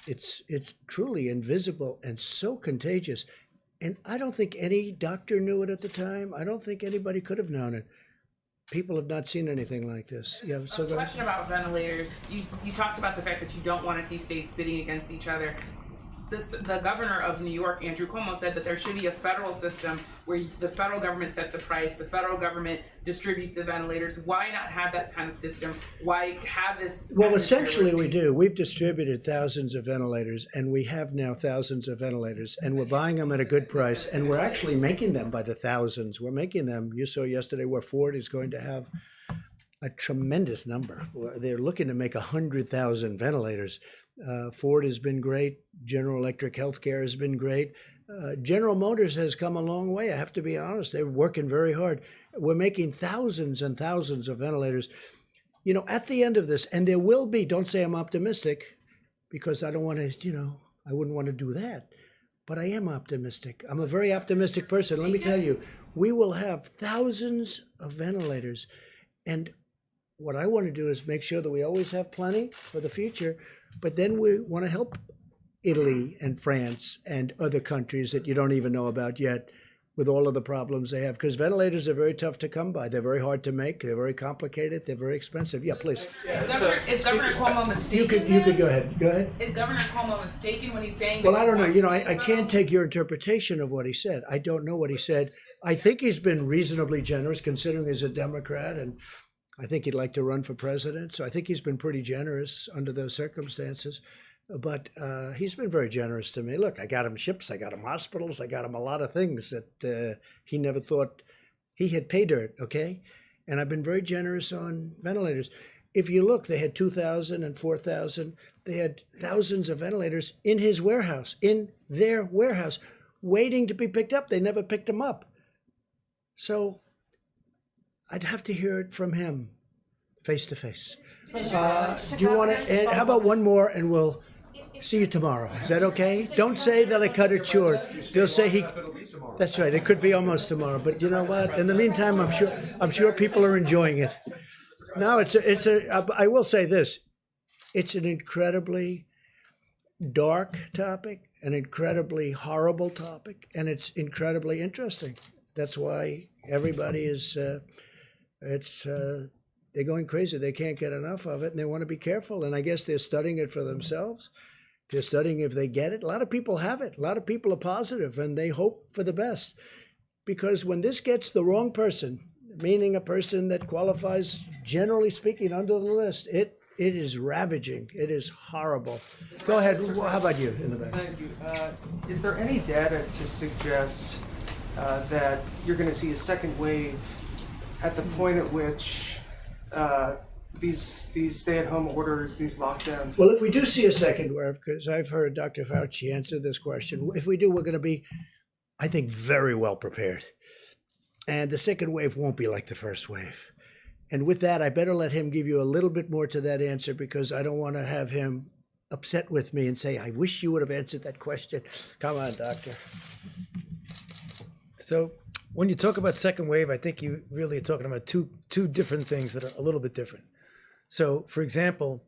it's truly invisible and so contagious. And I don't think any doctor knew it at the time. I don't think anybody could have known it. People have not seen anything like this. Yeah. So a question about ventilators. You talked about the fact that you don't want to see states bidding against each other. The governor of New York, Andrew Cuomo, said that there should be a federal system where the federal government sets the price, the federal government distributes the ventilators. Why not have that kind of system? Why have this? Well, essentially we do. We've distributed thousands of ventilators, and we have now thousands of ventilators, and we're buying them at a good price, and we're actually making them by the thousands. We're making them. You saw yesterday where Ford is going to have a tremendous number. They're looking to make 100,000 ventilators. Ford has been great. General Electric Healthcare has been great. General Motors has come a long way. I have to be honest. They're working very hard. We're making thousands and thousands of ventilators. You know, at the end of this, and there will be, don't say I'm optimistic, because I don't want to, I wouldn't want to do that. But I am optimistic. I'm a very optimistic person. Let me tell you, we will have thousands of ventilators. And what I want to do is make sure that we always have plenty for the future. But then we want to help Italy and France and other countries that you don't even know about yet with all of the problems they have. Because ventilators are very tough to come by. They're very hard to make. They're very complicated. They're very expensive. Yeah, please. Is Governor Cuomo mistaken? You could go ahead. Go ahead. Is Governor Cuomo mistaken when he's saying? Well, I don't know. I can't take your interpretation of what he said. I don't know what he said. I think he's been reasonably generous considering he's a Democrat, and I think he'd like to run for president. So I think he's been pretty generous under those circumstances. But he's been very generous to me. Look, I got him ships, I got him hospitals, I got him a lot of things that he never thought he had pay dirt, okay? And I've been very generous on ventilators. If you look, they had 2,000 and 4,000. They had thousands of ventilators in his warehouse, in their warehouse, waiting to be picked up. They never picked them up. So I'd have to hear it from him face to face. Do you want to, and how about one more and we'll see you tomorrow. Is that okay? Don't say that I cut it short. They'll say that's right. It could be almost tomorrow. But you know what? In the meantime, I'm sure people are enjoying it. No, I will say this. It's an incredibly dark topic, an incredibly horrible topic, and it's incredibly interesting. That's why everybody is, they're going crazy. They can't get enough of it, and they want to be careful. And I guess they're studying it for themselves. They're studying if they get it. A lot of people have it. A lot of people are positive, and they hope for the best. Because when this gets the wrong person, meaning a person that qualifies, generally speaking, under the list, it is ravaging. It is horrible. Go ahead. How about you in the back? Thank you. Is there any data to suggest that you're going to see a second wave at the point at which these stay-at-home orders, these lockdowns? Well, if we do see a second wave, because I've heard Dr. Fauci answer this question, if we do, we're going to be, I think, very well prepared. And the second wave won't be like the first wave. And with that, I better let him give you a little bit more to that answer, because I don't want to have him upset with me and say, I wish you would have answered that question. Come on, doctor. So when you talk about second wave, I think you really are talking about two different things that are a little bit different. So, for example,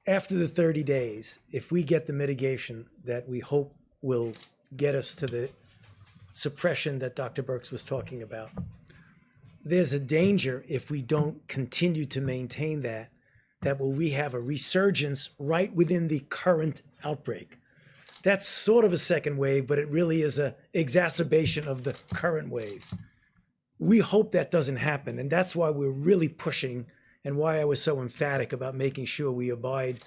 after the 30 days, if we get the mitigation that we hope will get us to the suppression that Dr. Birx was talking about, there's a danger if we don't continue to maintain that will we have a resurgence right within the current outbreak. That's sort of a second wave, but it really is an exacerbation of the current wave. We hope that doesn't happen, and that's why we're really pushing and why I was so emphatic about making sure we abide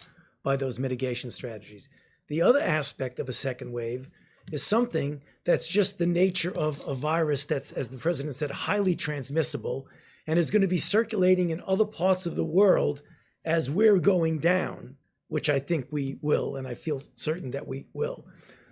by those mitigation strategies. The other aspect of a second wave is something that's just the nature of a virus that's, as the president said, highly transmissible and is going to be circulating in other parts of the world as we're going down, which I think we will, and I feel certain that we will.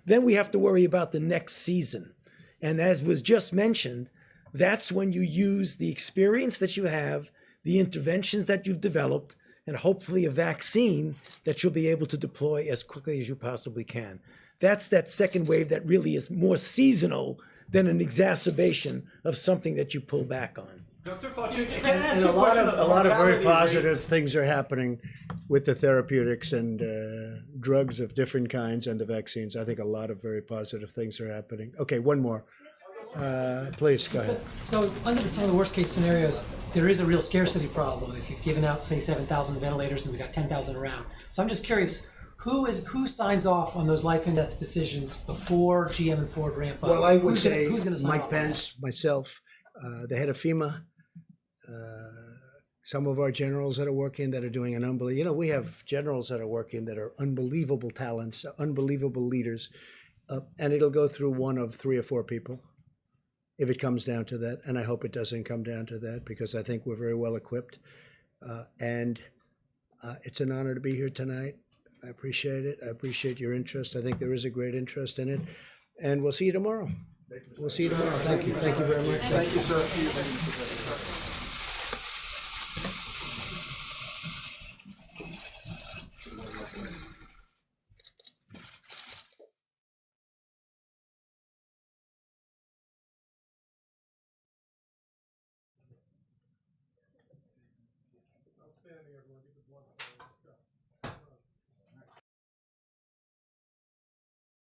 Then we have to worry about the next season. And as was just mentioned, that's when you use the experience that you have, the interventions that you've developed, and hopefully a vaccine that you'll be able to deploy as quickly as you possibly can. That's that second wave that really is more seasonal than an exacerbation of something that you pull back on. Dr. Fauci, can I ask And you a lot of very mortality positive rate? things are happening with the therapeutics and drugs of different kinds and the vaccines. I think a lot of very positive things are happening. Okay, one more. Please, go ahead. So under some of the worst case scenarios, there is a real scarcity problem. If you've given out, say, 7,000 ventilators and we got 10,000 around. So I'm just curious, who signs off on those life and death decisions before GM and Ford ramp up? Well, I would Who's gonna sign Mike off on that? Pence, myself, the head of FEMA, some of our generals that are working that are doing an unbelievable, we have generals that are working that are unbelievable talents, unbelievable leaders, and it'll go through one of 3 or 4 people if it comes down to that. And I hope it doesn't come down to that because I think we're very well equipped. And it's an honor to be here tonight. I appreciate it. I appreciate your interest. I think there is a great interest in it. And we'll see you tomorrow. We'll see you tomorrow. Thank you. Thank you very much. Thank you, sir. Outstanding, everyone. Get the blood.